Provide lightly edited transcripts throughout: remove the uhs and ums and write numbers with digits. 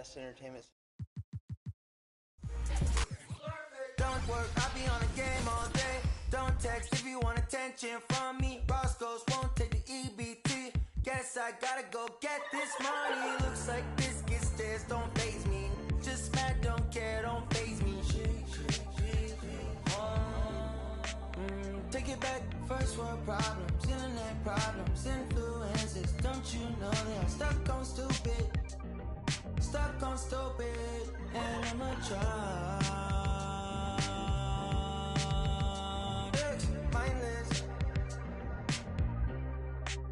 best entertainment. Don't work, I'll be on the game all day. Don't text if you want attention from me. Roscoe's won't take the EBT. Guess I gotta go get this money. Looks like biscuit stairs don't faze me. Just mad, don't care, don't faze me. Take it back, first world problems, internet problems, influences. Don't you know that I'm stuck on stupid? Stuck on stupid, and I'm a try. Mindless.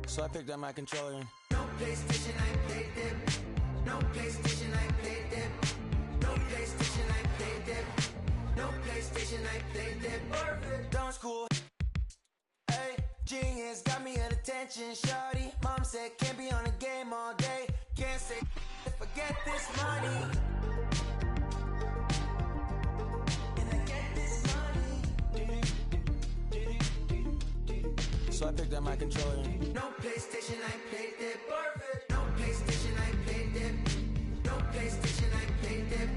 So I picked up my controller. No PlayStation, I played it. No PlayStation, I played it. No PlayStation, I played it. No PlayStation, I played it. Perfect. Don't school. Hey, genius got me at attention, shawty. Mom said can't be on the game all day. Can't say forget this money. And I get this money. So I picked up my controller. No PlayStation, I played it. Perfect. No PlayStation, I played it. No PlayStation, I played it.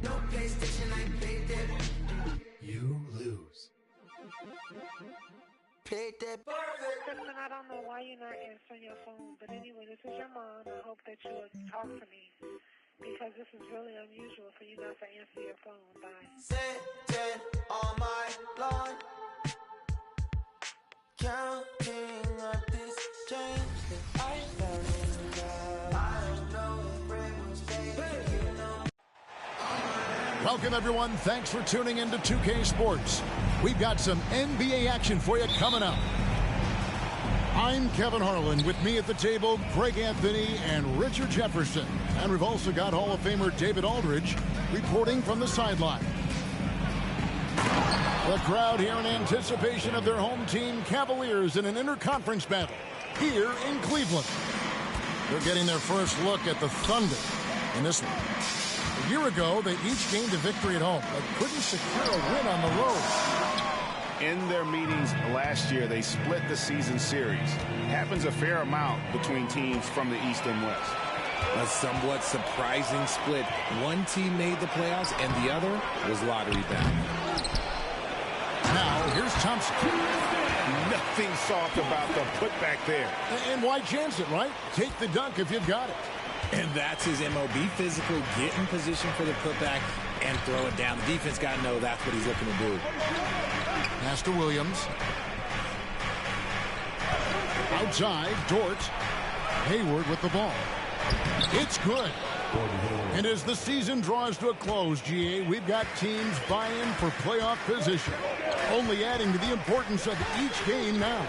No PlayStation, I played it. You lose. Played it. Perfect. Listen, I don't know why you're not answering your phone, but anyway, this is your mom. I hope that you will talk to me, because this is really unusual for you not to answer your phone. Bye. Sitting on my lawn, counting up this change that I found in love. I don't know if it was fake, you know. Welcome, everyone. Thanks for tuning in to 2K Sports. We've got some NBA action for you coming up. I'm Kevin Harlan. With me at the table, Greg Anthony and Richard Jefferson. And we've also got Hall of Famer David Aldridge reporting from the sideline. The crowd here in anticipation of their home team Cavaliers in an interconference battle here in Cleveland. They're getting their first look at the Thunder in this one. A year ago, they each gained a victory at home, but couldn't secure a win on the road. In their meetings last year, they split the season series. Happens a fair amount between teams from the East and West. A somewhat surprising split. One team made the playoffs and the other was lottery bound. Now, here's Thompson. Nothing soft about the putback there. And why chance it, right? Take the dunk if you've got it. And that's his MO. Be physical, get in position for the putback, and throw it down. The defense got to know that's what he's looking to do. Pass to Williams. Outside, Dort. Hayward with the ball. It's good. And as the season draws to a close, GA, we've got teams vying for playoff position, only adding to the importance of each game now.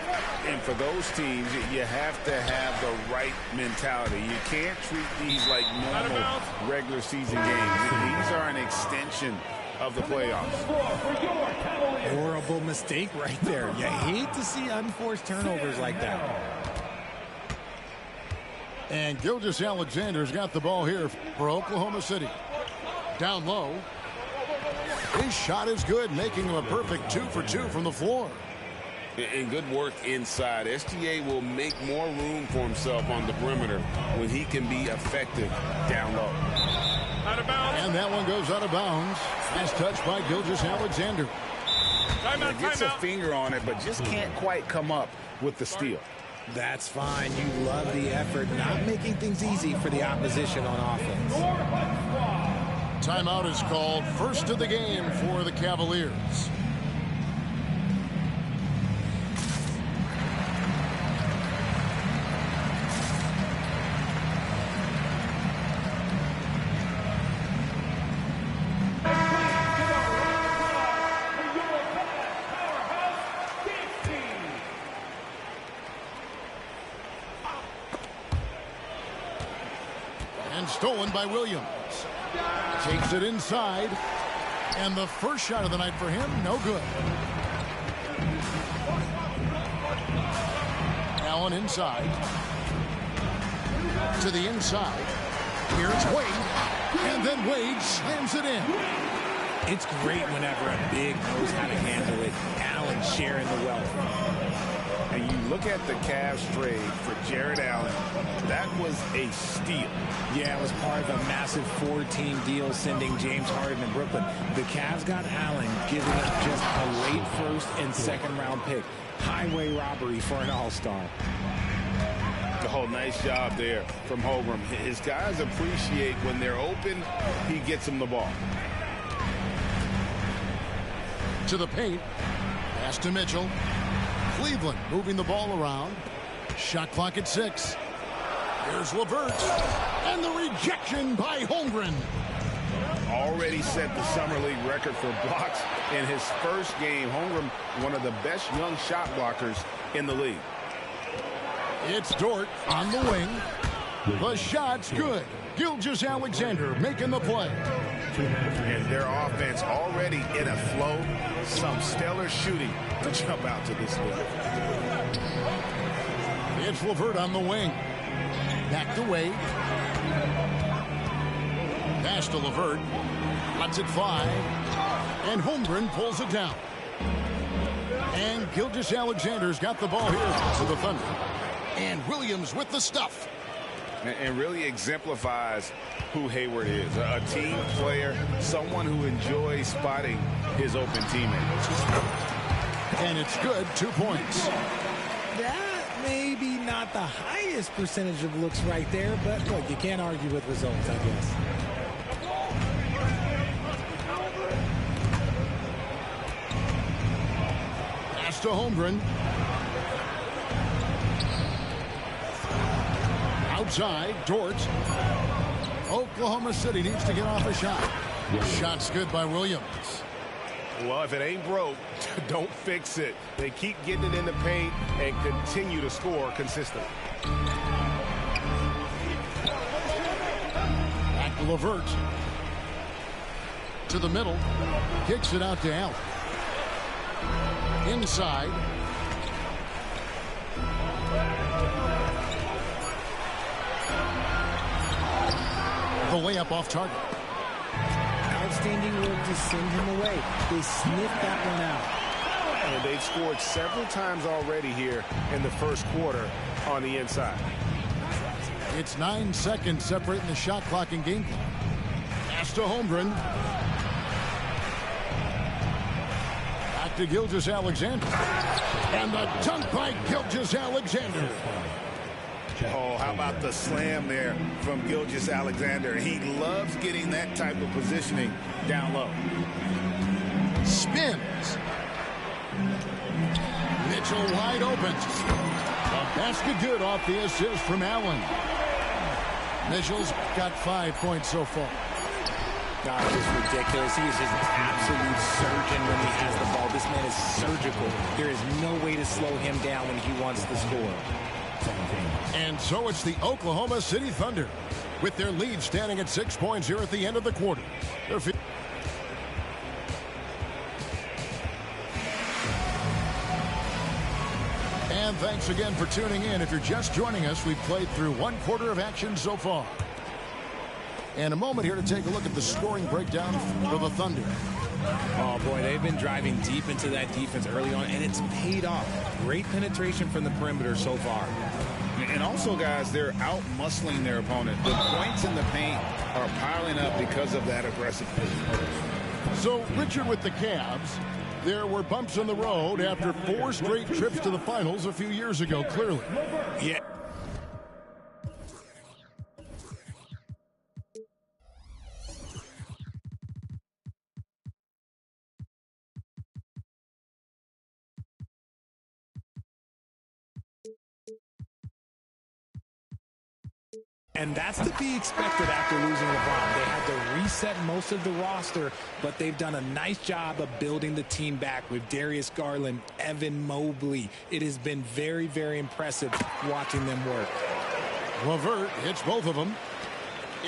And for those teams, you have to have the right mentality. You can't treat these like normal regular season games. These are an extension of the playoffs. Horrible mistake right there. You hate to see unforced turnovers like that. And Gilgeous-Alexander's got the ball here for Oklahoma City. Down low. His shot is good, making him a perfect 2 for 2 from the floor. And good work inside. SGA will make more room for himself on the perimeter when he can be effective down low. Out of bounds. And that one goes out of bounds. Nice touch by Gilgeous-Alexander. Gets a finger on it, but just can't quite come up with the steal. That's fine. You love the effort, not making things easy for the opposition on offense. Timeout is called. First of the game for the Cavaliers. Stolen by Williams. Takes it inside. And the first shot of the night for him, no good. Allen inside. To the inside. Here's Wade. And then Wade slams it in. It's great whenever a big knows how to handle it. Allen sharing the wealth. And you look at the Cavs trade for Jared Allen, that was a steal. Yeah, it was part of a massive 4-team deal sending James Harden to Brooklyn. The Cavs got Allen, giving up just a late first and second round pick. Highway robbery for an all-star. Oh, nice job there from Holmgren. His guys appreciate when they're open, he gets them the ball. To the paint. Pass to Mitchell. Cleveland moving the ball around. Shot clock at 6. Here's LeVert. And the rejection by Holmgren. Already set the Summer League record for blocks in his first game. Holmgren, one of the best young shot blockers in the league. It's Dort on the wing. The shot's good. Gilgeous-Alexander making the play. And their offense already in a flow. Some stellar shooting to jump out to this league. It's LeVert on the wing. Back to Wade. Pass to LeVert. Cuts it 5. And Holmgren pulls it down. And Gilgeous-Alexander's got the ball here for the Thunder. And Williams with the stuff. And really exemplifies who Hayward is. A team player, someone who enjoys spotting his open teammates. And it's good, 2 points. That may be not the highest percentage of looks right there, but look, you can't argue with results, I guess. Pass to Holmgren. Outside, Dort. Oklahoma City needs to get off a shot. Shot's good by Williams. Well, if it ain't broke, don't fix it. They keep getting it in the paint and continue to score consistently. Back to LeVert. To the middle. Kicks it out to Allen. Inside. The layup off target. Outstanding work to send him away. They sniffed that one out. And they've scored several times already here in the first quarter on the inside. It's 9 seconds separating the shot clock and game clock. Pass to Holmgren. Back to Gilgeous-Alexander. And the dunk by Gilgeous-Alexander. Oh, how about the slam there from Gilgeous-Alexander? He loves getting that type of positioning down low. Spins. Mitchell wide open. A basket good off the assist from Allen. Mitchell's got 5 points so far. God, just ridiculous. He is just an absolute surgeon when he has the ball. This man is surgical. There is no way to slow him down when he wants to score. And so it's the Oklahoma City Thunder with their lead standing at 6 points here at the end of the quarter. And thanks again for tuning in. If you're just joining us, we've played through 1 quarter of action so far. And a moment here to take a look at the scoring breakdown for the Thunder. Oh, boy, they've been driving deep into that defense early on, and it's paid off. Great penetration from the perimeter so far. And also, guys, they're out-muscling their opponent. The points in the paint are piling up because of that aggressive play. So, Richard, with the Cavs, there were bumps in the road after 4 straight trips to the finals a few years ago, clearly. Yeah. And that's to be expected after losing LeBron. They had to reset most of the roster, but they've done a nice job of building the team back with Darius Garland, Evan Mobley. It has been very, very impressive watching them work. LeVert hits both of them.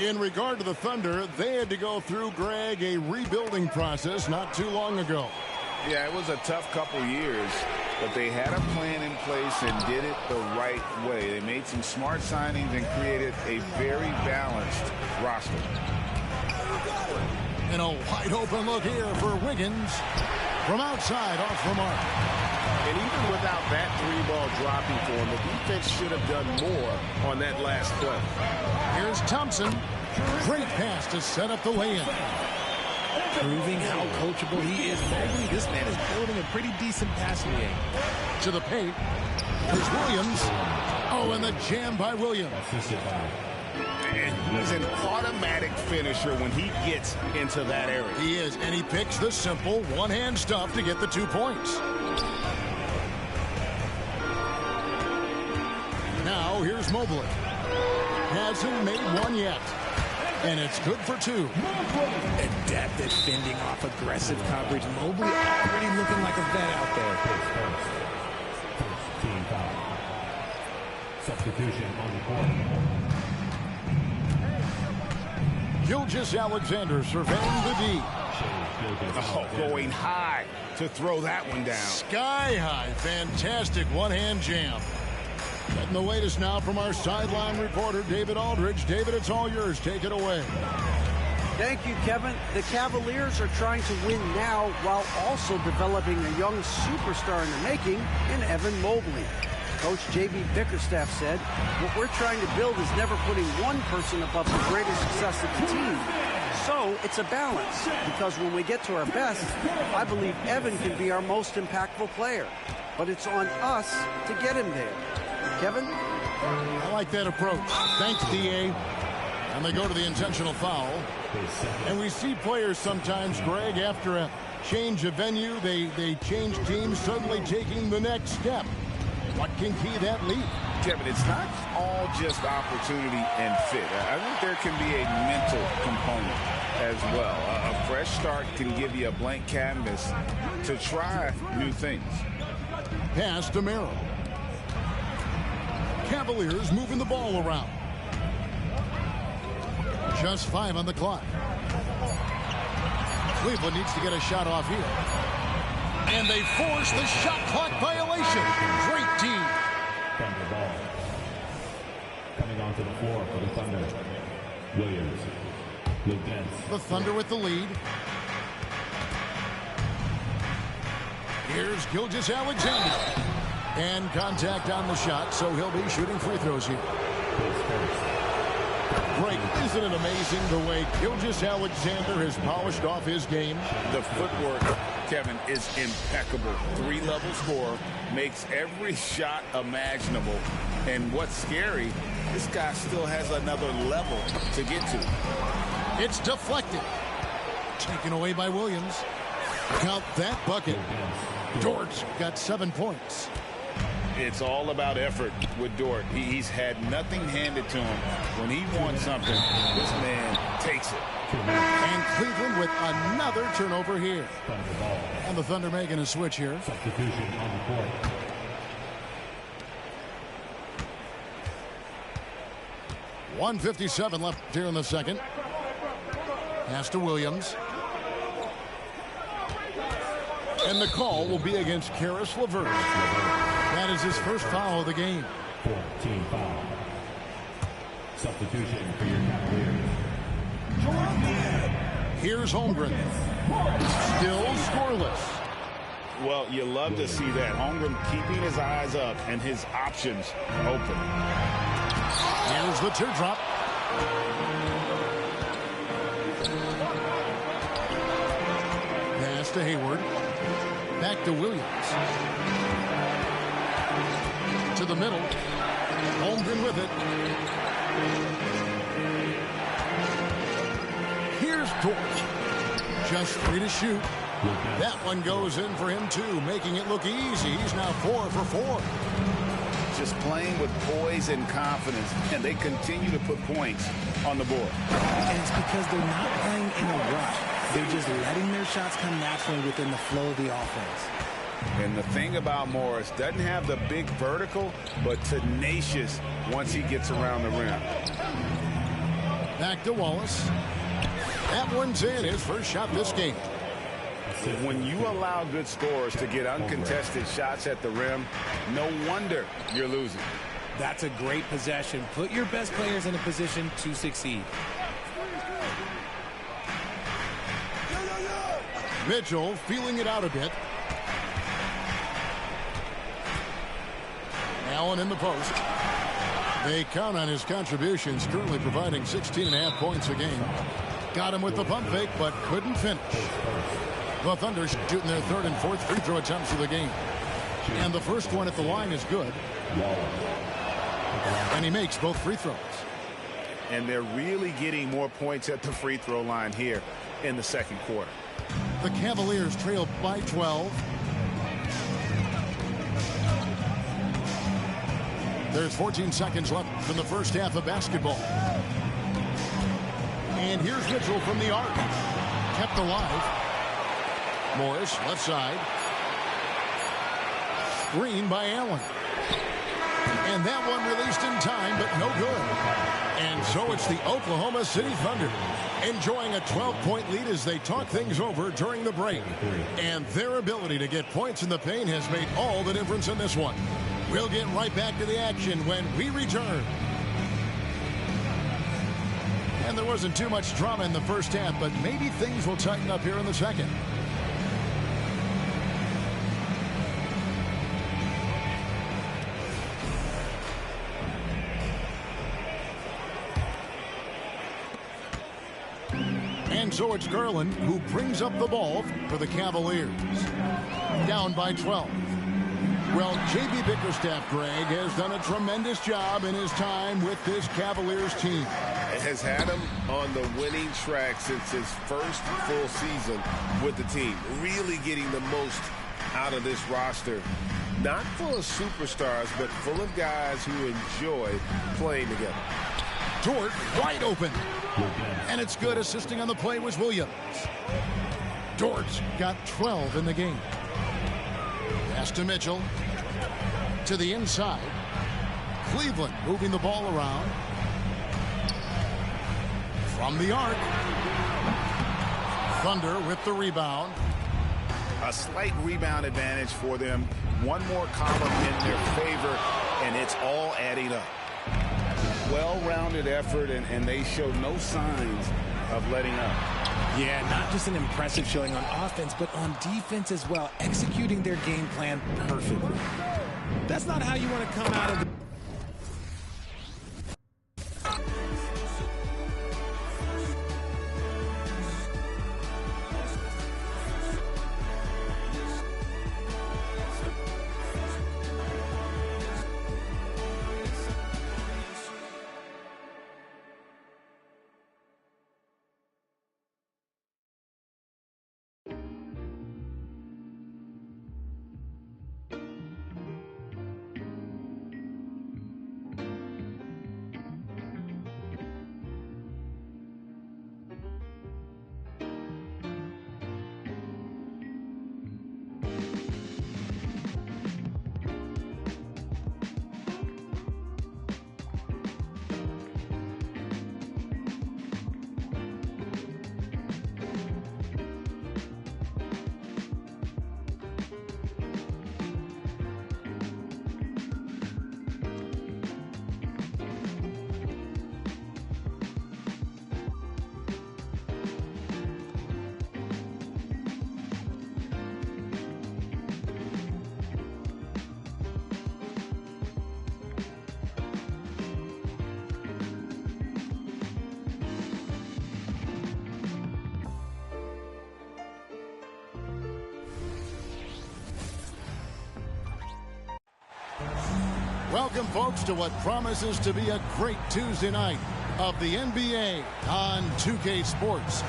In regard to the Thunder, they had to go through, Greg, a rebuilding process not too long ago. Yeah, it was a tough couple years, but they had a plan in place and did it the right way. They made some smart signings and created a very balanced roster. And a wide open look here for Wiggins from outside off the mark. And even without that three-ball dropping for him, the defense should have done more on that last play. Here's Thompson. Great pass to set up the lay-in. Proving how coachable he is. Mobley, this man is building a pretty decent passing game. To the paint. Here's Williams. Oh, and the jam by Williams. And he's an automatic finisher when he gets into that area. He is, and he picks the simple one-hand stuff to get the 2 points. Now, here's Mobley. Hasn't made one yet. And it's good for 2. Adept at fending off aggressive coverage. Mobley already looking like a vet out there. First team foul. Substitution on the court. Gilgeous-Alexander surveying the D. Oh, going high to throw that one down. Sky high. Fantastic one-hand jam. Getting the latest now from our sideline reporter, David Aldridge. David, it's all yours. Take it away. Thank you, Kevin. The Cavaliers are trying to win now while also developing a young superstar in the making in Evan Mobley. Coach J.B. Bickerstaff said, what we're trying to build is never putting one person above the greater success of the team. So it's a balance, because when we get to our best, I believe Evan can be our most impactful player. But it's on us to get him there. Kevin? I like that approach. Thanks, D.A. And they go to the intentional foul. And we see players sometimes, Greg, after a change of venue, they change teams, suddenly taking the next step. What can key that lead? Kevin, it's not all just opportunity and fit. I think there can be a mental component as well. A fresh start can give you a blank canvas to try new things. Pass to Merrill. Cavaliers moving the ball around. Just 5 on the clock. Cleveland needs to get a shot off here. And they force the shot clock violation. Great team. Thunder ball. Coming onto the floor for the Thunder. Williams. The Thunder with the lead. Here's Gilgeous-Alexander. And contact on the shot, so he'll be shooting free throws here. Great. Isn't it amazing the way Gilgeous-Alexander has polished off his game? The footwork, Kevin, is impeccable. 3-level scorer, makes every shot imaginable. And what's scary, this guy still has another level to get to. It's deflected. Taken away by Williams. Count that bucket. Dort got 7 points. It's all about effort with Dort. He's had nothing handed to him. When he wants something, this man takes it. And Cleveland with another turnover here. And the Thunder making a switch here. Substitution on the court. .157 left here in the second. Pass to Williams. And the call will be against Karis LeVert. That is his first foul of the game. 14 foul. Substitution for your Cavaliers. Here's Holmgren. Still scoreless. Well, you love to see that. Holmgren keeping his eyes up and his options open. Here's the teardrop. Pass to Hayward. Back to Williams. To the middle. Holmgren with it. Here's Dort. Just 3 to shoot. That one goes in for him too, making it look easy. He's now 4 for 4. Just playing with poise and confidence, and they continue to put points on the board. And it's because they're not playing in a rush. They're just letting their shots come naturally within the flow of the offense. And the thing about Morris, doesn't have the big vertical, but tenacious once he gets around the rim. Back to Wallace. That one's in, his first shot this game. When you allow good scorers to get uncontested shots at the rim, no wonder you're losing. That's a great possession. Put your best players in a position to succeed. Mitchell feeling it out a bit. Allen in the post. They count on his contributions, currently providing 16.5 points a game. Got him with the pump fake, but couldn't finish. The Thunder shooting their third and fourth free throw attempts of the game. And the first one at the line is good. And he makes both free throws. And they're really getting more points at the free throw line here in the second quarter. The Cavaliers trail by 12. There's 14 seconds left in the first half of basketball. And here's Mitchell from the arc. Kept alive. Morris, left side. Screen by Allen. And that one released in time, but no good. And so it's the Oklahoma City Thunder enjoying a 12-point lead as they talk things over during the break. And their ability to get points in the paint has made all the difference in this one. We'll get right back to the action when we return. And there wasn't too much drama in the first half, but maybe things will tighten up here in the second. And so it's Garland who brings up the ball for the Cavaliers. Down by 12. Well, J.B. Bickerstaff, Greg, has done a tremendous job in his time with this Cavaliers team. It has had him on the winning track since his first full season with the team. Really getting the most out of this roster. Not full of superstars, but full of guys who enjoy playing together. Dort wide open. And it's good. Assisting on the play was Williams. Dort's got 12 in the game. Pass to Mitchell. To the inside. Cleveland moving the ball around. From the arc. Thunder with the rebound. A slight rebound advantage for them. One more column in their favor, and it's all adding up. Well-rounded effort, and they show no signs of letting up. Yeah, not just an impressive showing on offense, but on defense as well, executing their game plan perfectly. That's not how you want to come out of the... Welcome, folks, to what promises to be a great Tuesday night of the NBA on 2K Sports.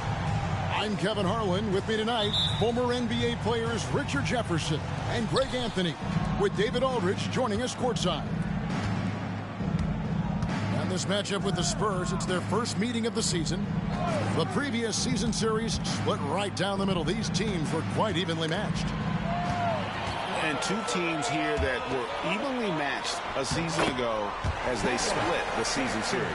I'm Kevin Harlan. With me tonight, former NBA players Richard Jefferson and Greg Anthony, with David Aldridge joining us courtside. And this matchup with the Spurs, it's their first meeting of the season. The previous season series split right down the middle. These teams were quite evenly matched. And two teams here that were evenly matched a season ago as they split the season series.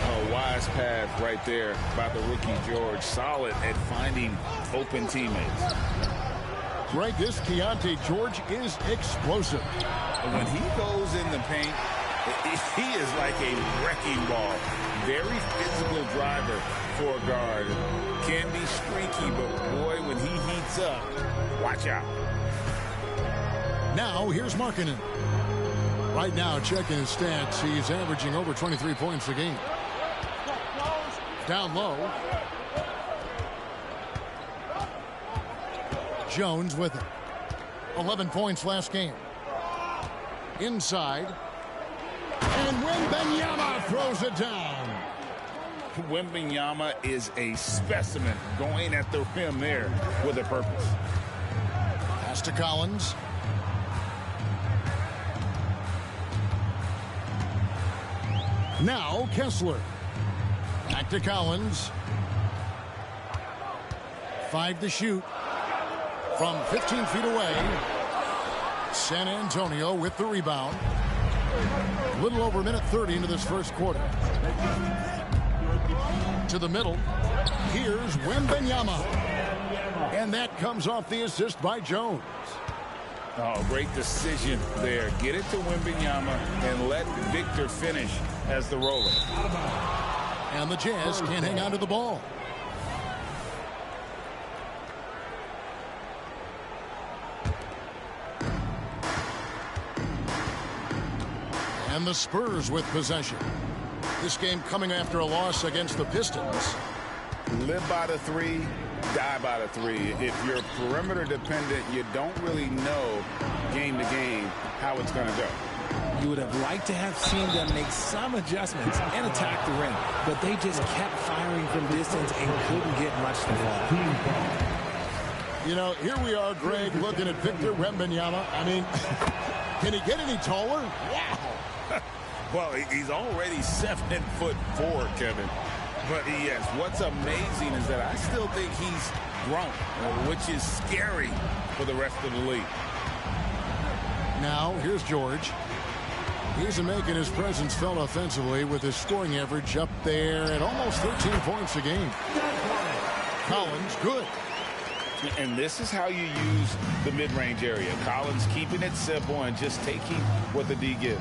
A wise path right there by the rookie George. Solid at finding open teammates. Greg, this Keontae George is explosive. When he goes in the paint, he is like a wrecking ball. Very physical driver for a guard. Can be streaky, but boy, when he heats up, watch out. Now, here's Markkanen. Right now, checking his stats, he's averaging over 23 points a game. Down low. Jones with it. 11 points last game. Inside. And Wembanyama throws it down. Wembanyama is a specimen going at the rim there with a purpose. Pass to Collins. Now Kessler. Back to Collins. 5 to shoot. From 15 feet away. San Antonio with the rebound. A little over a minute 30 into this first quarter. To the middle. Here's Wembanyama. And that comes off the assist by Jones. Oh, great decision there. Get it to Wembanyama and let Victor finish as the roller. And the Jazz can't hang on to the ball. And the Spurs with possession. This game coming after a loss against the Pistons. Live by the 3, die by the 3. If you're perimeter dependent, you don't really know game to game how it's going to go. You would have liked to have seen them make some adjustments and attack the rim, but they just kept firing from distance and couldn't get much to fall. You know, here we are, Greg, looking at Victor Wembanyama. I mean, can he get any taller? Wow. Well, he's already 7'4", Kevin. But yes, what's amazing is that I still think he's grown, which is scary for the rest of the league. Now, here's George. He's making his presence felt offensively with his scoring average up there at almost 13 points a game. Collins, good. And this is how you use the mid-range area. Collins keeping it simple and just taking what the D gives.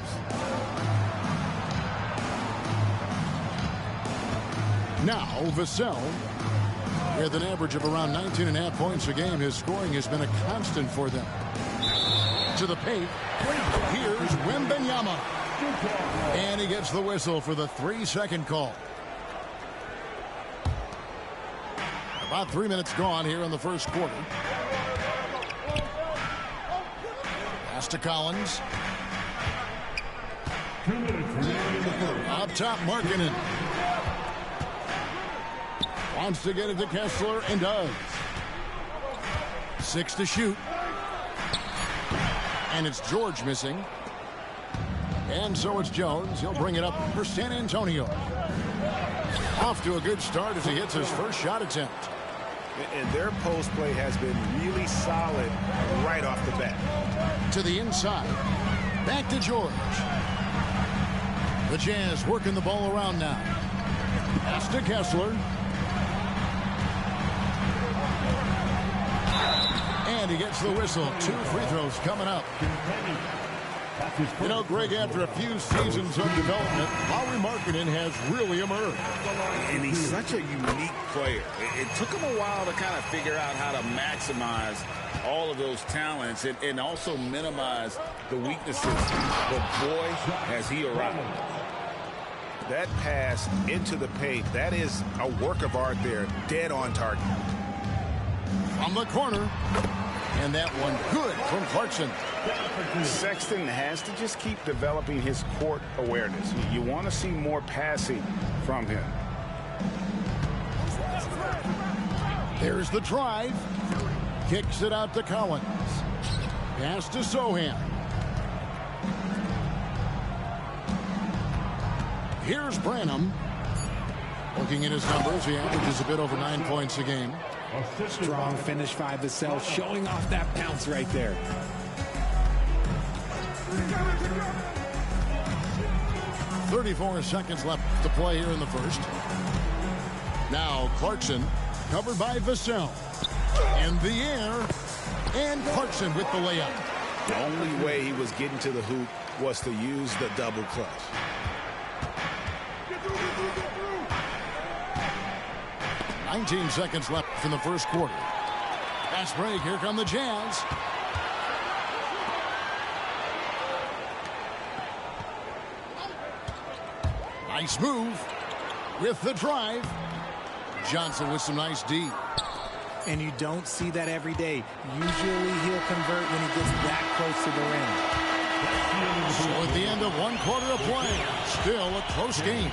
Now, Vassell, with an average of around 19.5 points a game, his scoring has been a constant for them. To the paint. Here's Wembanyama. And he gets the whistle for the 3-second call. About 3 minutes gone here in the first quarter. Pass to Collins. Up top, Markkanen. Wants to get it to Kessler and does. 6 to shoot. And it's George missing. And so it's Jones. He'll bring it up for San Antonio. Off to a good start as he hits his first shot attempt. And their post play has been really solid right off the bat. To the inside. Back to George. The Jazz working the ball around now. Pass to Kessler. And he gets the whistle. 2 free throws coming up. You know, Greg, after a few seasons of development, Lauri Markkanen has really emerged. And he's such a unique player. It took him a while to kind of figure out how to maximize all of those talents and also minimize the weaknesses. But boy, has he arrived. That pass into the paint, that is a work of art there. Dead on target. From the corner. And that one good from Clarkson. Sexton has to just keep developing his court awareness. You want to see more passing from him. There's the drive. Kicks it out to Collins. Pass to Sohan. Here's Branham. Looking at his numbers, he averages a bit over 9 points a game. Strong finish by Vassell, showing off that bounce right there. .34 seconds left to play here in the first. Now Clarkson covered by Vassell. In the air. And Clarkson with the layup. The only way he was getting to the hoop was to use the double clutch. .19 seconds left in the first quarter. Fast break. Here come the Jazz. Nice move with the drive. Johnson with some nice D. And you don't see that every day. Usually he'll convert when he gets that close to the rim. So at the end of one quarter of play, still a close game.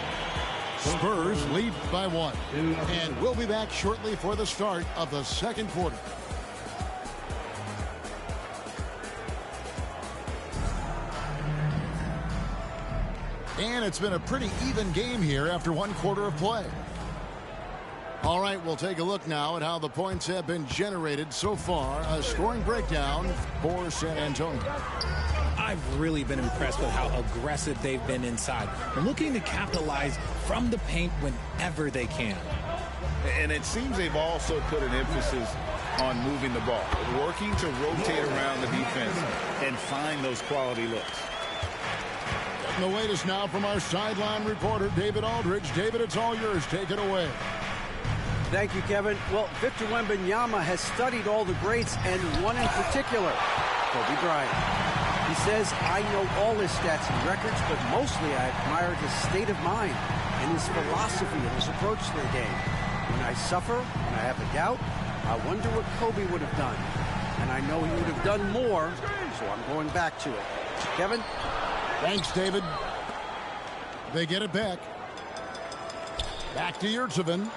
Spurs lead by 1. And we'll be back shortly for the start of the second quarter. And it's been a pretty even game here after one quarter of play. All right, we'll take a look now at how the points have been generated so far. A scoring breakdown for San Antonio. I've really been impressed with how aggressive they've been inside, looking to capitalize from the paint whenever they can. And it seems they've also put an emphasis on moving the ball, working to rotate around the defense and find those quality looks. The latest now from our sideline reporter, David Aldridge. David, it's all yours. Take it away. Thank you, Kevin. Well, Victor Wembanyama has studied all the greats and one in particular, Kobe Bryant. He says, I know all his stats and records, but mostly I admired his state of mind and his philosophy and his approach to the game. When I suffer, when I have a doubt, I wonder what Kobe would have done. And I know he would have done more, so I'm going back to it. Kevin? Thanks, David. They get it back. Back to Yurtsevin.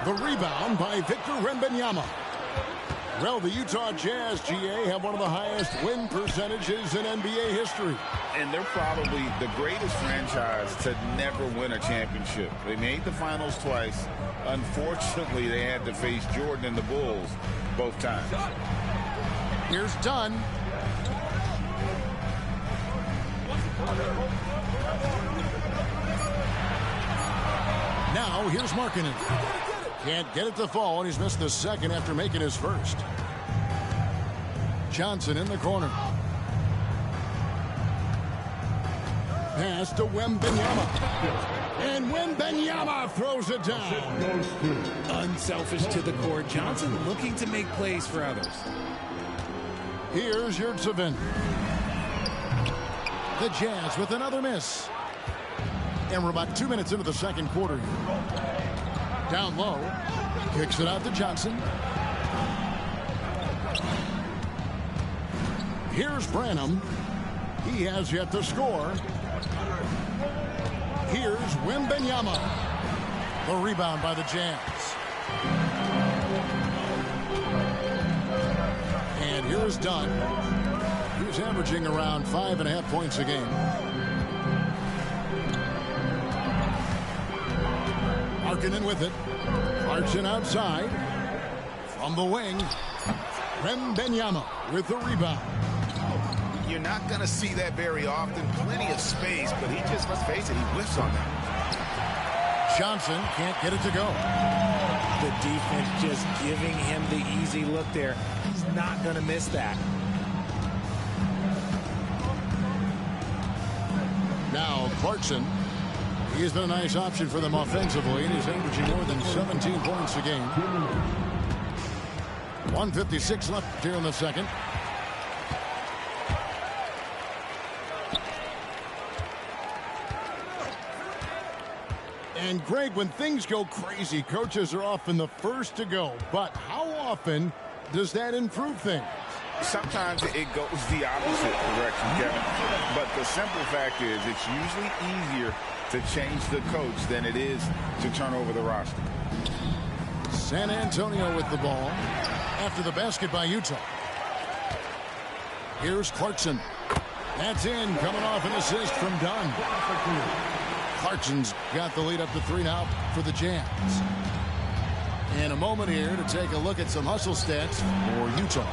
The rebound by Victor Wembanyama. Well, the Utah Jazz, GA, have one of the highest win percentages in NBA history. And they're probably the greatest franchise to never win a championship. They made the finals twice. Unfortunately, they had to face Jordan and the Bulls both times. Here's Dunn. Now, here's Markkanen. Can't get it to fall, and he's missed the second after making his first. Johnson in the corner. Pass to Wembanyama. And Wembanyama throws it down. Unselfish to the core. Johnson looking to make plays for others. Here's Yurtsevin. The Jazz with another miss. And we're about 2 minutes into the second quarter. Down low. Kicks it out to Johnson. Here's Branham. He has yet to score. Here's Wembanyama. The rebound by the Jazz. And here's Dunn. He's averaging around 5.5 points a game. Markkanen with it. Clarkson outside. From the wing. Wembanyama with the rebound. You're not going to see that very often. Plenty of space, but he just, let's face it, he whiffs on that. Johnson can't get it to go. The defense just giving him the easy look there. He's not going to miss that. Now Clarkson. He has been a nice option for them offensively, and he's averaging more than 17 points a game. 1:56 left here in the second. And Greg, when things go crazy, coaches are often the first to go. But how often does that improve things? Sometimes it goes the opposite direction, Kevin. But the simple fact is it's usually easier to change the coach than it is to turn over the roster. San Antonio with the ball after the basket by Utah. Here's Clarkson. That's in, coming off an assist from Dunn. Clarkson's got the lead up to 3 now for the Jazz. And a moment here to take a look at some hustle stats for Utah.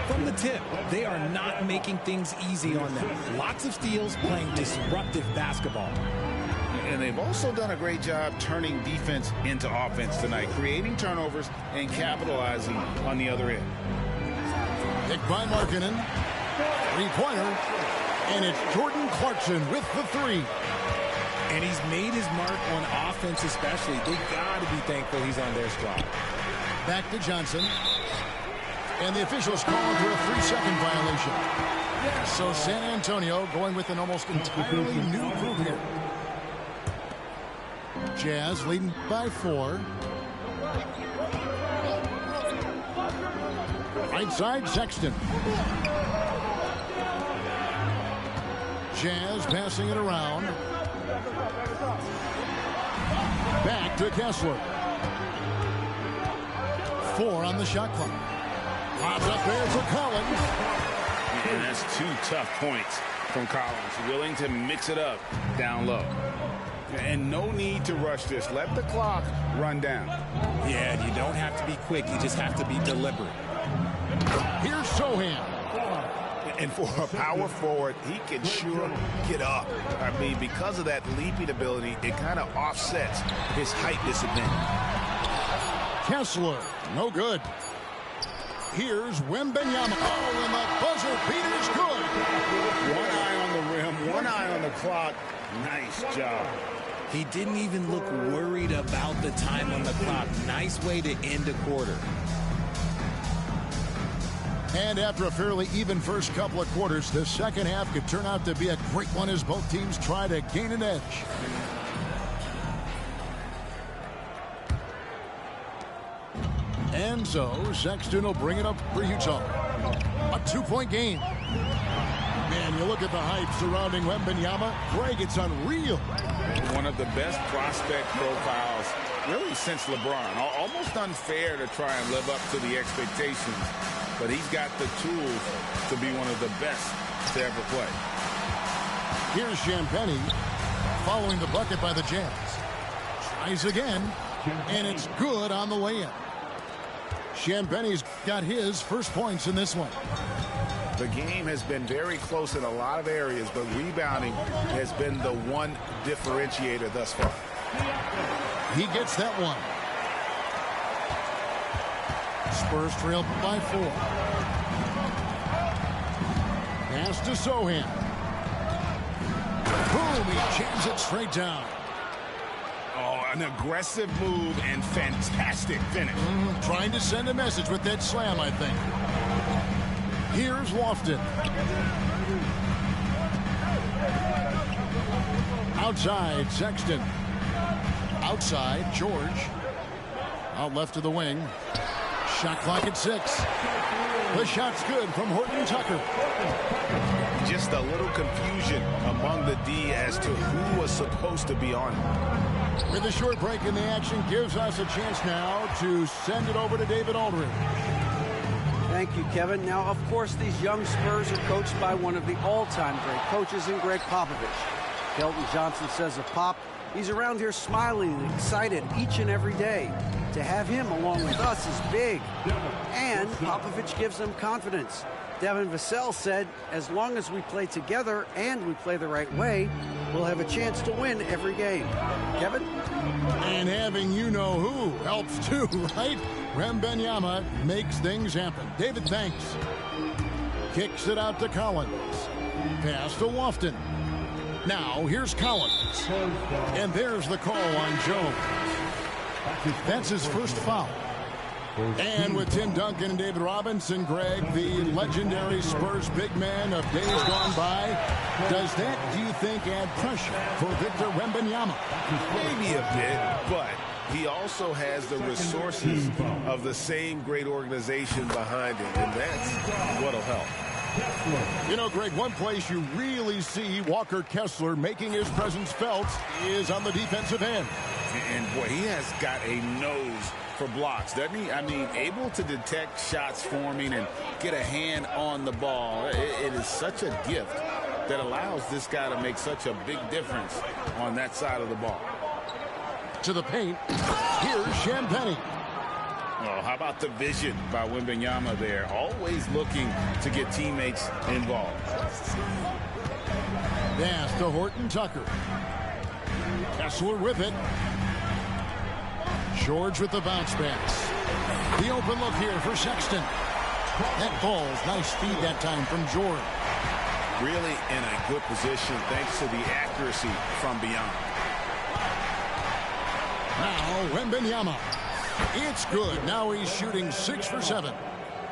From the tip, they are not making things easy on them. Lots of steals, playing disruptive basketball. And they've also done a great job turning defense into offense tonight, creating turnovers and capitalizing on the other end. Picked by Markkanen. Three-pointer. And it's Jordan Clarkson with the 3. And he's made his mark on offense especially. They got to be thankful he's on their squad. Back to Johnson. And the officials called for a 3-second violation. So San Antonio going with an almost entirely new group here. Jazz leading by 4. Right side, Sexton. Jazz passing it around. Back to Kessler. 4 on the shot clock. Pops up there for Collins. And that's 2 tough points from Collins. Willing to mix it up down low. And no need to rush this. Let the clock run down. Yeah, you don't have to be quick. You just have to be deliberate. Here's Sohan. And for a power forward, he can sure get up. I mean, because of that leaping ability, it kind of offsets his height disadvantage. Kessler, no good. Here's Wembanyama. Oh, and the buzzer beater's good. One eye on the rim, one eye on the clock. Nice job. He didn't even look worried about the time on the clock. Nice way to end a quarter. And after a fairly even first couple of quarters, the second half could turn out to be a great one as both teams try to gain an edge. And so Sexton will bring it up for Utah. A 2-point game. Man, you look at the hype surrounding Wembanyama. Greg, it's unreal. One of the best prospect profiles really since LeBron. Almost unfair to try and live up to the expectations. But he's got the tools to be one of the best to ever play. Here's Champagnie following the bucket by the Jazz. Tries again, and it's good on the way in. Champagnie's got his first points in this one. The game has been very close in a lot of areas, but rebounding has been the one differentiator thus far. He gets that one. Spurs trail by 4. Pass to Sohan. Boom, he jams it straight down. Oh, an aggressive move and fantastic finish. Trying to send a message with that slam, I think. Here's Lofton. Outside, Sexton. Outside, George. Out left to the wing. Shot clock at 6. The shot's good from Horton Tucker. Just a little confusion among the D as to who was supposed to be on. With a short break in the action, gives us a chance now to send it over to David Aldridge. Thank you, Kevin. Now, of course, these young Spurs are coached by one of the all-time great coaches in Greg Popovich. Kelton Johnson says of Pop, he's around here smiling and excited each and every day. To have him along with us is big. And Popovich gives them confidence. Devin Vassell said, as long as we play together and we play the right way, we'll have a chance to win every game. Kevin? And having you-know-who helps too, right? Wembanyama makes things happen. David, thanks. Kicks it out to Collins. Pass to Lofton. Now, here's Collins. And there's the call on Jones. That's his first foul. And with Tim Duncan and David Robinson, Greg, the legendary Spurs big man of days gone by, does that, do you think, add pressure for Victor Wembanyama? Maybe a bit, but he also has the resources of the same great organization behind him, and that's what'll help. You know, Greg, one place you really see Walker Kessler making his presence felt is on the defensive end. And boy, he has got a nose for blocks, doesn't he? I mean, able to detect shots forming and get a hand on the ball. It is such a gift that allows this guy to make such a big difference on that side of the ball. To the paint. Here's Champagnie. Oh, how about the vision by Wembanyama there? Always looking to get teammates involved. Pass to Horton Tucker. Kessler with it. George with the bounce pass. The open look here for Sexton. That ball's nice speed that time from George. Really in a good position thanks to the accuracy from beyond. Now Wembanyama. It's good. Now he's shooting 6 for 7.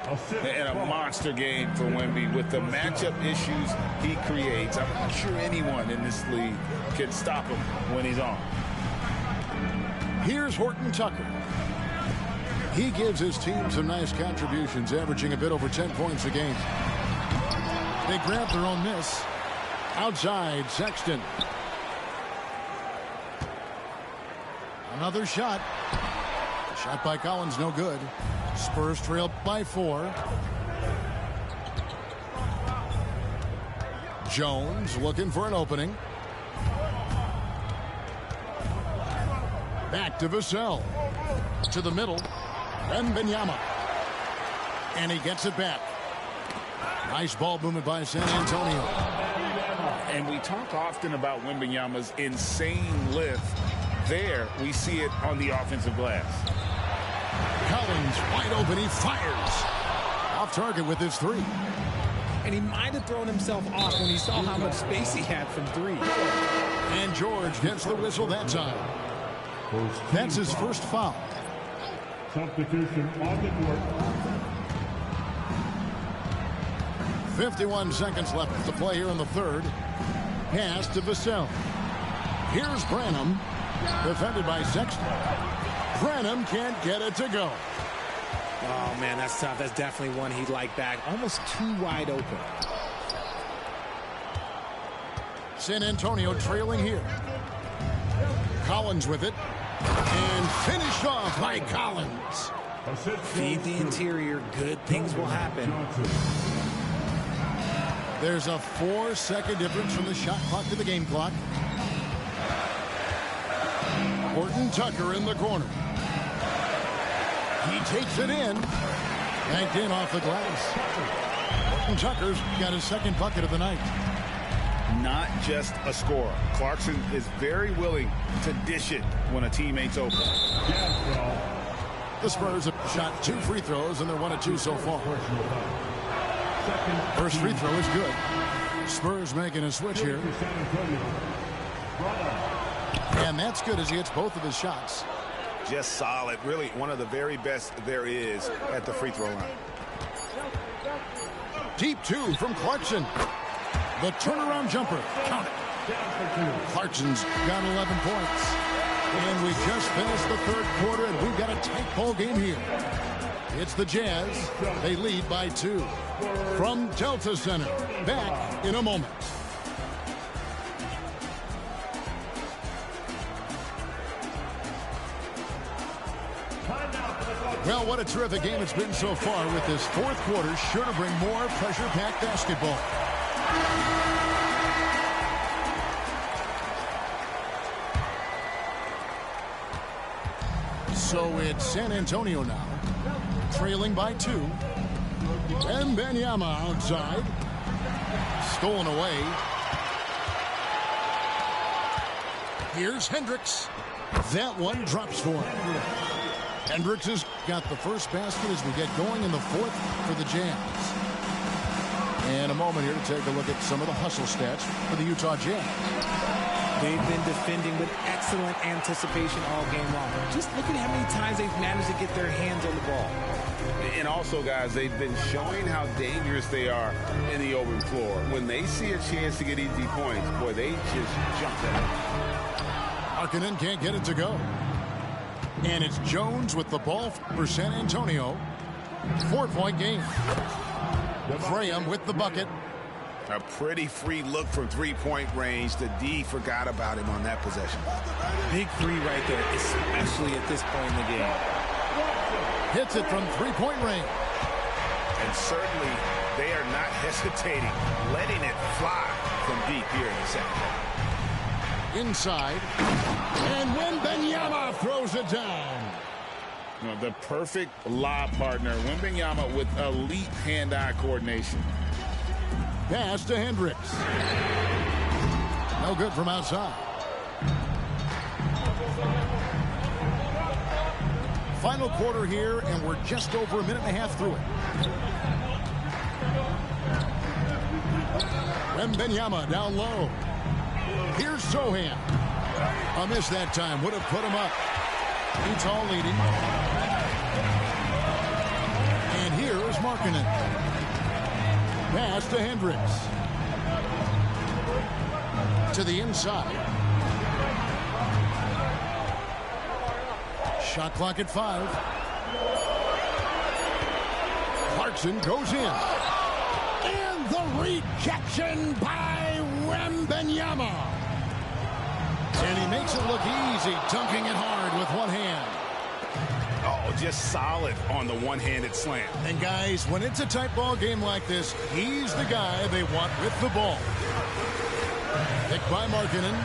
And a monster game for Wemby with the matchup issues he creates. I'm not sure anyone in this league can stop him when he's on. Here's Horton Tucker. He gives his team some nice contributions, averaging a bit over 10 points a game. They grab their own miss. Outside, Sexton. Another shot. Shot by Collins, no good. Spurs trail by 4. Jones looking for an opening. Back to Vassell. To the middle. Wembanyama. And he gets it back. Nice ball movement by San Antonio. And we talk often about Wembanyama's insane lift. There, we see it on the offensive glass. Collins wide open. He fires. Off target with his 3. And he might have thrown himself off when he saw how much space he had from 3. And George gets the whistle that time. That's his first foul. Substitution on the court. 51 seconds left to play here in the third. Pass to Vassell. Here's Branham. Defended by Sexton. Branham can't get it to go. Oh, man, that's tough. That's definitely one he'd like back. Almost too wide open. San Antonio trailing here. Collins with it. And finished off by Collins. Feed the interior. Good things will happen. There's a 4-second difference from the shot clock to the game clock. Horton Tucker in the corner. He takes it in. Banked in off the glass. Horton Tucker's got his second bucket of the night. Not just a scorer. Clarkson is very willing to dish it when a teammate's open. The Spurs have shot 2 free throws, and they're 1 of 2 so far. First free throw is good. Spurs making a switch here. And that's good as he hits both of his shots. Just solid. Really one of the very best there is at the free throw line. Deep 2 from Clarkson. The turnaround jumper. Count it. Clarkson's got 11 points. And we just finished the third quarter, and we've got a tight ball game here. It's the Jazz. They lead by 2. From Delta Center. Back in a moment. Well, what a terrific game it's been so far, with this fourth quarter sure to bring more pressure-packed basketball. So it's San Antonio now, trailing by 2. Wembanyama outside. Stolen away. Here's Hendricks. That one drops for him. Hendricks has got the first basket as we get going in the fourth for the Jazz. And a moment here to take a look at some of the hustle stats for the Utah Jazz. They've been defending with excellent anticipation all game long. Just look at how many times they've managed to get their hands on the ball. And also, guys, they've been showing how dangerous they are in the open floor. When they see a chance to get easy points, boy, they just jump at it. Markkanen can't get it to go. And it's Jones with the ball for San Antonio. 4-point game. Graham with the bucket. A pretty free look from three-point range. The D forgot about him on that possession. Big 3 right there, especially at this point in the game. Hits it from three-point range. And certainly they are not hesitating, letting it fly from deep here in the second. Inside. And Wembanyama throws it down. You know, the perfect lob partner. Wembanyama with elite hand-eye coordination. Pass to Hendricks. No good from outside. Final quarter here, and we're just over a minute and a half through it. Wembanyama down low. Here's Sohan. A miss that time. Would have put him up. Utah leading. And here's Markkanen. Pass to Hendricks. To the inside. Shot clock at 5. Clarkson goes in. And the rejection by Wembanyama. And he makes it look easy, dunking it hard with one hand. Oh, just solid on the one-handed slam. And guys, when it's a tight ball game like this, he's the guy they want with the ball. Picked by Markkanen.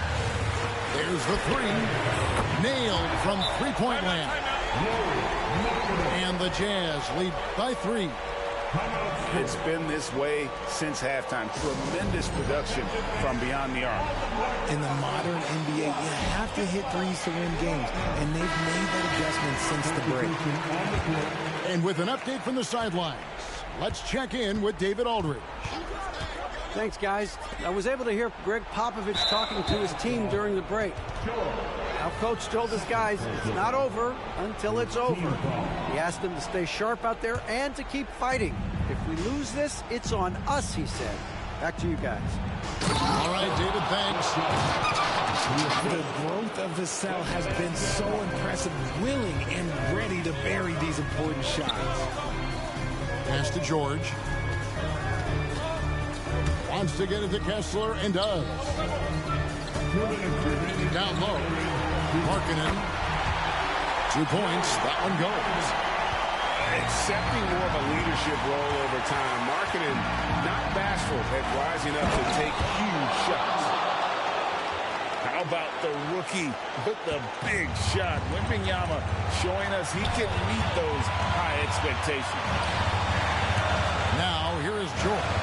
There's the 3. Nailed from three-point land. And the Jazz lead by 3. It's been this way since halftime. Tremendous production from beyond the arc. In the modern NBA, you have to hit threes to win games, and they've made that adjustment since the break. And with an update from the sidelines, let's check in with David Aldridge. Thanks, guys. I was able to hear Greg Popovich talking to his team during the break. Our coach told his guys it's not over until it's over. He asked them to stay sharp out there and to keep fighting. If we lose this, it's on us, he said. Back to you guys. All right, David, thanks. The growth of Vassell has been so impressive, willing and ready to bury these important shots. Pass to George. Wants to get it to Kessler and does. Down low. Markkanen. 2 points. That one goes. Accepting more of a leadership role over time. Markkanen not bashful at rising up to take huge shots. How about the rookie with the big shot? Wembanyama showing us he can meet those high expectations. Now here is George.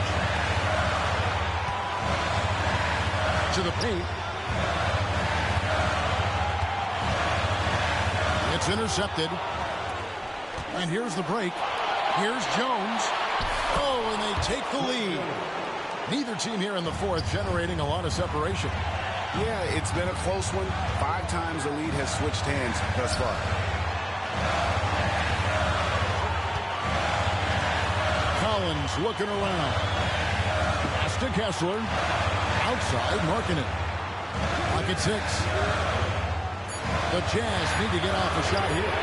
To the paint. It's intercepted. And here's the break. Here's Jones. Oh, and they take the lead. Neither team here in the fourth generating a lot of separation. Yeah, it's been a close one. 5 times the lead has switched hands thus far. Collins looking around. Pass to Kessler. Outside, Markkanen. Clock at 6. The Jazz need to get off a shot here.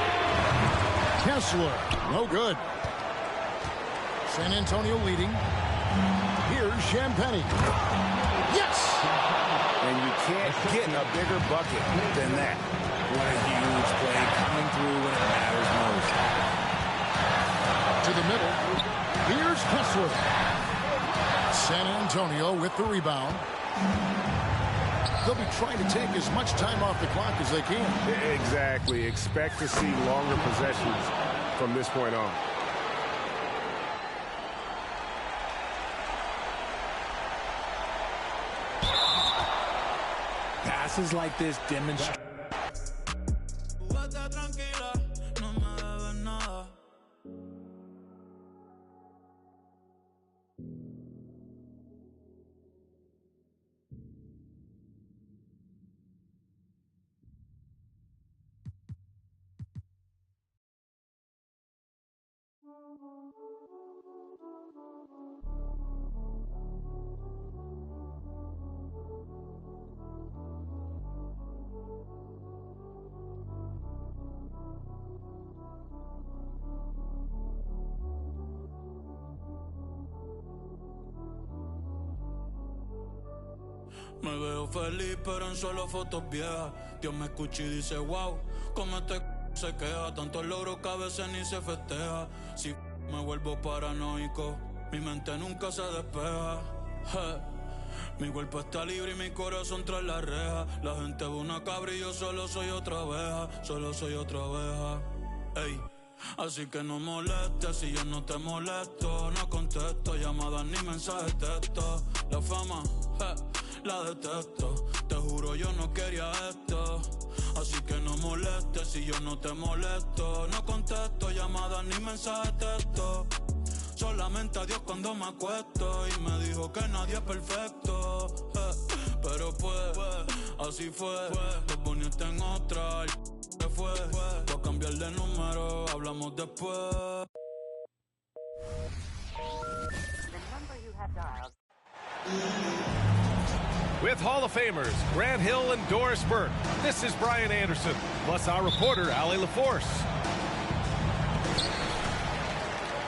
Kessler, no good. San Antonio leading. Here's Champagnie. Yes! And you can't get a bigger bucket than that. What a huge play coming through when it matters most. To the middle. Here's Kessler. San Antonio with the rebound. They'll be trying to take as much time off the clock as they can. Exactly. Expect to see longer possessions from this point on. Passes like this demonstrate. Me veo feliz pero en solo fotos viejas. Dios me escucha y dice wow, como este se queja. Tantos logros que a veces ni se festeja. Si me vuelvo paranoico, mi mente nunca se despeja. Mi cuerpo está libre y mi corazón tras la reja. La gente ve una cabra y yo solo soy otra oveja. Solo soy otra oveja. Ey. Así que no molestes si yo no te molesto. No contesto llamadas ni mensajes de texto. La fama, la detesto. Te juro yo no quería esto. Así que no molestes si yo no te molesto. No contesto llamadas ni mensajes de texto. Solamente a Dios cuando me acuesto. Y me dijo que nadie es perfecto. Pero pues, así fue. Te poniste en otra. ¿Qué fue? Voy a cambiar de número. Hablamos después. With Hall of Famers Grant Hill and Doris Burke, this is Brian Anderson, plus our reporter, Allie LaForce.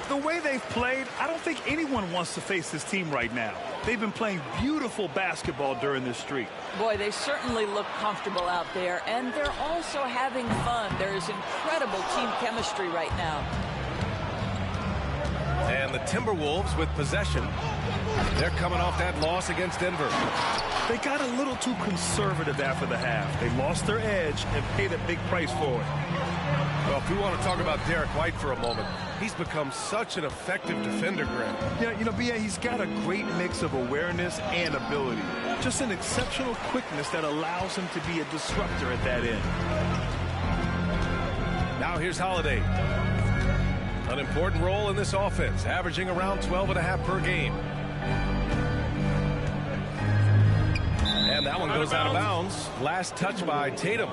The way they've played, I don't think anyone wants to face this team right now. They've been playing beautiful basketball during this streak. Boy, they certainly look comfortable out there, and they're also having fun. There is incredible team chemistry right now. And the Timberwolves with possession. They're coming off that loss against Denver. They got a little too conservative after the half. They lost their edge and paid a big price for it. Well, if we want to talk about Derek White for a moment, he's become such an effective defender, Grant. Yeah, you know, B.A., he's got a great mix of awareness and ability. Just an exceptional quickness that allows him to be a disruptor at that end. Now here's Holiday. An important role in this offense, averaging around 12.5 per game. And that one goes out of bounds. Last touch by Tatum.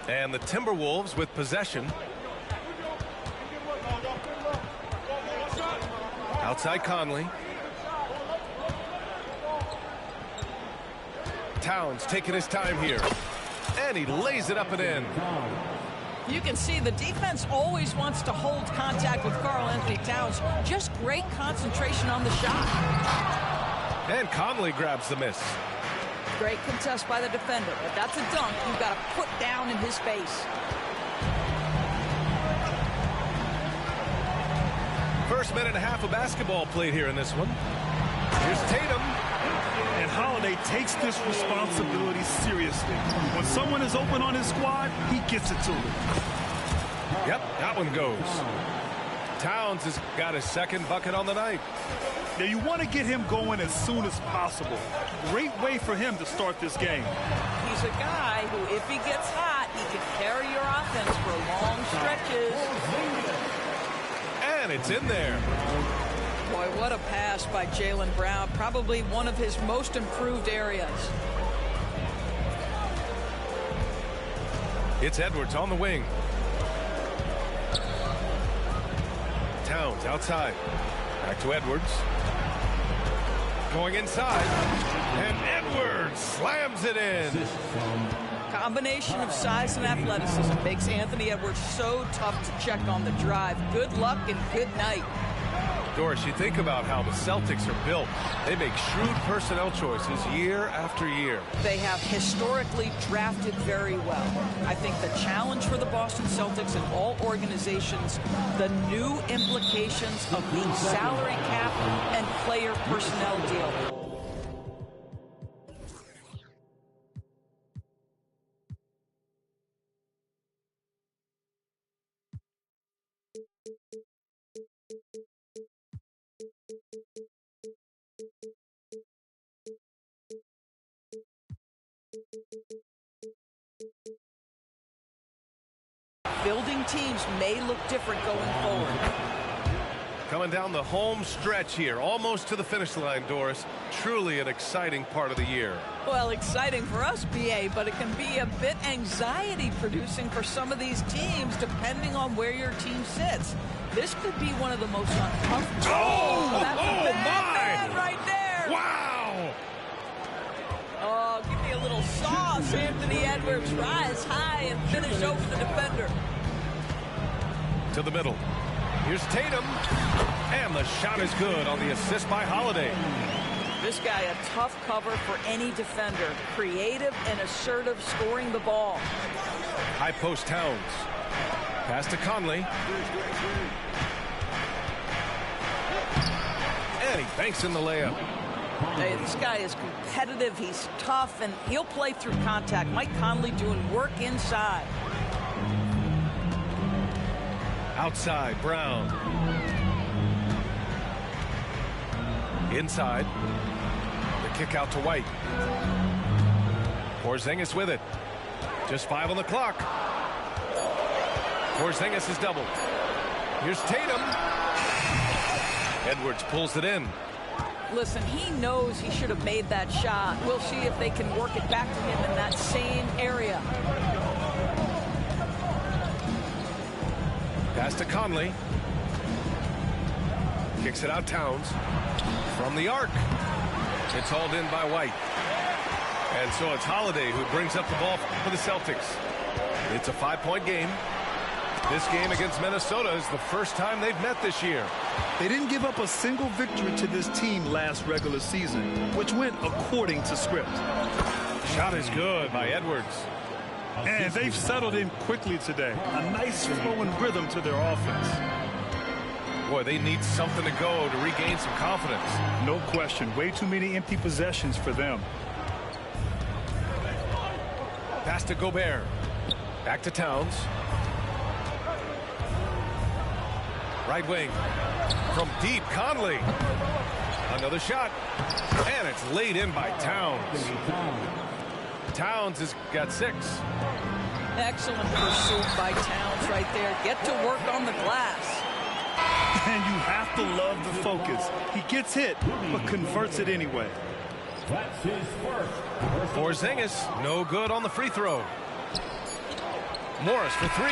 And the Timberwolves with possession. Outside Conley. Towns taking his time here. And he lays it up and in. You can see the defense always wants to hold contact with Karl-Anthony Towns. Just great concentration on the shot. And Conley grabs the miss. Great contest by the defender, but that's a dunk you've got to put down in his face. First minute and a half of basketball played here in this one. Here's Tatum. And Holiday takes this responsibility seriously. When someone is open on his squad, he gets it to them. Yep, that one goes. Towns has got his second bucket on the night. Now, you want to get him going as soon as possible. Great way for him to start this game. He's a guy who, if he gets hot, he can carry your offense for long stretches. And it's in there. Boy, what a pass by Jaylen Brown. Probably one of his most improved areas. It's Edwards on the wing. Towns outside. Back to Edwards. Going inside. And Edwards slams it in. Combination of size and athleticism makes Anthony Edwards so tough to check on the drive. Good luck and good night. Doris, you think about how the Celtics are built. They make shrewd personnel choices year after year. They have historically drafted very well. I think the challenge for the Boston Celtics and all organizations, the new implications of the salary cap and player personnel deal. Building teams may look different going forward. Coming down the home stretch here, almost to the finish line, Doris. Truly an exciting part of the year. Well, exciting for us, BA, but it can be a bit anxiety-producing for some of these teams, depending on where your team sits. This could be one of the most uncomfortable. Oh, that's a bad man right there. Wow! Oh, give me a little sauce, Anthony Edwards. Rise high and finish over the defender. To the middle. Here's Tatum. And the shot is good on the assist by Holiday. This guy a tough cover for any defender. Creative and assertive scoring the ball. High post Towns. Pass to Conley. And he banks in the layup. Hey, this guy is competitive. He's tough, and he'll play through contact. Mike Conley doing work inside. Outside, Brown. Inside. The kick out to White. Porzingis with it. Just 5 on the clock. Porzingis is doubled. Here's Tatum. Edwards pulls it in. Listen, he knows he should have made that shot. We'll see if they can work it back to him in that same area. Pass to Conley. Kicks it out, Towns. From the arc. It's hauled in by White. And so it's Holiday who brings up the ball for the Celtics. It's a 5-point game. This game against Minnesota is the first time they've met this year. They didn't give up a single victory to this team last regular season, which went according to script. Shot is good by Edwards. And they've settled in quickly today. A nice flowing rhythm to their offense. Boy, they need something to go to regain some confidence. No question. Way too many empty possessions for them. Pass to Gobert. Back to Towns. Right wing. From deep, Conley. Another shot. And it's laid in by Towns. Towns has got 6. Excellent pursuit by Towns right there. Get to work on the glass. And you have to love the focus. He gets hit, but converts it anyway. That's his first. Porzingis, no good on the free throw. Morris for 3.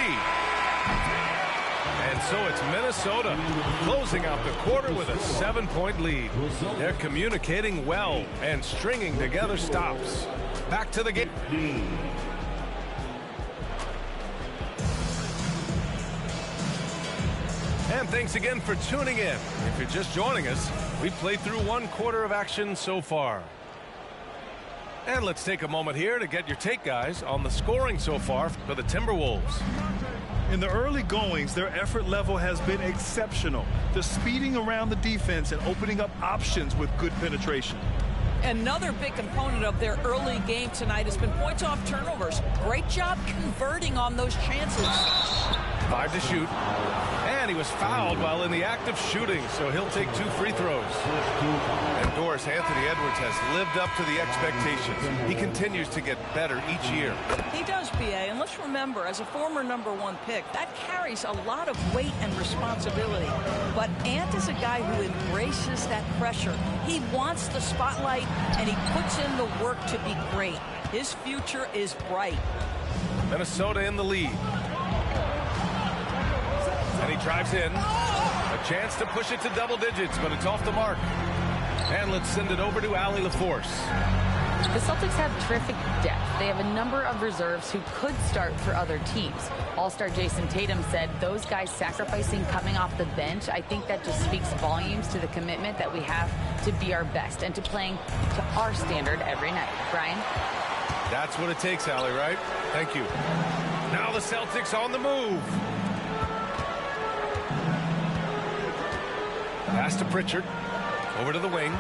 And so it's Minnesota closing out the quarter with a 7-point lead. They're communicating well and stringing together stops. Back to the game. And thanks again for tuning in. If you're just joining us, we've played through 1 quarter of action so far. And let's take a moment here to get your take, guys, on the scoring so far for the Timberwolves. In the early goings, their effort level has been exceptional. They're speeding around the defense and opening up options with good penetration. Another big component of their early game tonight has been points off turnovers. Great job converting on those chances. 5 to shoot. And he was fouled while in the act of shooting, so he'll take 2 free throws. And Doris, Anthony Edwards has lived up to the expectations. He continues to get better each year. He does, B.A., and let's remember, as a former #1 pick, that carries a lot of weight and responsibility. But Ant is a guy who embraces that pressure. He wants the spotlight, and he puts in the work to be great. His future is bright. Minnesota in the lead. And he drives in. A chance to push it to double digits, but it's off the mark. And let's send it over to Allie LaForce. The Celtics have terrific depth. They have a number of reserves who could start for other teams. All-star Jason Tatum said those guys sacrificing coming off the bench, I think that just speaks volumes to the commitment that we have to be our best and to playing to our standard every night. Brian? That's what it takes, Allie, right? Thank you. Now the Celtics on the move. Pass to Pritchard. Over to the wing.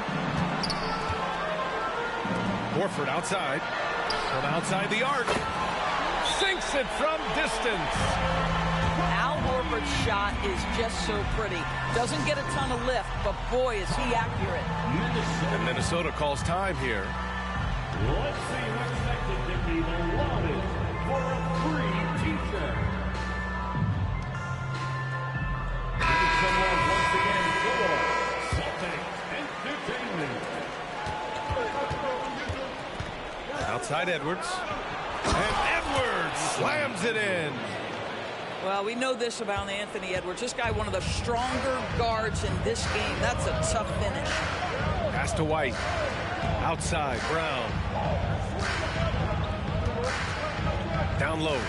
Horford outside. From outside the arc. Sinks it from distance. Al Horford's shot is just so pretty. Doesn't get a ton of lift, but boy, is he accurate. And Minnesota calls time here. Let's see who expected to be the longest for a free t-shirt. Someone once again for Celtic Entertainment. Outside Edwards. And Edwards slams it in. Well, we know this about Anthony Edwards. This guy, one of the stronger guards in this game. That's a tough finish. Pass to White. Outside, Brown. Down low.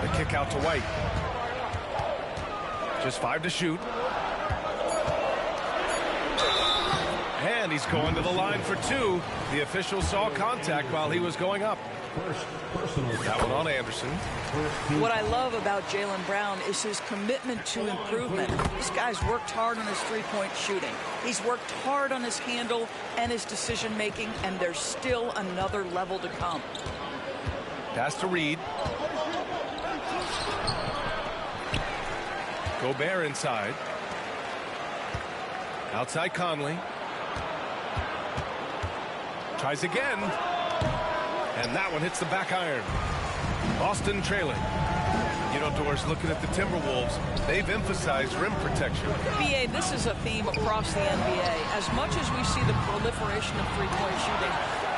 The kick out to White. Just 5 to shoot. And he's going to the line for 2. The official saw contact while he was going up. That one on Anderson. What I love about Jaylen Brown is his commitment to improvement. This guy's worked hard on his three-point shooting. He's worked hard on his handle and his decision-making, and there's still another level to come. Pass to Reed. Gobert inside. Outside Conley. Tries again. And that one hits the back iron. Boston trailing. You know, Doris, looking at the Timberwolves, they've emphasized rim protection. BA, this is a theme across the NBA. As much as we see the proliferation of three-point shooting,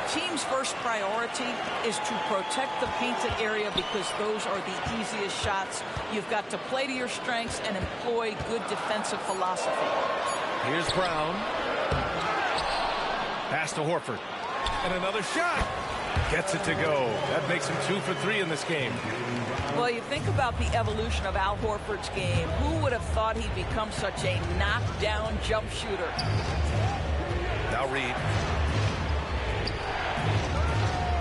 Team's first priority is to protect the painted area because those are the easiest shots. You've got to play to your strengths and employ good defensive philosophy. Here's Brown. Pass to Horford. And another shot. Gets it to go. That makes him 2 for 3 in this game. Well, you think about the evolution of Al Horford's game. Who would have thought he'd become such a knockdown jump shooter? Now Reed.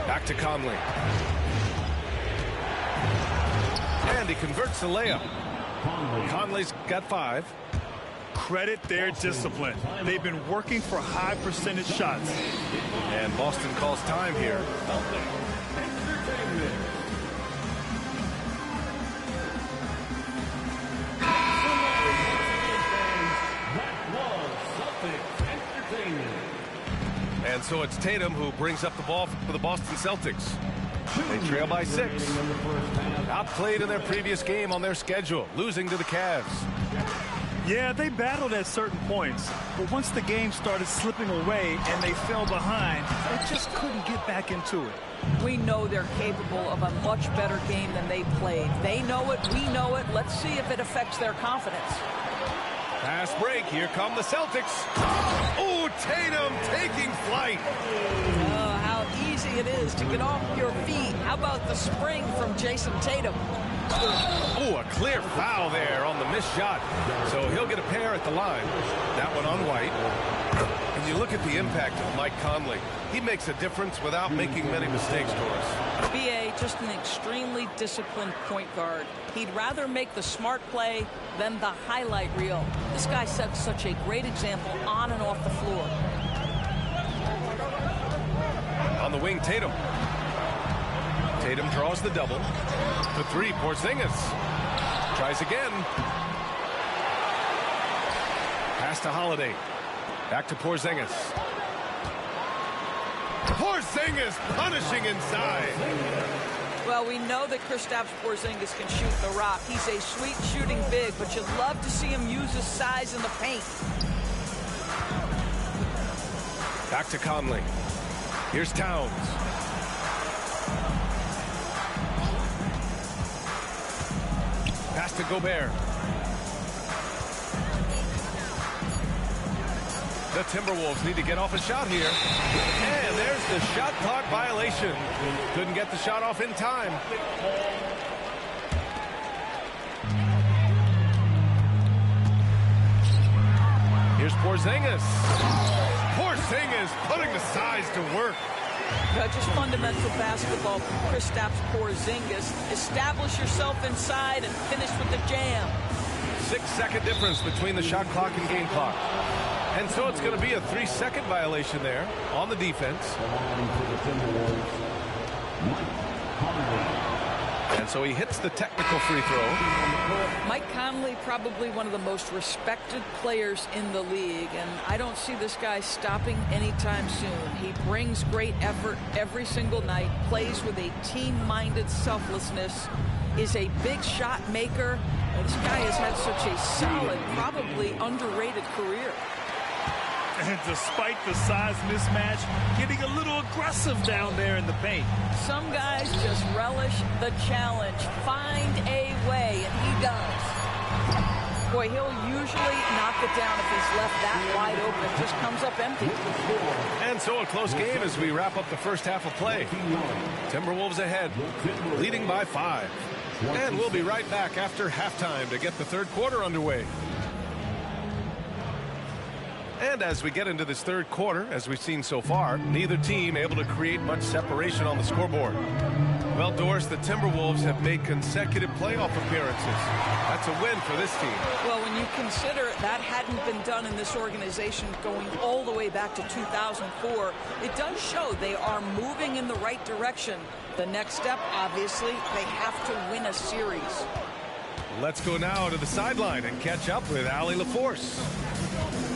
Back to Conley. And he converts the layup. Conley's got 5. Credit their discipline. They've been working for high percentage shots. And Boston calls time here. And so it's Tatum who brings up the ball for the Boston Celtics. They trail by 6. Outplayed in their previous game on their schedule, losing to the Cavs. Yeah, they battled at certain points, but once the game started slipping away and they fell behind, they just couldn't get back into it. We know they're capable of a much better game than they played. They know it, we know it. Let's see if it affects their confidence. Fast break. Here come the Celtics. Oh, Tatum taking flight. Oh, how easy it is to get off your feet. How about the spring from Jason Tatum? Oh, a clear foul there on the missed shot. So he'll get a pair at the line. That one on White. And you look at the impact of Mike Conley. He makes a difference without making many mistakes, Doris. B.A. just an extremely disciplined point guard. He'd rather make the smart play than the highlight reel. This guy sets such a great example on and off the floor. On the wing, Tatum. Tatum draws the double. The 3, Porzingis. Tries again. Pass to Holiday. Back to Porzingis. Porzingis punishing inside. Well, we know that Kristaps Porzingis can shoot the rock. He's a sweet shooting big, but you'd love to see him use his size in the paint. Back to Conley. Here's Towns. Pass to Gobert. The Timberwolves need to get off a shot here. And there's the shot clock violation. Couldn't get the shot off in time. Here's Porzingis. Porzingis putting the size to work. Just fundamental basketball from Kristaps Porzingis. Establish yourself inside and finish with the jam. 6-second difference between the shot clock and game clock. And so it's going to be a 3-second violation there on the defense. And so he hits the technical free throw. Mike Conley, probably one of the most respected players in the league, and I don't see this guy stopping anytime soon. He brings great effort every single night, plays with a team-minded selflessness, is a big shot maker. And this guy has had such a solid, probably underrated career. And despite the size mismatch, getting a little aggressive down there in the paint. Some guys just relish the challenge. Find a way, and he does. Boy, he'll usually knock it down if he's left that wide open. It just comes up empty. And so a close game as we wrap up the first half of play. Timberwolves ahead, leading by 5. And we'll be right back after halftime to get the third quarter underway. And as we get into this third quarter, as we've seen so far, neither team able to create much separation on the scoreboard. Well, Doris, the Timberwolves have made consecutive playoff appearances. That's a win for this team. Well, when you consider that hadn't been done in this organization going all the way back to 2004, it does show they are moving in the right direction. The next step, obviously, they have to win a series. Let's go now to the sideline and catch up with Allie LaForce.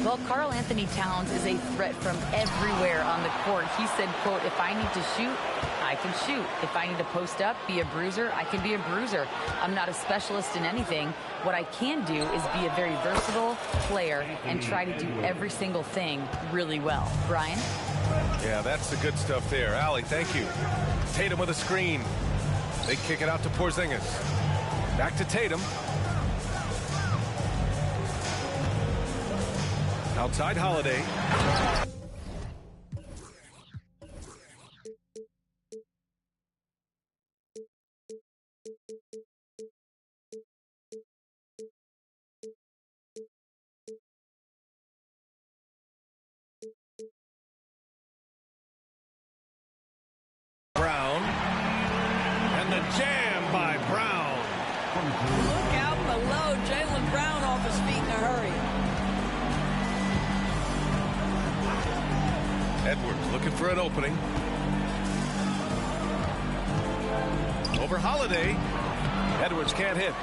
Well, Karl Anthony Towns is a threat from everywhere on the court. He said, quote, if I need to shoot, I can shoot. If I need to post up, be a bruiser, I can be a bruiser. I'm not a specialist in anything. What I can do is be a very versatile player and try to do every single thing really well. Brian? Yeah, that's the good stuff there. Allie, thank you. Tatum with a screen. They kick it out to Porzingis. Back to Tatum. Outside Holiday. Brown. And the jam by Brown. Look out below. Jaylen Brown off his feet in a hurry. Edwards looking for an opening. Over Holiday. Edwards can't hit.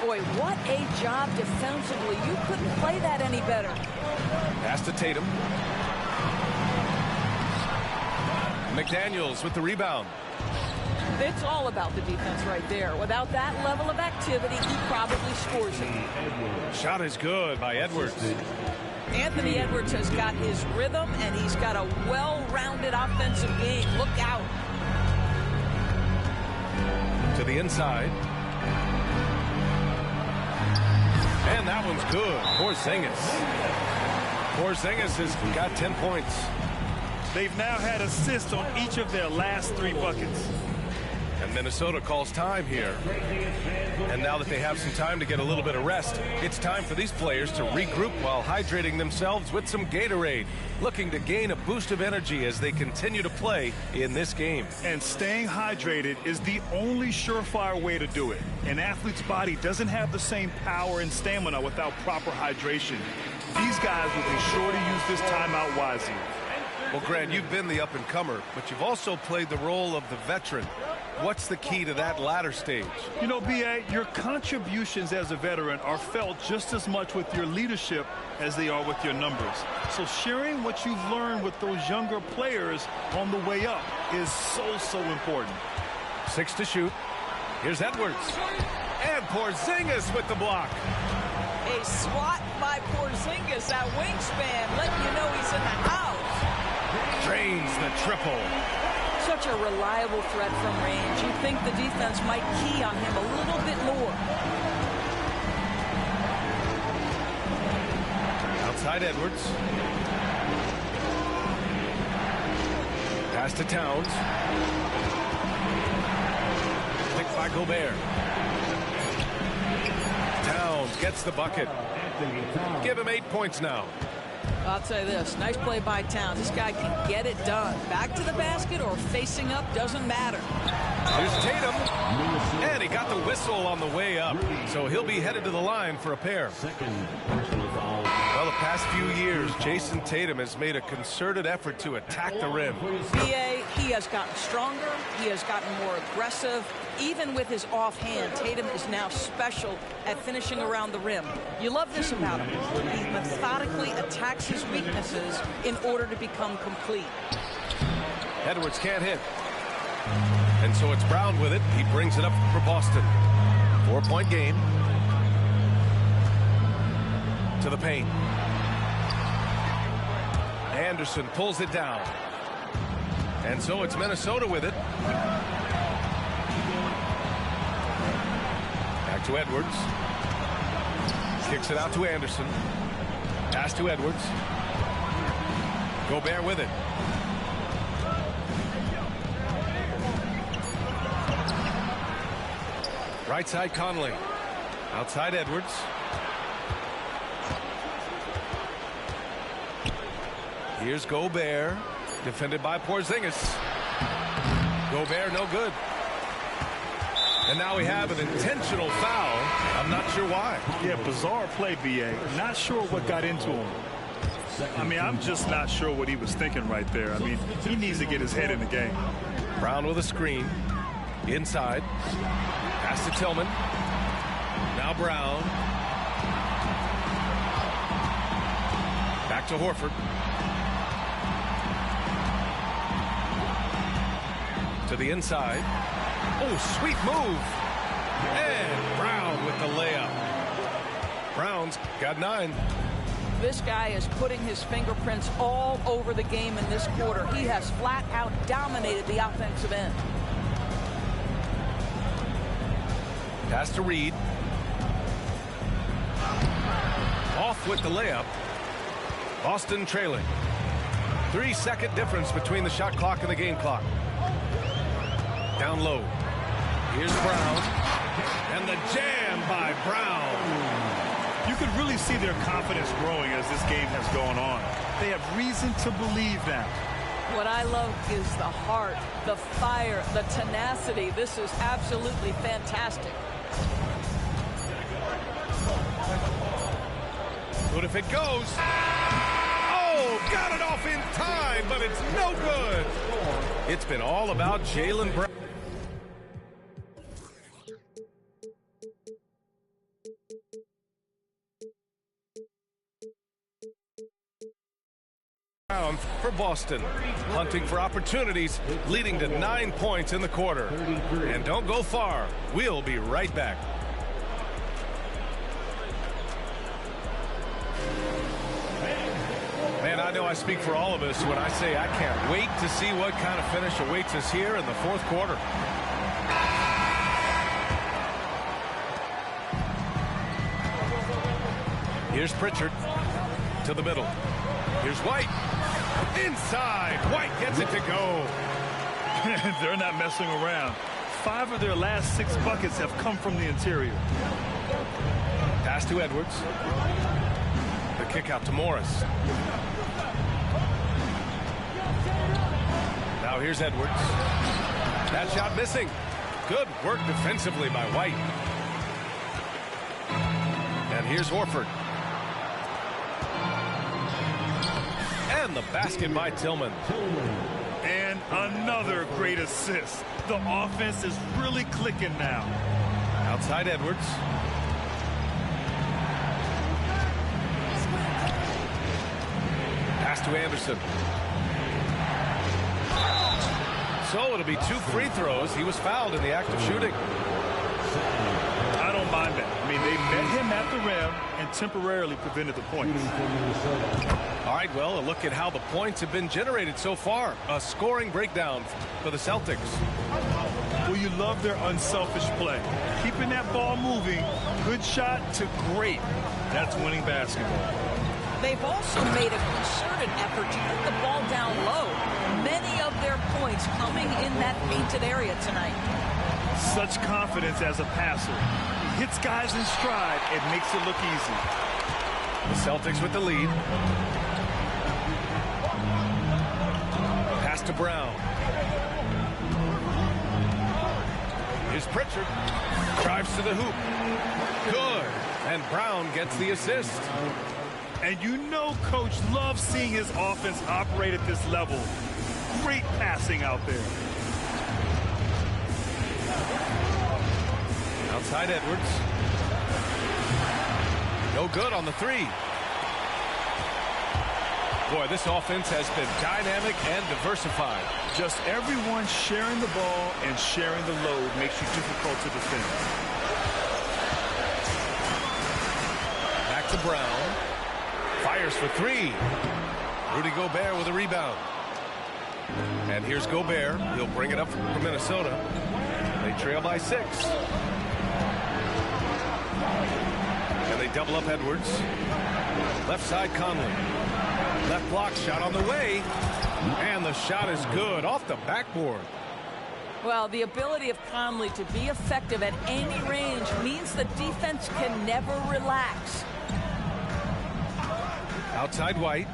Boy, what a job defensively. You couldn't play that any better. Pass to Tatum. McDaniels with the rebound. It's all about the defense right there. Without that level of activity, he probably scores it. Shot is good by Edwards. Anthony Edwards has got his rhythm, and he's got a well-rounded offensive game. Look out. To the inside. And that one's good. Porzingis has got 10 points. They've now had assists on each of their last 3 buckets. And Minnesota calls time here. And now that they have some time to get a little bit of rest, it's time for these players to regroup while hydrating themselves with some Gatorade, looking to gain a boost of energy as they continue to play in this game. And staying hydrated is the only surefire way to do it. An athlete's body doesn't have the same power and stamina without proper hydration. These guys will be sure to use this timeout wisely. Well, Grant, you've been the up-and-comer, but you've also played the role of the veteran. What's the key to that latter stage? You know, B.A., your contributions as a veteran are felt just as much with your leadership as they are with your numbers. So sharing what you've learned with those younger players on the way up is so important. 6 to shoot. Here's Edwards. And Porzingis with the block. A swat by Porzingis, that wingspan, letting you know he's in the house. Drains the triple. Such a reliable threat from range. You'd think the defense might key on him a little bit more. Outside Edwards. Pass to Towns. Picked by Gobert. Towns gets the bucket. Give him 8 points now. I'll tell you this, nice play by Towns. This guy can get it done. Back to the basket or facing up, doesn't matter. Here's Tatum. And he got the whistle on the way up. So he'll be headed to the line for a pair. Well, the past few years, Jason Tatum has made a concerted effort to attack the rim. BA, he has gotten stronger. He has gotten more aggressive. Even with his offhand, Tatum is now special at finishing around the rim. You love this about him. He methodically attacks his weaknesses in order to become complete. Edwards can't hit. And so it's Brown with it. He brings it up for Boston. 4-point game. To the paint. Anderson pulls it down. And so it's Minnesota with it. Back to Edwards. Kicks it out to Anderson. Pass to Edwards. Gobert with it. Right side Conley. Outside Edwards. Here's Gobert. Defended by Porzingis. Gobert no good. And now we have an intentional foul. I'm not sure why. Yeah, bizarre play, B.A. Not sure what got into him. I mean, I'm just not sure what he was thinking right there. I mean, he needs to get his head in the game. Brown with a screen. Inside. Pass to Tillman. Now Brown. Back to Horford. To the inside. Oh, sweet move. And Brown with the layup. Brown's got 9. This guy is putting his fingerprints all over the game in this quarter. He has flat out dominated the offensive end. Pass to Reed. Off with the layup. Boston trailing. 3-second difference between the shot clock and the game clock. Down low. Here's Brown. And the jam by Brown. You could really see their confidence growing as this game has gone on. They have reason to believe that. What I love is the heart, the fire, the tenacity. This is absolutely fantastic. Good if it goes. Oh, got it off in time, but it's no good. It's been all about Jaylen Brown. For Boston, hunting for opportunities, leading to 9 points in the quarter. And don't go far. We'll be right back. Man, I know I speak for all of us when I say I can't wait to see what kind of finish awaits us here in the fourth quarter. Here's Pritchard to the middle. Here's White. Inside. White gets it to go. They're not messing around. 5 of their last 6 buckets have come from the interior. Pass to Edwards. The kick out to Morris. Now here's Edwards. That shot missing. Good work defensively by White. And here's Horford. And the basket by Tillman. And another great assist. The offense is really clicking now. Outside Edwards. Pass to Anderson. So it'll be 2 free throws. He was fouled in the act of shooting. I don't mind that. I mean, they met him at the rim and temporarily prevented the points. All right, well, a look at how the points have been generated so far. A scoring breakdown for the Celtics. Well, you love their unselfish play. Keeping that ball moving, good shot to great. That's winning basketball. They've also made a concerted effort to put the ball down low. Many of their points coming in that painted area tonight. Such confidence as a passer. He hits guys in stride. It makes it look easy. The Celtics with the lead. Pass to Brown. Here's Pritchard. Drives to the hoop. Good. And Brown gets the assist. And you know Coach loves seeing his offense operate at this level. Great passing out there. Outside Edwards. No good on the 3. Boy, this offense has been dynamic and diversified. Just everyone sharing the ball and sharing the load makes you difficult to defend. Back to Brown. Fires for 3. Rudy Gobert with a rebound. And here's Gobert. He'll bring it up for Minnesota. They trail by 6. And they double up Edwards. Left side Conley. Left block shot on the way. And the shot is good off the backboard. Well, the ability of Conley to be effective at any range means the defense can never relax. Outside White.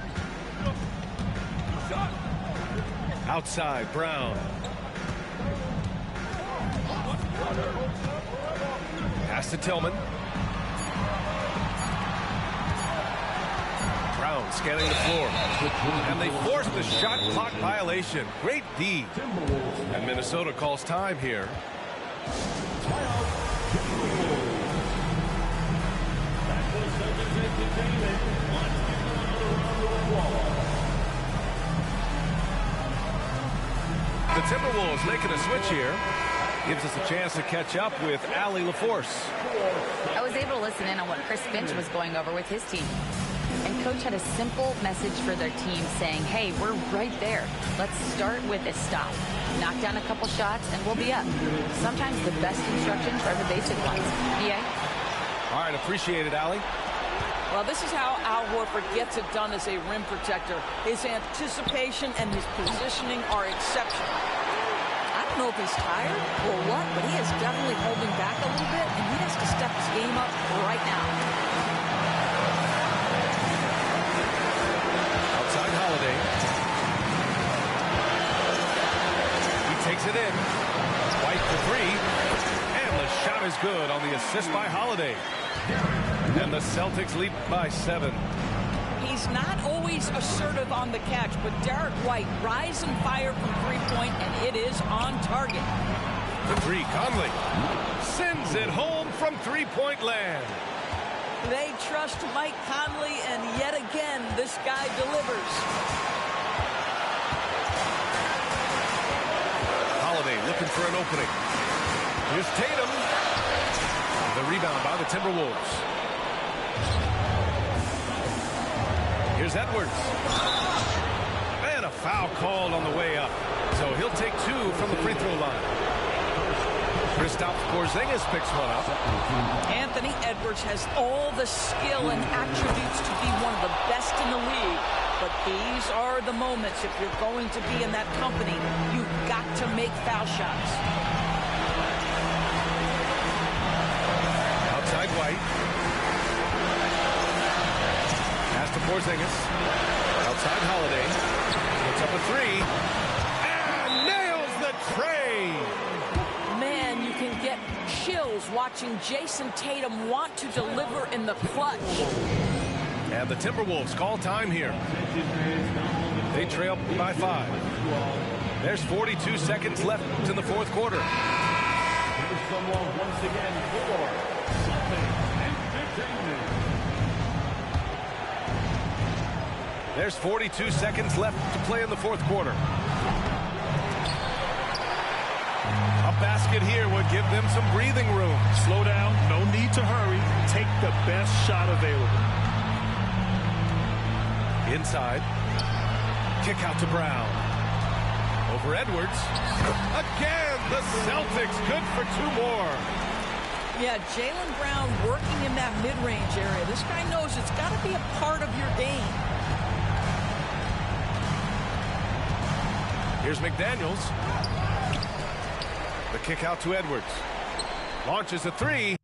Outside Brown. Pass to Tillman. Brown scanning the floor. And they force the shot clock violation. Great D. And Minnesota calls time here. The Timberwolves making a switch here. Gives us a chance to catch up with Allie LaForce. I was able to listen in on what Chris Finch was going over with his team. And Coach had a simple message for their team saying, hey, we're right there. Let's start with a stop. Knock down a couple shots, and we'll be up. Sometimes the best instructions are the basic ones. PA? All right, appreciate it, Allie. Well, this is how Al Horford gets it done as a rim protector. His anticipation and his positioning are exceptional. I don't know if he's tired or what, but he is definitely holding back a little bit, and he has to step his game up right now. Outside Holiday. He takes it in. White for three. And the shot is good on the assist by Holiday. And the Celtics lead by 7. He's not always assertive on the catch, but Derek White rise and fire from three-point, and it is on target. The three, Conley sends it home from three-point land. They trust Mike Conley, and yet again, this guy delivers. Holiday looking for an opening. Here's Tatum. The rebound by the Timberwolves. Here's Edwards. And a foul called on the way up. So he'll take 2 from the free throw line. Kristaps Porzingis picks one up. Anthony Edwards has all the skill and attributes to be one of the best in the league. But these are the moments, if you're going to be in that company, you've got to make foul shots. Outside White. Pass to Porzingis. Outside Holiday. Puts up a three. And nails the tray. Man, you can get chills watching Jason Tatum want to deliver in the clutch. And the Timberwolves call time here. They trail by 5. There's 42 seconds left in the fourth quarter. Here's someone once again for Celtics Entertainment. There's 42 seconds left to play in the fourth quarter. A basket here would give them some breathing room. Slow down. No need to hurry. Take the best shot available. Inside. Kick out to Brown. Over Edwards. Again, the Celtics good for 2 more. Yeah, Jaylen Brown working in that mid-range area. This guy knows it's got to be a part of your game. Here's McDaniels. The kick out to Edwards. Launches a three.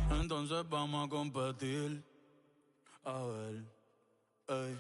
Entonces vamos a competir. A ver, ey.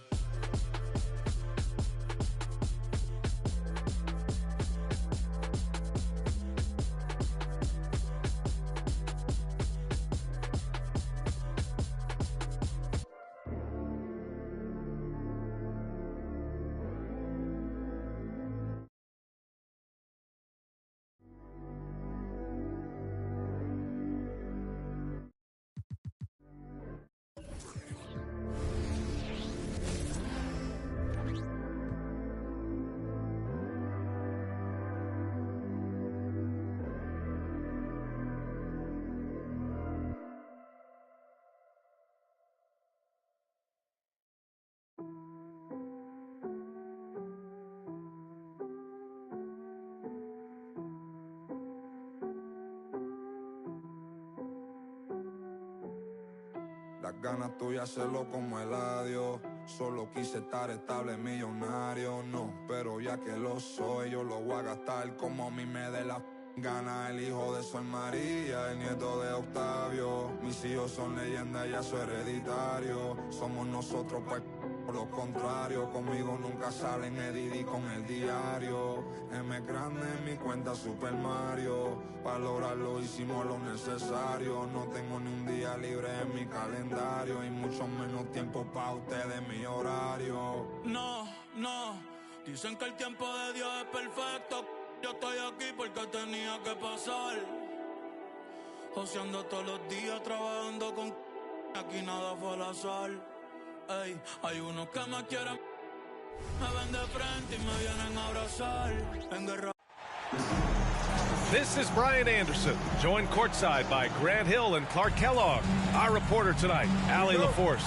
las ganas tuyas hacerlo como el adiós. Solo quise estar estable, millonario, no. Pero ya que lo soy, yo lo voy a gastar como a mí me dé la gana. El hijo de Sol María, el nieto de Octavio. Mis hijos son leyendas, ya soy hereditario. Somos nosotros, pues, por lo contrario. Conmigo nunca salen Edidi con el diario. M grande en mi cuenta Super Mario. Para lograrlo hicimos lo necesario. No tengo ni un día libre en mi calendario. Y mucho menos tiempo para ustedes, mi horario. No, no, dicen que el tiempo de Dios es perfecto. Yo estoy aquí porque tenía que pasar. Joseando todos los días, trabajando con aquí nada fue al azar. Ey, hay unos que me quieren, me ven de frente y me vienen a abrazar. En guerra. This is Brian Anderson, joined courtside by Grant Hill and Clark Kellogg. Our reporter tonight, Allie LaForce.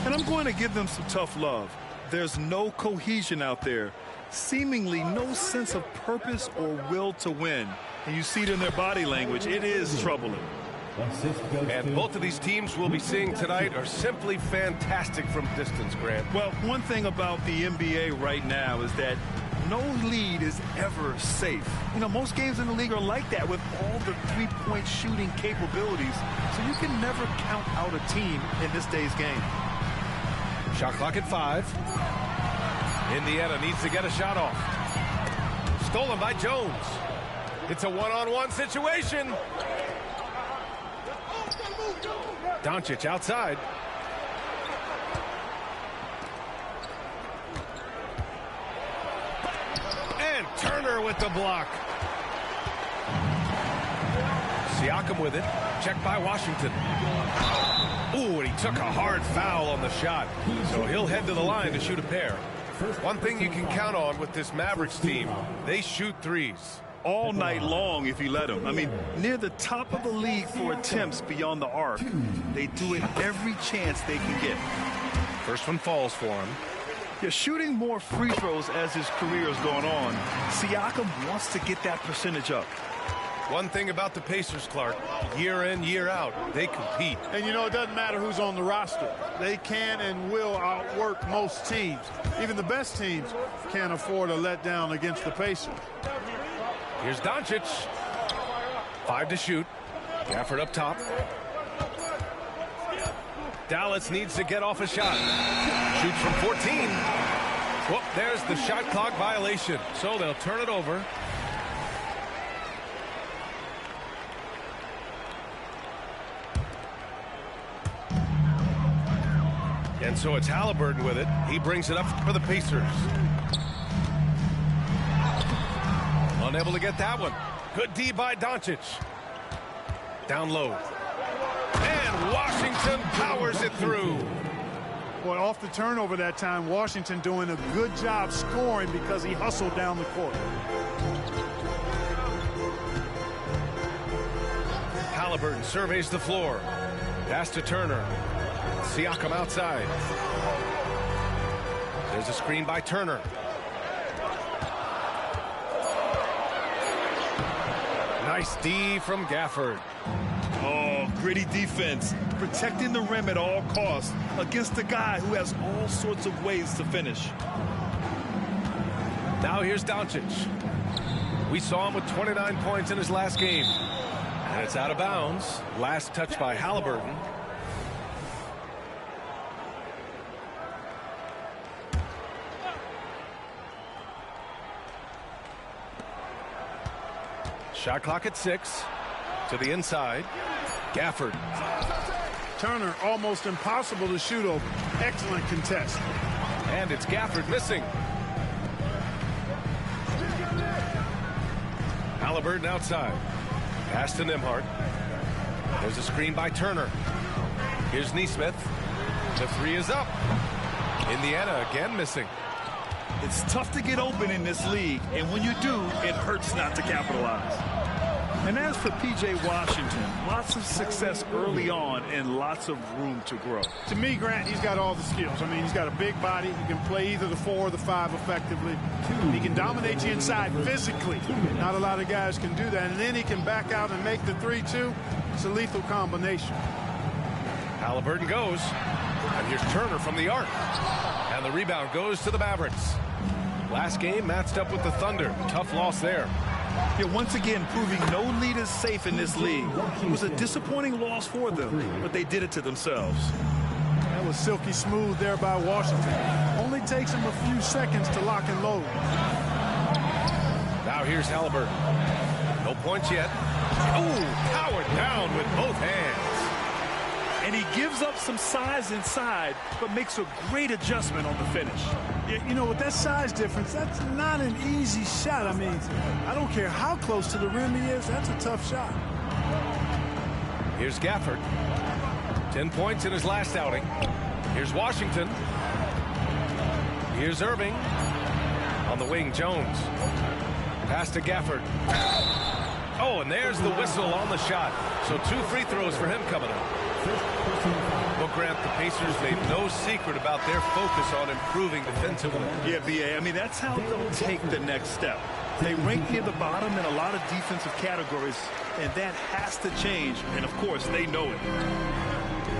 And I'm going to give them some tough love. There's no cohesion out there. Seemingly no sense of purpose or will to win. And you see it in their body language. It is troubling. And both of these teams we'll be seeing tonight are simply fantastic from distance, Grant. Well, one thing about the NBA right now is that no lead is ever safe. You know, most games in the league are like that with all the three-point shooting capabilities. So you can never count out a team in this day's game. Shot clock at 5. Indiana needs to get a shot off. Stolen by Jones. It's a one-on-one situation. Doncic outside. And Turner with the block. Siakam with it. Checked by Washington. Ooh, and he took a hard foul on the shot. So he'll head to the line to shoot a pair. One thing you can count on with this Mavericks team, they shoot threes. All night long if you let them. I mean, near the top of the league for attempts beyond the arc. They do it every chance they can get. First one falls for him. Yeah, shooting more free throws as his career is going on. Siakam wants to get that percentage up. One thing about the Pacers, Clark, year in, year out, they compete. And you know, it doesn't matter who's on the roster. They can and will outwork most teams. Even the best teams can't afford a letdown against the Pacers. Here's Doncic. 5 to shoot. Gafford up top. Dallas needs to get off a shot. Shoots from 14. Whoop, there's the shot clock violation. So they'll turn it over. And so it's Halliburton with it. He brings it up for the Pacers. Unable to get that one. Good D by Doncic. Down low. And Washington powers it through. Boy, off the turnover that time, Washington doing a good job scoring because he hustled down the court. Halliburton surveys the floor. Pass to Turner. Siakam outside. There's a screen by Turner. Nice D from Gafford. Oh, gritty defense. Protecting the rim at all costs against a guy who has all sorts of ways to finish. Now here's Doncic. We saw him with 29 points in his last game. And it's out of bounds. Last touch by Halliburton. Shot clock at 6. To the inside. Gafford. Turner almost impossible to shoot over. Excellent contest. And it's Gafford missing. Halliburton outside. Pass to Nembhard. There's a screen by Turner. Here's Nesmith. The 3 is up. Indiana again missing. It's tough to get open in this league, and when you do, it hurts not to capitalize. And as for P.J. Washington, lots of success early on and lots of room to grow. To me, Grant, he's got all the skills. I mean, he's got a big body. He can play either the 4 or the 5 effectively. He can dominate you inside physically. Not a lot of guys can do that. And then he can back out and make the 3, too. It's a lethal combination. Halliburton goes. And here's Turner from the arc. And the rebound goes to the Mavericks. Last game matched up with the Thunder. Tough loss there. Yeah, once again, proving no lead is safe in this league. It was a disappointing loss for them, but they did it to themselves. That was silky smooth there by Washington. Only takes him a few seconds to lock and load. Now here's Halliburton. No points yet. Oh, powered down with both hands. And he gives up some size inside, but makes a great adjustment on the finish. You know, with that size difference, that's not an easy shot. I mean, I don't care how close to the rim he is, that's a tough shot. Here's Gafford. 10 points in his last outing. Here's Washington. Here's Irving. On the wing, Jones. Pass to Gafford. Oh, and there's the whistle on the shot. So 2 free throws for him coming up. Well, Grant, the Pacers made no secret about their focus on improving defensively. Yeah, B.A., I mean, that's how they'll take the next step. They rank near the bottom in a lot of defensive categories, and that has to change, and of course, they know it.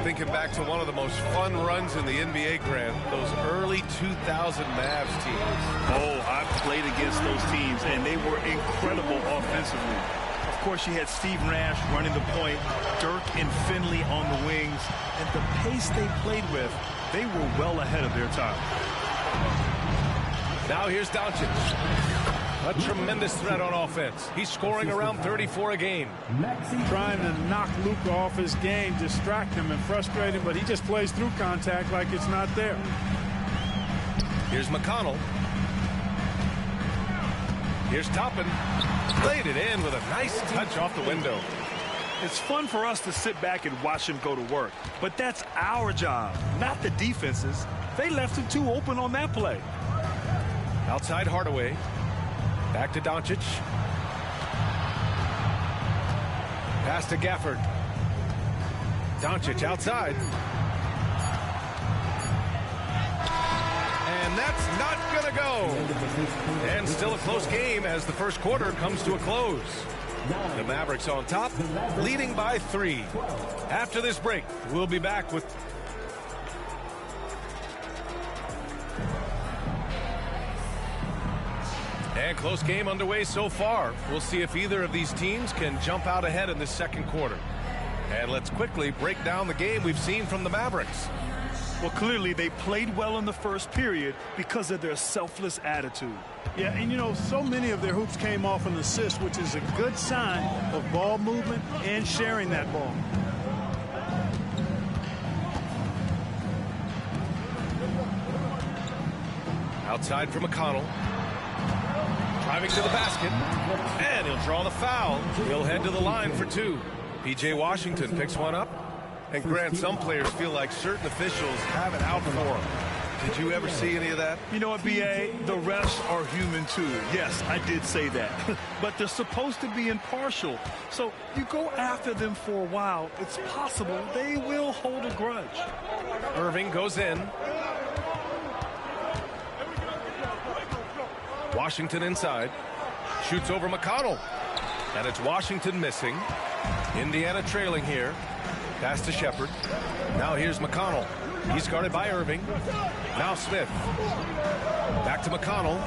Thinking back to one of the most fun runs in the NBA, Grant, those early 2000 Mavs teams. Oh, I've played against those teams, and they were incredible offensively. Of course, you had Steve Nash running the point, Dirk and Finley on the wings, and the pace they played with, they were well ahead of their time. Now here's Doncic. A tremendous threat on offense. He's scoring around 34 a game. Trying to knock Luka off his game, distract him and frustrate him, but he just plays through contact like it's not there. Here's McConnell. Here's Toppin. Laid it in with a nice touch off the window. It's fun for us to sit back and watch him go to work, but that's our job, not the defense's. They left him too open on that play. Outside Hardaway. Back to Doncic. Pass to Gafford. Doncic outside. And that's not going to go. And still a close game as the first quarter comes to a close. The Mavericks on top, leading by 3. After this break, we'll be back with... And close game underway so far. We'll see if either of these teams can jump out ahead in this second quarter. And let's quickly break down the game we've seen from the Mavericks. Well, clearly they played well in the first period because of their selfless attitude. Yeah, and you know, so many of their hoops came off an assist, which is a good sign of ball movement and sharing that ball. Outside for McConnell. Driving to the basket. And he'll draw the foul. He'll head to the line for 2. P.J. Washington picks one up. And Grant, some players feel like certain officials have it out for them. Did you ever see any of that? You know what, B.A.? The refs are human too. Yes, I did say that. But they're supposed to be impartial. So you go after them for a while, it's possible they will hold a grudge. Irving goes in. Washington inside. Shoots over McConnell. And it's Washington missing. Indiana trailing here. Pass to Shepard. Now here's McConnell. He's guarded by Irving. Now Smith. Back to McConnell.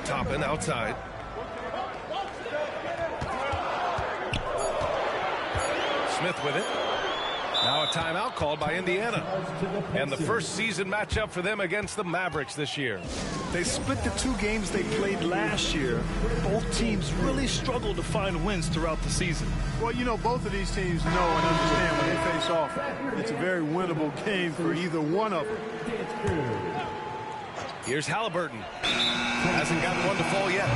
Toppin outside. Smith with it. Now a timeout called by Indiana. And the first season matchup for them against the Mavericks this year. They split the 2 games they played last year. Both teams really struggled to find wins throughout the season. Well, you know, both of these teams know and understand when they face off, it's a very winnable game for either one of them. Here's Halliburton. Hasn't gotten one to fall yet.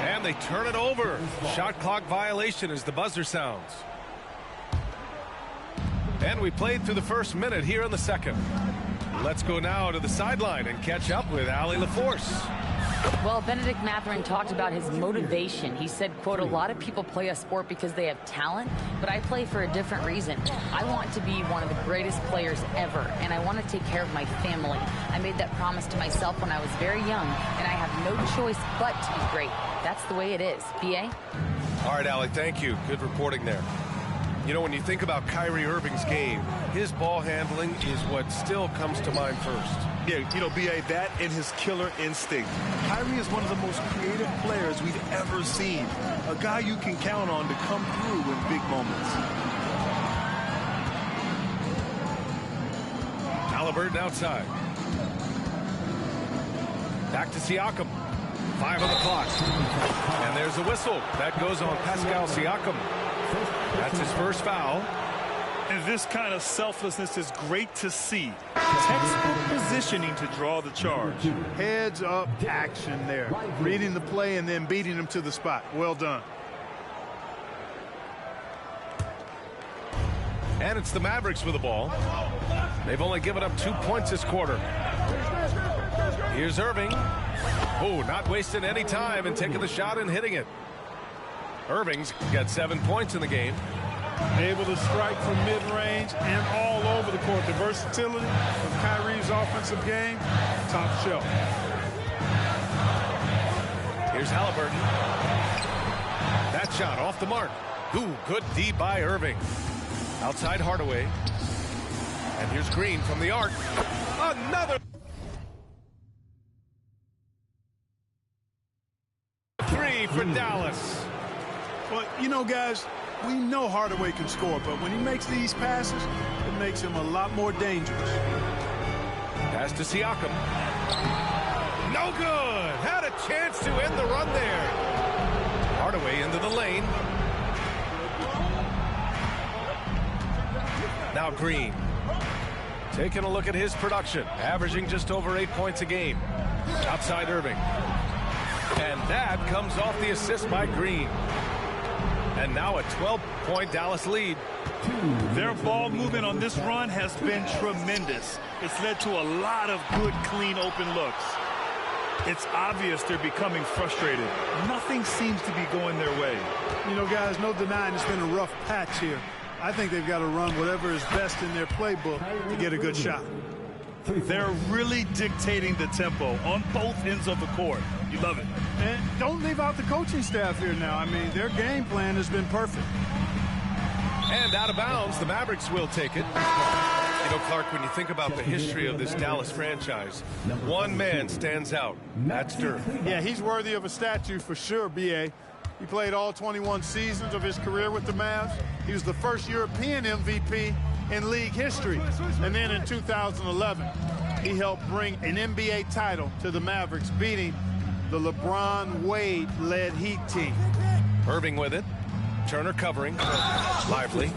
And they turn it over. Shot clock violation as the buzzer sounds. And we played through the first minute here in the second. Let's go now to the sideline and catch up with Allie LaForce. Well, Benedict Mathurin talked about his motivation. He said, quote, "A lot of people play a sport because they have talent, but I play for a different reason. I want to be one of the greatest players ever, and I want to take care of my family. I made that promise to myself when I was very young, and I have no choice but to be great. That's the way it is." B.A.? All right, Allie, thank you. Good reporting there. You know, when you think about Kyrie Irving's game, his ball handling is what still comes to mind first. Yeah, you know, B.A., that and his killer instinct. Kyrie is one of the most creative players we've ever seen. A guy you can count on to come through in big moments. Halliburton outside. Back to Siakam. 5 on the clock. And there's a whistle. That goes on Pascal Siakam. That's his first foul. And this kind of selflessness is great to see. Textbook positioning to draw the charge. Heads up action there. Reading the play and then beating him to the spot. Well done. And it's the Mavericks with the ball. They've only given up 2 points this quarter. Here's Irving. Oh, not wasting any time and taking the shot and hitting it. Irving's got 7 points in the game. Able to strike from mid-range and all over the court. The versatility of Kyrie's offensive game, top shelf. Here's Halliburton. That shot off the mark. Ooh, good D by Irving. Outside Hardaway. And here's Green from the arc. Another 3 for Dallas. Well, you know, guys, we know Hardaway can score, but when he makes these passes, it makes him a lot more dangerous. Pass to Siakam. No good. Had a chance to end the run there. Hardaway into the lane. Now Green. Taking a look at his production. Averaging just over 8 points a game. Outside Irving. And that comes off the assist by Green. And now a 12-point Dallas lead. Their ball movement on this run has been tremendous. It's led to a lot of good, clean, open looks. It's obvious they're becoming frustrated. Nothing seems to be going their way. You know, guys, no denying it's been a rough patch here. I think they've got to run whatever is best in their playbook to get a good shot. They're really dictating the tempo on both ends of the court. You love it. And don't leave out the coaching staff here now. I mean, their game plan has been perfect. And out of bounds, the Mavericks will take it. You know, Clark, when you think about the history of this Dallas franchise, one man stands out. That's Dirk. Yeah, he's worthy of a statue for sure, B.A. He played all 21 seasons of his career with the Mavs. He was the first European MVP in league history. And then in 2011, he helped bring an NBA title to the Mavericks, beating the LeBron Wade-led Heat team. Irving with it. Turner covering. Lively.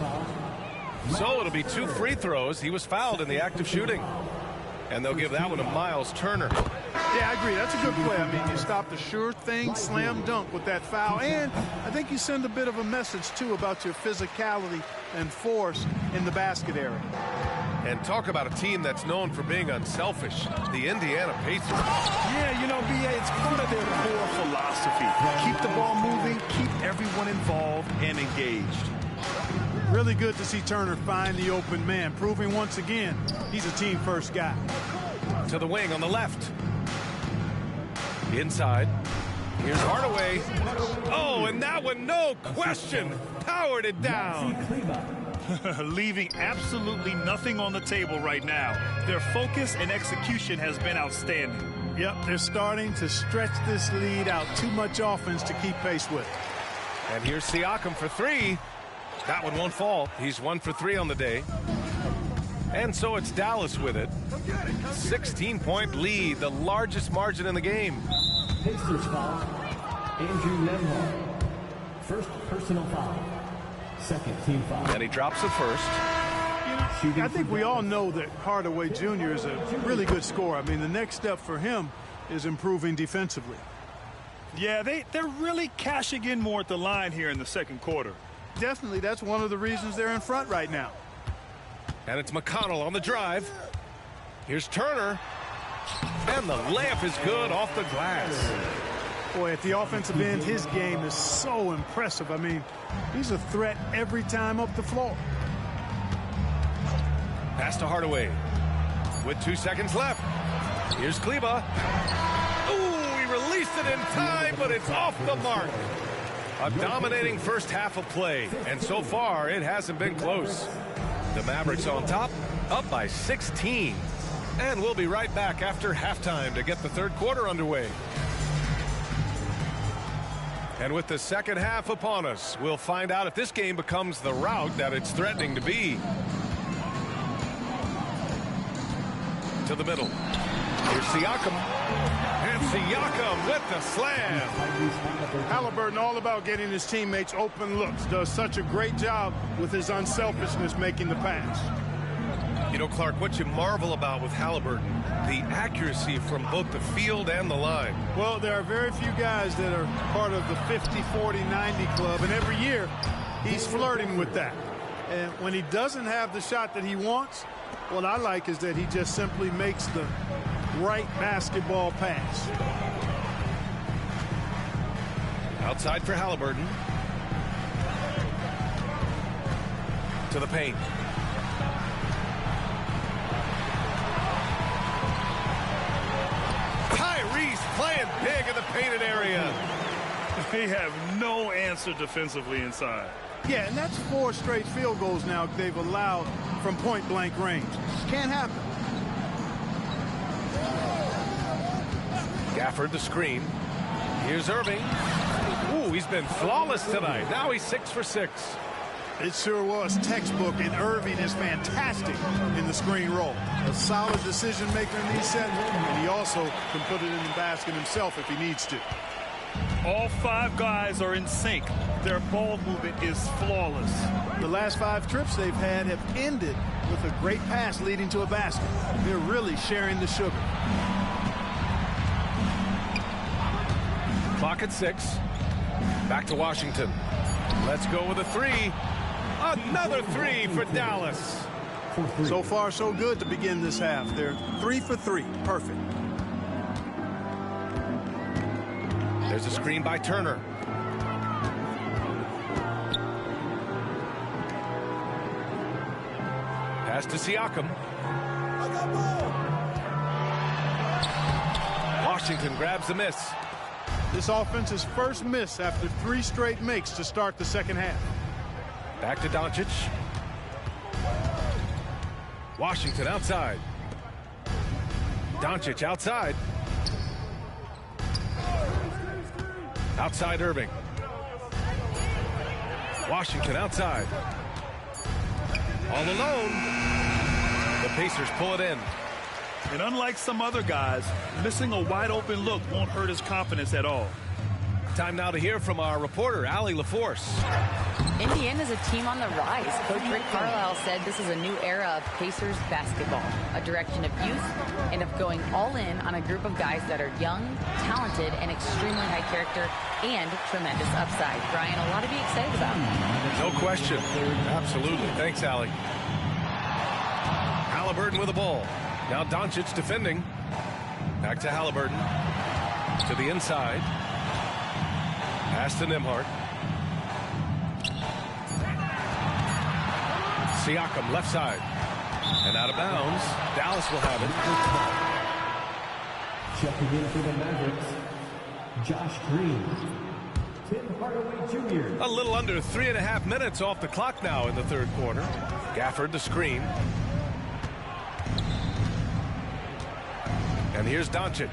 So it'll be 2 free throws. He was fouled in the act of shooting. And they'll give that one to Miles Turner. Yeah, I agree. That's a good play. I mean, you stop the sure thing, slam dunk with that foul. And I think you send a bit of a message, too, about your physicality and force in the basket area. And talk about a team that's known for being unselfish, the Indiana Pacers. Yeah, you know, B.A., it's part of their core philosophy. Keep the ball moving, keep everyone involved and engaged. Really good to see Turner find the open man, proving once again he's a team-first guy. To the wing on the left. Inside. Here's Hardaway. Oh, and that one, no question, powered it down. Leaving absolutely nothing on the table right now. Their focus and execution has been outstanding. Yep, they're starting to stretch this lead out. Too much offense to keep pace with. And here's Siakam for 3. That one won't fall. He's 1 for 3 on the day. And so it's Dallas with it. 16-point lead, the largest margin in the game. Pacers foul. Andrew Nembhard. First personal foul. Second team foul. And he drops the first. I think we all know that Hardaway Jr. is a really good scorer. I mean, the next step for him is improving defensively. Yeah, they're really cashing in more at the line here in the second quarter. Definitely, that's one of the reasons they're in front right now. And it's McConnell on the drive. Here's Turner. And the layup is good off the glass. Boy, at the offensive end, his game is so impressive. I mean, he's a threat every time up the floor. Pass to Hardaway. With 2 seconds left. Here's Kleba. Ooh, he released it in time, but it's off the mark. A dominating first half of play, and so far it hasn't been close. The Mavericks on top, up by 16. And we'll be right back after halftime to get the third quarter underway. And with the second half upon us, we'll find out if this game becomes the rout that it's threatening to be. To the middle. Here's Siakam. And Siakam with the slam. Halliburton all about getting his teammates open looks. Does such a great job with his unselfishness making the pass. You know, Clark, what you marvel about with Halliburton, the accuracy from both the field and the line. Well, there are very few guys that are part of the 50, 40, 90 club, and every year he's flirting with that. And when he doesn't have the shot that he wants, what I like is that he just simply makes the right basketball pass. Outside for Halliburton. To the paint. Playing big in the painted area. They have no answer defensively inside. Yeah, and that's 4 straight field goals now they've allowed from point-blank range. Can't happen. Gafford the screen. Here's Irving. Ooh, he's been flawless tonight. Now he's 6 for 6. It sure was textbook, and Irving is fantastic in the screen roll. A solid decision maker in these sets, and he also can put it in the basket himself if he needs to. All 5 guys are in sync. Their ball movement is flawless. The last 5 trips they've had have ended with a great pass leading to a basket. They're really sharing the sugar. Clock at 6. Back to Washington. Let's go with a 3. Another 3 for Dallas. So far, so good to begin this half. They're 3 for 3. Perfect. There's a screen by Turner. Pass to Siakam. Washington grabs the miss. This offense's first miss after 3 straight makes to start the second half. Back to Doncic. Washington outside. Doncic outside. Outside Irving. Washington outside. All alone. The Pacers pull it in. And unlike some other guys, missing a wide open look won't hurt his confidence at all. Time now to hear from our reporter, Allie LaForce. Indiana's a team on the rise. Coach Rick Carlisle said this is a new era of Pacers basketball, a direction of youth and of going all in on a group of guys that are young, talented, and extremely high character and tremendous upside. Brian, a lot to be excited about. No question. Absolutely. Thanks, Allie. Halliburton with the ball. Now Doncic defending. Back to Halliburton. To the inside. Pass to Nembhard. Siakam left side. And out of bounds. Dallas will have it. Checking in for the Mavericks, Josh Green. Tim Hardaway Jr. A little under 3.5 minutes off the clock now in the third quarter. Gafford the screen. And here's Doncic.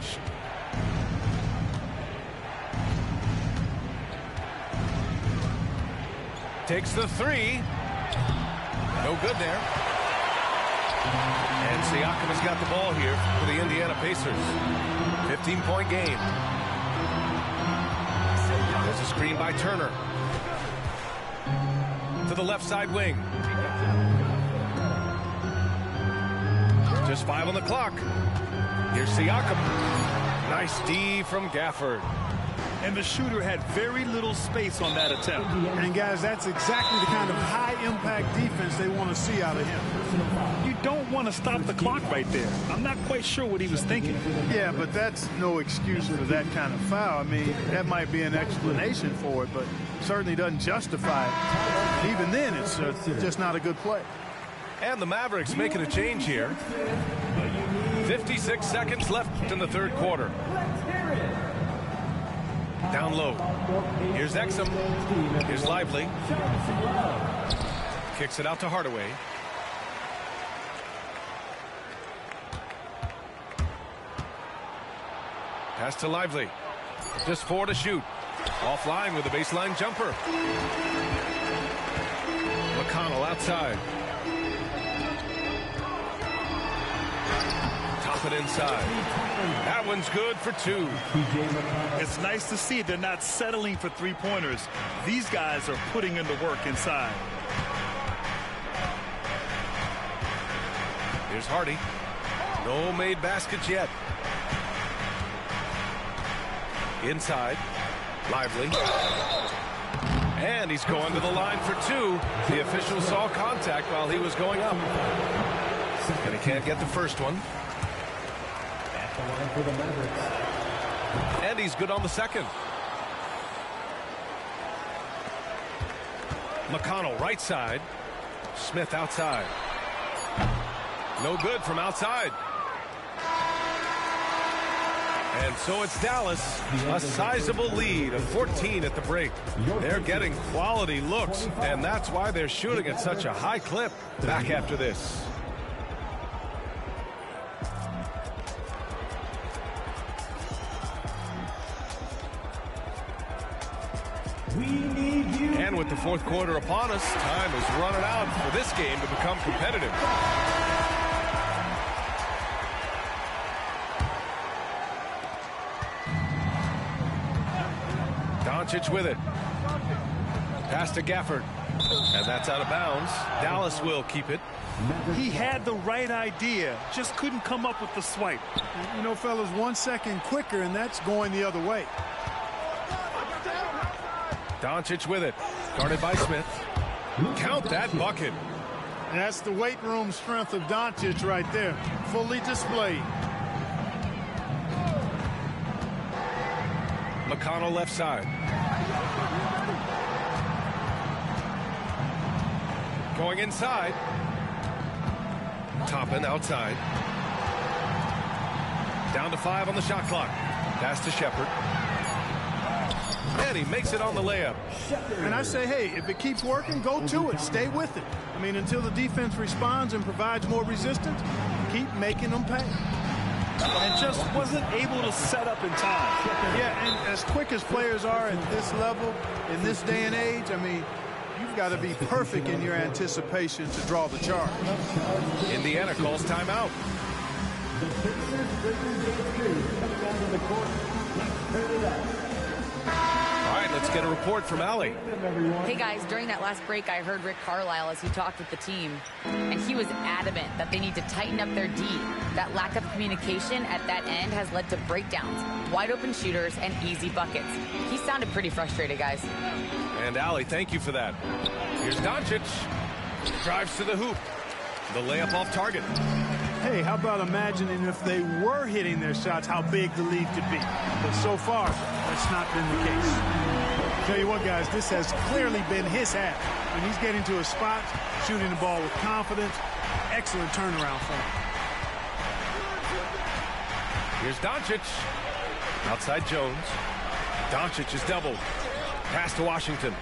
Takes the 3. No good there. And Siakam has got the ball here for the Indiana Pacers. 15-point game. There's a screen by Turner. To the left side wing. Just 5 on the clock. Here's Siakam. Nice D from Gafford. and the shooter had very little space on that attempt. And guys, that's exactly the kind of high-impact defense they want to see out of him. You don't want to stop the clock right there. I'm not quite sure what he was thinking. Yeah, but that's no excuse for that kind of foul. I mean, that might be an explanation for it, but certainly doesn't justify it. Even then, it's just not a good play. And the Mavericks making a change here. 56 seconds left in the third quarter. Down low. Here's Exum. Here's Lively. Kicks it out to Hardaway. Pass to Lively. Just 4 to shoot. Offline with a baseline jumper. McConnell outside. Top it inside. That one's good for 2. It's nice to see they're not settling for three-pointers. These guys are putting in the work inside. Here's Hardy. No made baskets yet. Inside. Lively. And he's going to the line for 2. The official saw contact while he was going up. And he can't get the first one. And he's good on the second. McConnell right side. Smith outside. No good from outside. And so it's Dallas, a sizable lead of 14 at the break. They're getting quality looks, and that's why they're shooting at such a high clip. Back after this. And with the fourth quarter upon us, time is running out for this game to become competitive. Doncic with it. Pass to Gafford. And that's out of bounds. Dallas will keep it. He had the right idea, just couldn't come up with the swipe. You know, fellas, 1 second quicker, and that's going the other way. Doncic with it. Guarded by Smith. Count that bucket. And that's the weight room strength of Doncic right there. Fully displayed. McConnell left side. Going inside. Toppin outside. Down to 5 on the shot clock. Pass to Shepard. And he makes it on the layup. And I say, hey, if it keeps working, go to it. Stay with it. I mean, until the defense responds and provides more resistance, keep making them pay. And just wasn't able to set up in time. Yeah, and as quick as players are at this level, in this day and age, I mean, you've got to be perfect in your anticipation to draw the charge. Indiana calls timeout. All right, let's get a report from Allie. Hey guys, during that last break, I heard Rick Carlisle as he talked with the team, and he was adamant that they need to tighten up their D. That lack of communication at that end has led to breakdowns, wide open shooters, and easy buckets. He sounded pretty frustrated, guys. And Allie, thank you for that. Here's Doncic. Drives to the hoop. The layup off target. Hey, how about imagining if they were hitting their shots, how big the lead could be. But so far, that's not been the case. Tell you what, guys, this has clearly been his half. When he's getting to his spot, shooting the ball with confidence, excellent turnaround for him. Here's Doncic. Outside Jones. Doncic is doubled. Pass to Washington.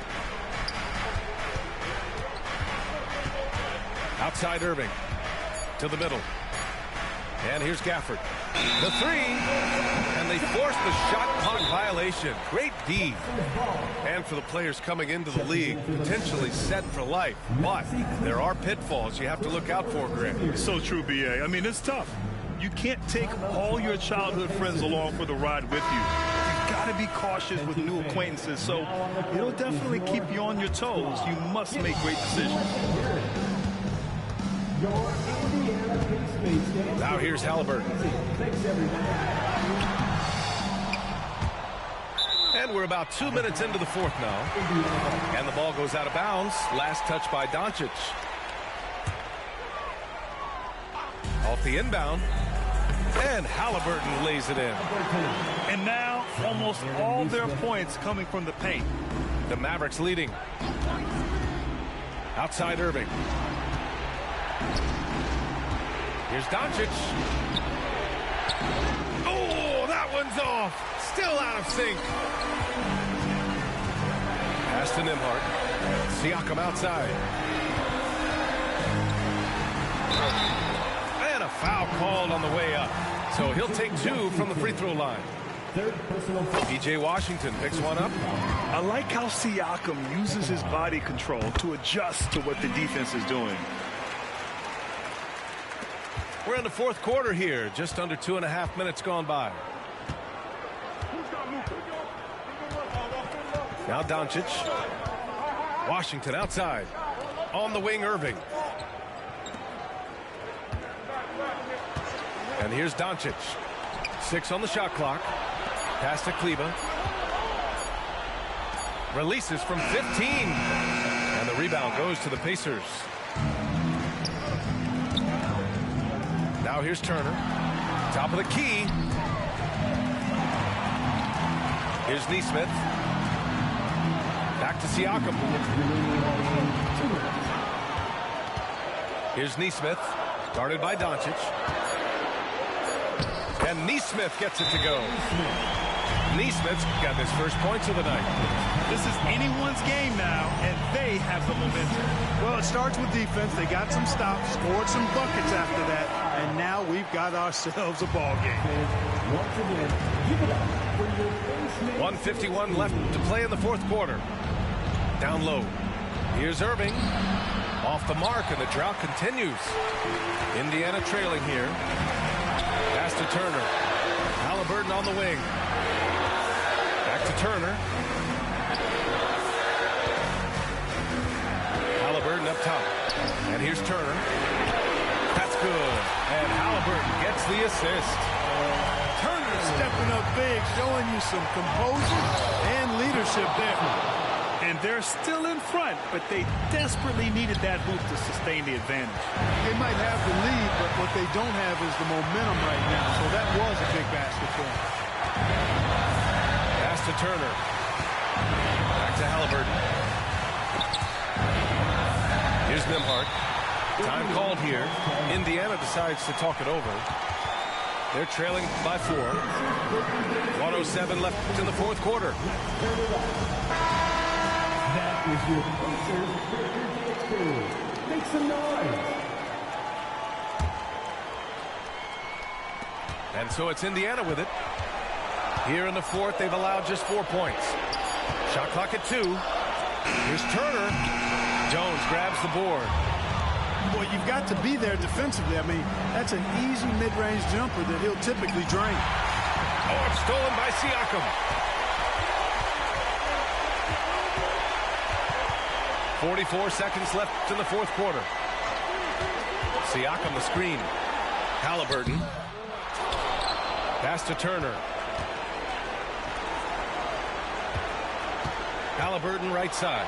Outside Irving. To the middle. And here's Gafford. The 3. And they force the shot clock violation. Great D. And for the players coming into the league, potentially set for life. But there are pitfalls you have to look out for, Greg. So true, B.A. I mean, it's tough. You can't take all your childhood friends along for the ride with you. You've got to be cautious with new acquaintances, so it'll definitely keep you on your toes. You must make great decisions. Now here's Halliburton. And we're about 2 minutes into the fourth now. And the ball goes out of bounds. Last touch by Doncic. Off the inbound. And Halliburton lays it in. And now almost all their points coming from the paint. The Mavericks leading. Outside Irving. Here's Doncic. Oh, that one's off. Still out of sync. Pass to Nembhard. Siakam outside. And a foul called on the way up. So he'll take 2 from the free throw line. P.J. Washington picks one up. I like how Siakam uses his body control to adjust to what the defense is doing. We're in the fourth quarter here. Just under 2.5 minutes gone by. Now Doncic. Washington outside. On the wing, Irving. And here's Doncic. 6 on the shot clock. Pass to Kleba. Releases from 15. And the rebound goes to the Pacers. Now here's Turner. Top of the key. Here's Nesmith. Back to Siakam. Here's Nesmith. Guarded by Doncic. And Nesmith gets it to go. Nesmith's got his first points of the night. This is anyone's game now, and they have the momentum. Well, it starts with defense. They got some stops, scored some buckets after that, and now we've got ourselves a ball game. 1:51 left to play in the fourth quarter. Down low. Here's Irving. Off the mark, and the drought continues. Indiana trailing here. Pass to Turner. Halliburton on the wing. Back to Turner. Halliburton up top. And here's Turner. That's good. And Halliburton gets the assist. Turner stepping up big, showing you some composure and leadership there. And they're still in front, but they desperately needed that hoop to sustain the advantage. They might have the lead, but what they don't have is the momentum right now. So that was a big basket for them. Pass to Turner. Back to Halliburton. Here's Nembhard. Time called here. Indiana decides to talk it over. They're trailing by 4. 1:07 left in the fourth quarter. That is your Pacers. Make some noise. And so it's Indiana with it. Here in the fourth, they've allowed just 4 points. Shot clock at 2. Here's Turner. Jones grabs the board. Boy, you've got to be there defensively. I mean, that's an easy mid-range jumper that he'll typically drain. Oh, it's stolen by Siakam. 44 seconds left in the fourth quarter. Siakam the screen. Halliburton. Pass to Turner. Halliburton right side.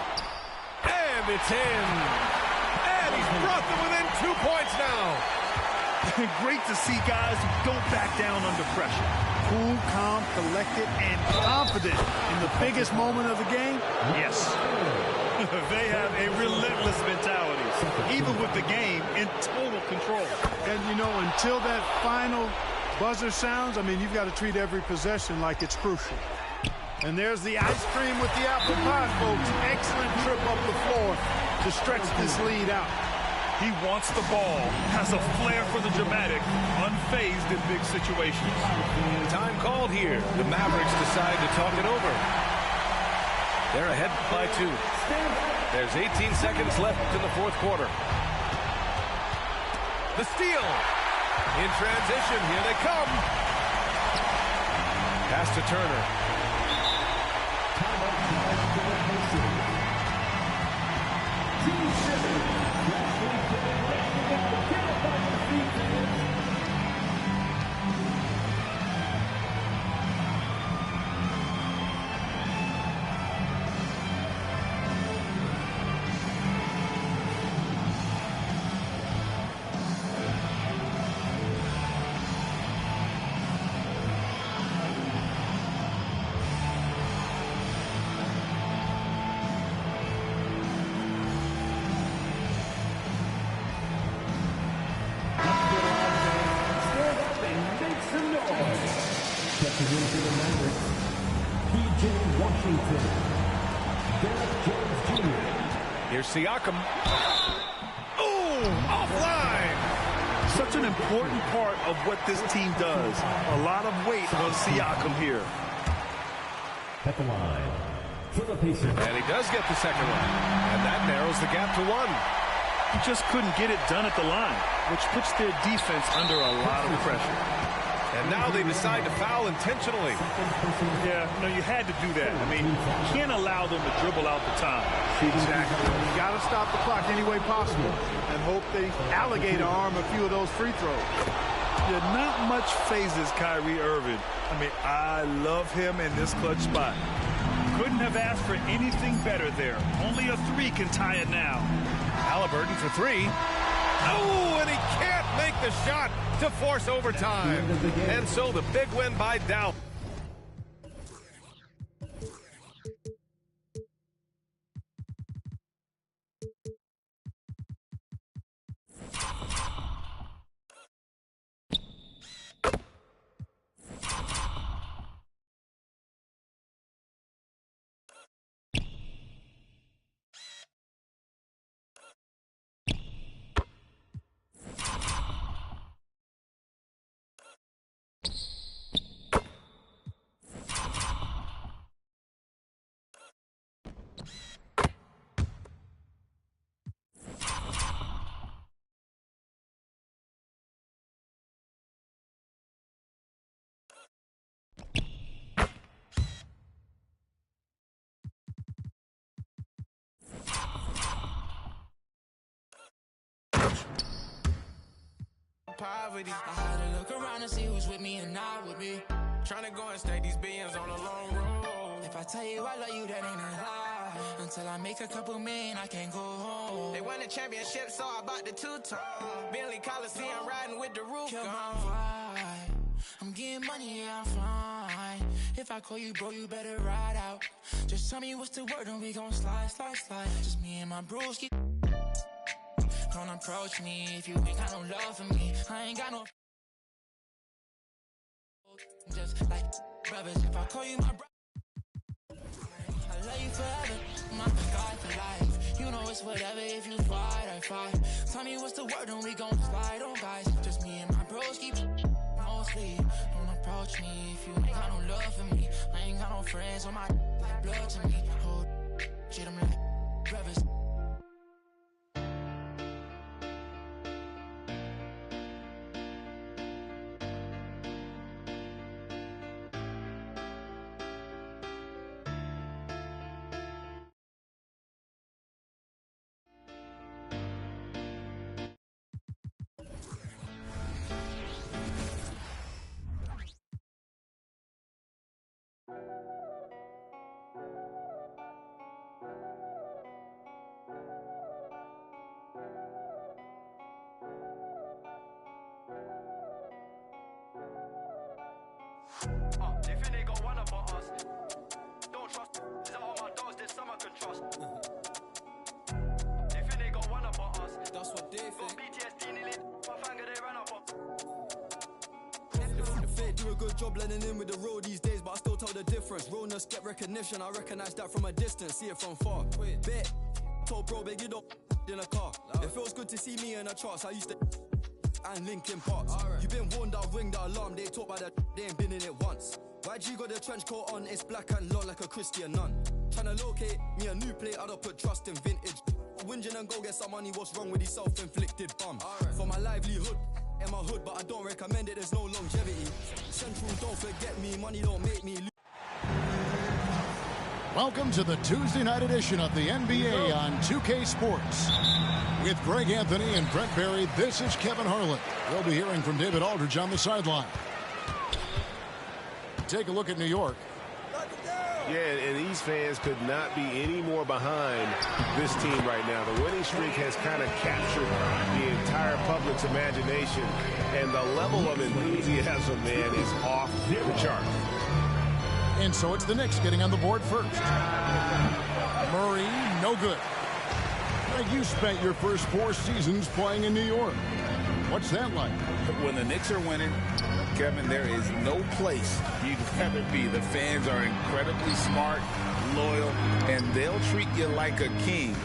And it's in. And he's brought them within 2 points now. Great to see guys who don't back down under pressure. Cool, calm, collected, and confident in the biggest moment of the game. Yes. They have a relentless mentality, even with the game in total control. And, you know, until that final buzzer sounds, I mean, you've got to treat every possession like it's crucial. And there's the ice cream with the apple pie, folks. Excellent trip up the floor to stretch this lead out. He wants the ball, has a flair for the dramatic, unfazed in big situations. Time called here. The Mavericks decide to talk it over. They're ahead by 2. There's 18 seconds left in the fourth quarter. The steal. In transition, here they come. Pass to Turner. Checking in for the Mavericks, P.J. Washington. Derek Jones Jr. Here's Siakam. Oh, offline. Such an important part of what this team does. A lot of weight on Siakam here. At the line for the Pacers. And he does get the second one. And that narrows the gap to 1. He just couldn't get it done at the line, which puts their defense under a lot of pressure. And now they decide to foul intentionally. Yeah, you had to do that. I mean, you can't allow them to dribble out the time. Exactly. You got to stop the clock any way possible and hope they alligator arm a few of those free throws. Yeah, not much phases Kyrie Irving. I mean, I love him in this clutch spot. Couldn't have asked for anything better there. Only a 3 can tie it now. Halliburton for 3. Oh, and he can't make the shot to force overtime. And so the big win by Dallas. Poverty. I had to look around and see who's with me and not with me. Trying to go and stack these billions on a long road. If I tell you I love you, that ain't a lie. Until I make a couple million, I can't go home. They won the championship, so I bought the 2-tone. Bentley Coliseum riding with the roof gone. I'm getting money, yeah, I'm fine. If I call you, bro, you better ride out. Just tell me what's the word and we gon' slide, slide, slide. Just me and my broski. Don't approach me if you ain't got no love for me. I ain't got no. Just like brothers, if I call you my brother, I love you forever, my God for life. You know it's whatever, if you fight, I fight. Tell me what's the word and we gon' slide on, guys. Just me and my bros keep mostly. Don't approach me if you ain't got no love for me. I ain't got no friends on my like blood to me. Hold shit, I'm like brothers. They think they got one about us. Don't trust. These are all my dogs, there's some I can trust. They think they got one about us. That's what they think. PTSD nearly. My finger they ran up on. The fake do a good job blending in with the road these days, but I still tell the difference. Realness get recognition, I recognize that from a distance, see it from far. Bet, told bro, big you don't in a car. It feels good to see me in the charts. I used to and Linkin Parks. You been warned, I'll ring the alarm. They talk about that, they ain't been in it once. YG got the trench coat on, it's black and long like a Christian nun. Tryna locate me a new plate, I don't put trust in vintage. Whinging and go get some money, what's wrong with these self-inflicted bum? For my livelihood, in my hood, but I don't recommend it, there's no longevity. Central, don't forget me, money don't make me lose. Welcome to the Tuesday night edition of the NBA on 2K Sports. With Greg Anthony and Brent Barry, this is Kevin Harlan. We'll be hearing from David Aldridge on the sideline. Take a look at New York. Yeah, and these fans could not be any more behind this team right now. The winning streak has kind of captured the entire public's imagination, and the level of enthusiasm, man, is off the chart. And so it's the Knicks getting on the board first. Murray, no good. Now, you spent your first 4 seasons playing in New York. What's that like? When the Knicks are winning, Kevin, there is no place you'd rather be. The fans are incredibly smart, loyal, and they'll treat you like a king.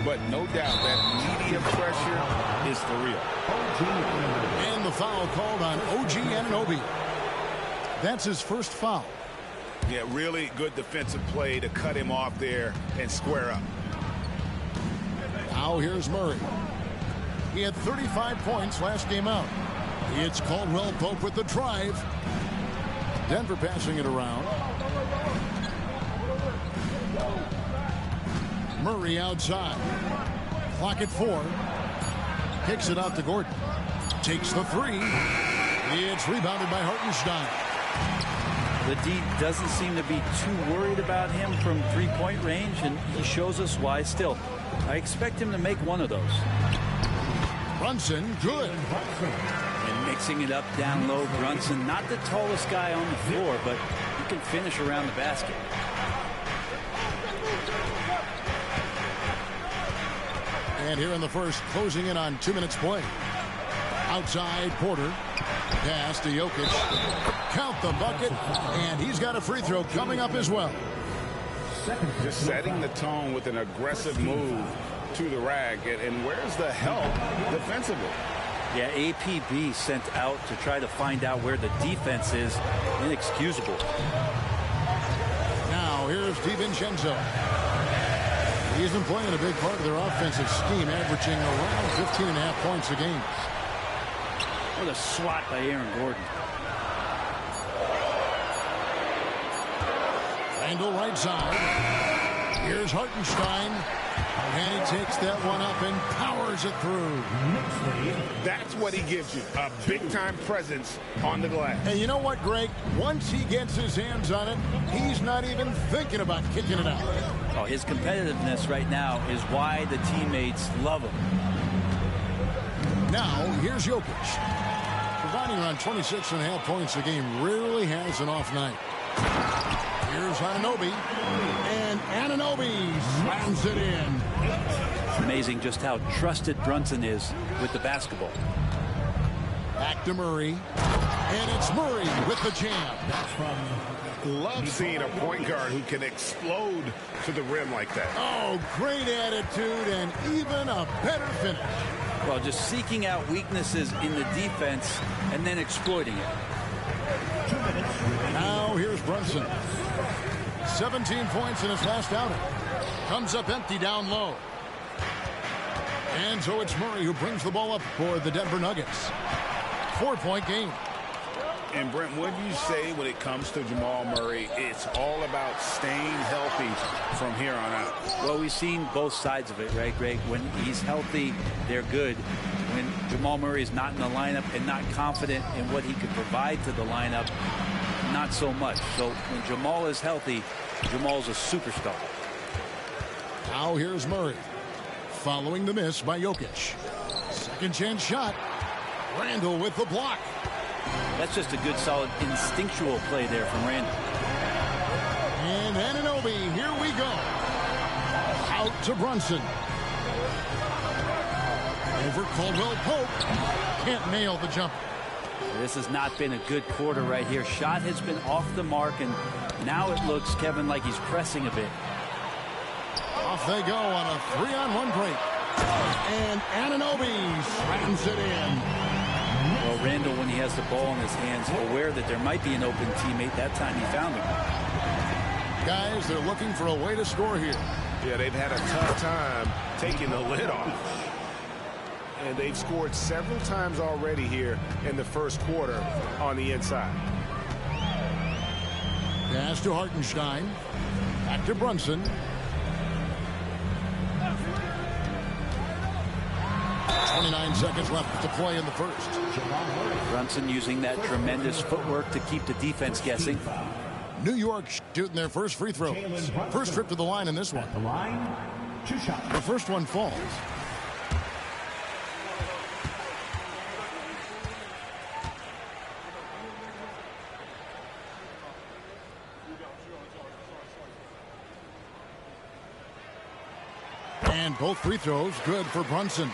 But no doubt that media pressure is for real. And the foul called on OG Anunoby. That's his first foul. Yeah, really good defensive play to cut him off there and square up. Now here's Murray. He had 35 points last game out. It's Caldwell Pope with the drive. Denver passing it around. Murray outside. Clock at 4. Kicks it out to Gordon. Takes the 3. It's rebounded by Hartenstein. The D doesn't seem to be too worried about him from three-point range, and he shows us why still. I expect him to make one of those. Brunson, good. And mixing it up down low, Brunson, not the tallest guy on the floor, but he can finish around the basket. And here in the first, closing in on 2 minutes play. Outside, Porter. Pass to Jokic. Count the bucket, and he's got a free throw coming up as well. Just setting the tone with an aggressive move to the rack. And where's the help defensively? Yeah, APB sent out to try to find out where the defense is. Inexcusable. Now here's DiVincenzo. He's been playing a big part of their offensive scheme, averaging around 15.5 points a game. What a swat by Aaron Gordon. Randall right side. Here's Hartenstein. And he takes that one up and powers it through. That's what he gives you, a big-time presence on the glass. And you know what, Greg? Once he gets his hands on it, he's not even thinking about kicking it out. Oh, his competitiveness right now is why the teammates love him. Now, here's Jokic. Providing around 26.5 points a game, rarely has an off night. Here's Anunoby. And Anunoby slams it in. Amazing just how trusted Brunson is with the basketball. Back to Murray. And it's Murray with the jam. Love seeing a point guard who can explode to the rim like that. Oh, great attitude and even a better finish. Well, just seeking out weaknesses in the defense and then exploiting it. Now here's Brunson. 17 points in his last outing. Comes up empty down low. And so it's Murray who brings the ball up for the Denver Nuggets. 4-point game. And Brent, what do you say when it comes to Jamal Murray? It's all about staying healthy from here on out. Well, we've seen both sides of it, right, Greg? When he's healthy, they're good. When Jamal Murray is not in the lineup and not confident in what he can provide to the lineup, not so much. So when Jamal is healthy, Jamal's a superstar. Now here's Murray. Following the miss by Jokic. Second chance shot. Randall with the block. That's just a good, solid, instinctual play there from Randall. And Anunoby, here we go. Out to Brunson. Over Caldwell Pope. Can't nail the jumper. This has not been a good quarter right here. Shot has been off the mark, and now it looks, Kevin, like he's pressing a bit. Off they go on a 3-on-1 break. And Anunoby slams it in. Well, Randall, when he has the ball in his hands, aware that there might be an open teammate, that time he found him. Guys, they're looking for a way to score here. Yeah, they've had a tough time taking the lid off. And they've scored several times already here in the first quarter on the inside. Pass to Hartenstein. Back to Brunson. .29 seconds left to play in the first. Brunson using that tremendous footwork to keep the defense guessing. New York shooting their first free throw. First trip to the line in this one. The first one falls. And both free throws good for Brunson.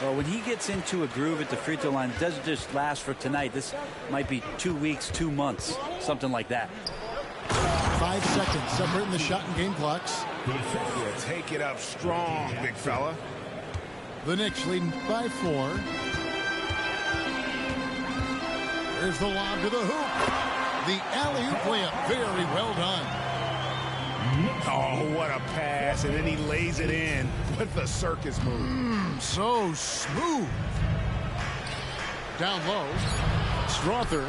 Well, when he gets into a groove at the free throw line, it doesn't just last for tonight. This might be 2 weeks, 2 months, something like that. 5 seconds separating the shot and game clocks. Yeah, take it up strong, big fella. The Knicks leading by 4. There's the lob to the hoop. The alley-oop layup. Very well done. Oh, what a pass. And then he lays it in with the circus move. So smooth. Down low. Strother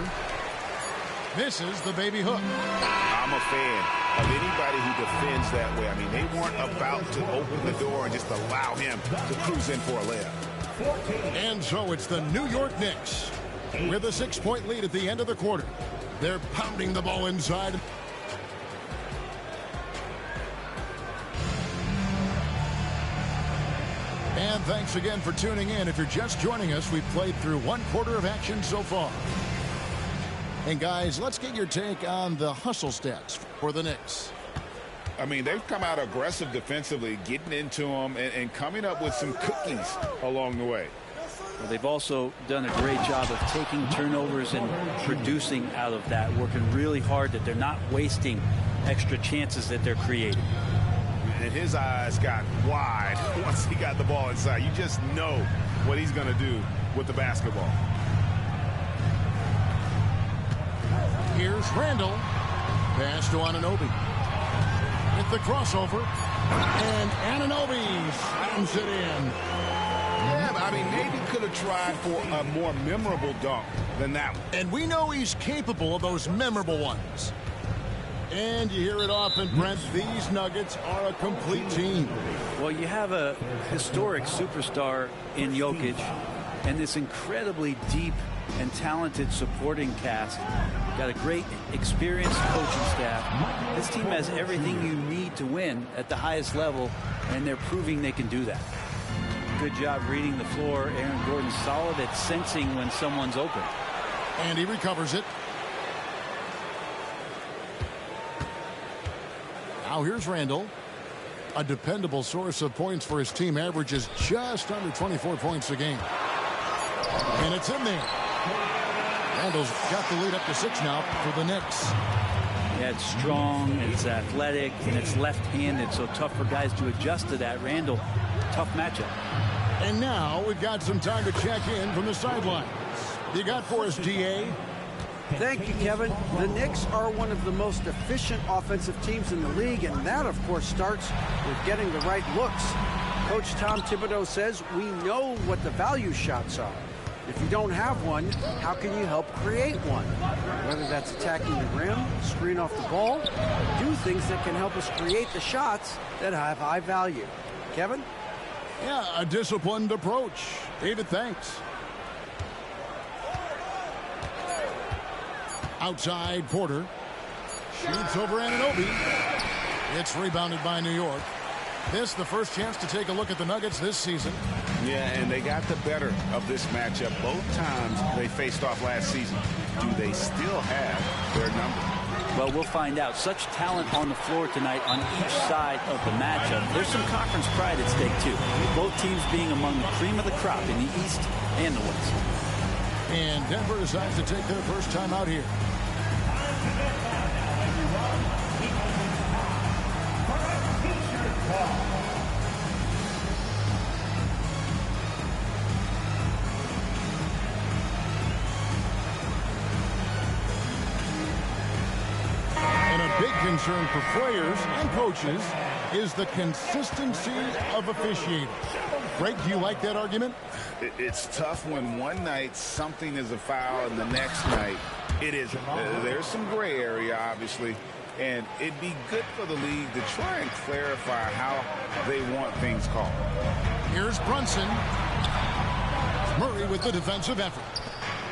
misses the baby hook. I'm a fan of anybody who defends that way. I mean, they weren't about to open the door and just allow him to cruise in for a layup. And so it's the New York Knicks with a 6-point lead at the end of the quarter. They're pounding the ball inside. And thanks again for tuning in. If you're just joining us, we've played through 1 quarter of action so far. And guys, let's get your take on the hustle stats for the Knicks. I mean, they've come out aggressive defensively, getting into them and coming up with some cookies along the way. Well, they've also done a great job of taking turnovers and producing out of that, working really hard that they're not wasting extra chances that they're creating. And his eyes got wide once he got the ball inside. You just know what he's going to do with the basketball. Here's Randall. Pass to Anunoby. With the crossover. And Anunoby slams it in. Yeah, I mean, maybe could have tried for a more memorable dunk than that one. And we know he's capable of those memorable ones. And you hear it often, Brent, these Nuggets are a complete team. Well, you have a historic superstar in Jokic and this incredibly deep and talented supporting cast. Got a great experienced coaching staff. This team has everything you need to win at the highest level, and they're proving they can do that. Good job reading the floor. Aaron Gordon's solid at sensing when someone's open. And he recovers it. Now here's Randall. A dependable source of points for his team, averages just under 24 points a game. And it's in there. Randall's got the lead up to 6 now for the Knicks. Yeah, it's strong, it's athletic, and it's left-handed, so tough for guys to adjust to that. Randall, tough matchup. And now we've got some time to check in from the sidelines. You got for us, DA? Thank you, Kevin. The Knicks are one of the most efficient offensive teams in the league, and that, of course, starts with getting the right looks. Coach Tom Thibodeau says we know what the value shots are. If you don't have one, how can you help create one? Whether that's attacking the rim, screen off the ball, do things that can help us create the shots that have high value. Kevin? Yeah, a disciplined approach. David, thanks. Outside, Porter. Shoots over Anunoby. It's rebounded by New York. This the first chance to take a look at the Nuggets this season. Yeah, and they got the better of this matchup both times they faced off last season. Do they still have their number? Well, we'll find out. Such talent on the floor tonight on each side of the matchup. There's some conference pride at stake, too. Both teams being among the cream of the crop in the East and the West. And Denver decides to take their first time out here. And a big concern for players and coaches is the consistency of officiating. Greg, do you like that argument? It's tough when one night something is a foul and the next night it isn't. There's some gray area, obviously, and it'd be good for the league to try and clarify how they want things called. Here's Brunson. Murray with the defensive effort.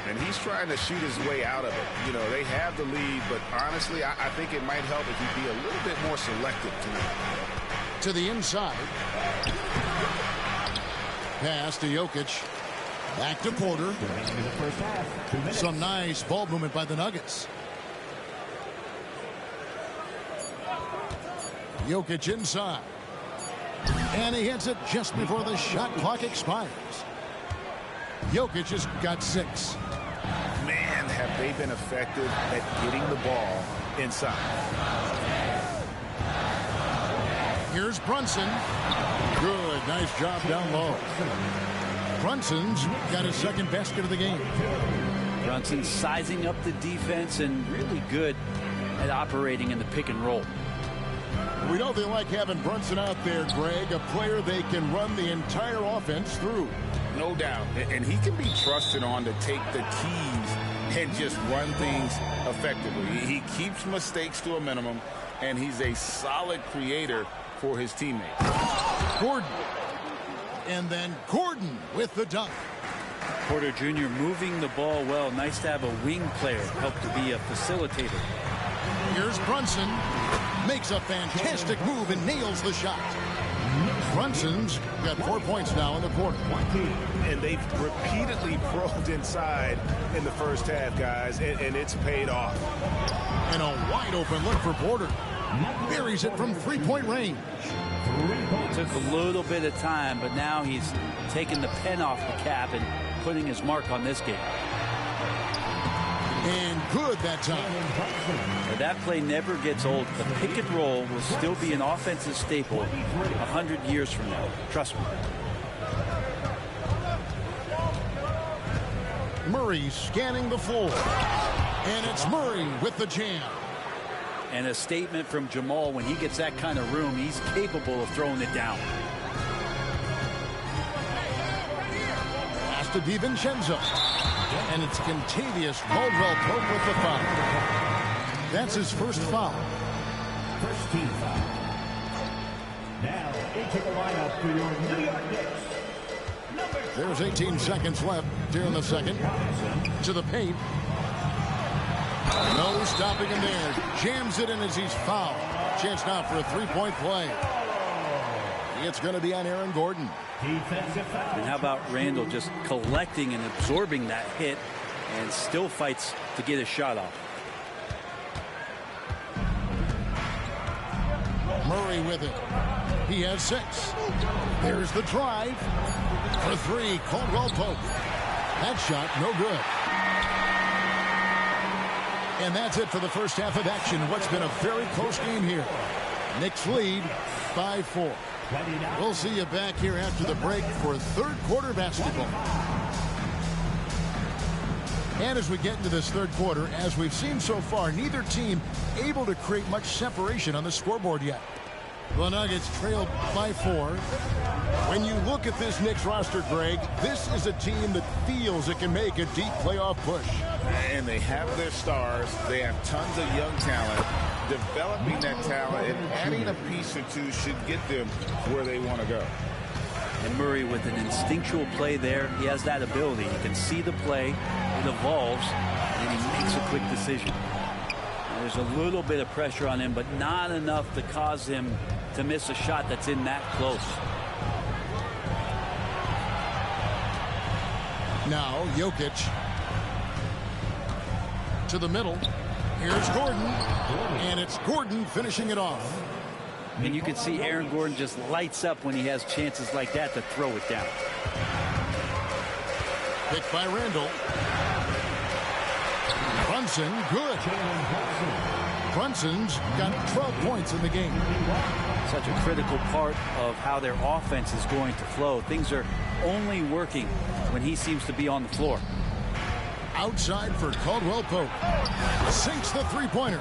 And he's trying to shoot his way out of it. You know, they have the lead, but honestly, I think it might help if he'd be a little bit more selective tonight. To the inside. Pass to Jokic. Back to Porter. Some nice ball movement by the Nuggets. Jokic inside. And he hits it just before the shot clock expires. Jokic has got 6. Man, have they been effective at getting the ball inside. Here's Brunson. Good, nice job down low. Brunson's got his second basket of the game. Brunson sizing up the defense and really good at operating in the pick and roll. We know they like having Brunson out there, Greg, a player they can run the entire offense through. No doubt. And he can be trusted on to take the keys and just run things effectively. He keeps mistakes to a minimum, and he's a solid creator for his teammates. Gordon. And then Gordon with the dunk. Porter Jr. moving the ball well. Nice to have a wing player help to be a facilitator. Here's Brunson. Makes a fantastic move and nails the shot. Brunson's got 4 points now in the quarter. And they've repeatedly probed inside in the first half, guys, and it's paid off. And a wide open look for Porter. Buries it from three-point range. It took a little bit of time, but now he's taking the pen off the cap and putting his mark on this game. And good that time. But that play never gets old. The pick and roll will still be an offensive staple 100 years from now. Trust me. Murray scanning the floor. And it's Murray with the jam. And a statement from Jamal: when he gets that kind of room, he's capable of throwing it down. Pass to DiVincenzo. And it's Contavious Caldwell-Pope with the foul. That's his first foul. First team foul. Now into the lineup for your New York Knicks. There's 18 seconds left here in the second. To the paint. No stopping him there. Jams it in as he's fouled. Chance now for a three-point play. It's going to be on Aaron Gordon. And how about Randall just collecting and absorbing that hit and still fights to get his shot off. Murray with it. He has 6. There's the drive. For 3, Caldwell-Pope. That shot, no good. And that's it for the first half of action. What's been a very close game here. Knicks lead 5-4. We'll see you back here after the break for third quarter basketball. And as we get into this third quarter, as we've seen so far, neither team able to create much separation on the scoreboard yet. The Nuggets trailed by 4. When you look at this Knicks roster, Greg, this is a team that feels it can make a deep playoff push. And they have their stars. They have tons of young talent. Developing that talent and adding a piece or two should get them where they want to go. And Murray with an instinctual play there. He has that ability. He can see the play. It evolves. And he makes a quick decision. There's a little bit of pressure on him, but not enough to cause him to miss a shot that's in that close. Now Jokic to the middle. Here's Gordon. And it's Gordon finishing it off. And you can see Aaron Gordon just lights up when he has chances like that to throw it down. Picked by Randall. Brunson, good. Brunson's got 12 points in the game. Such a critical part of how their offense is going to flow. Things are only working when he seems to be on the floor. Outside for Caldwell-Pope. Sinks the three-pointer.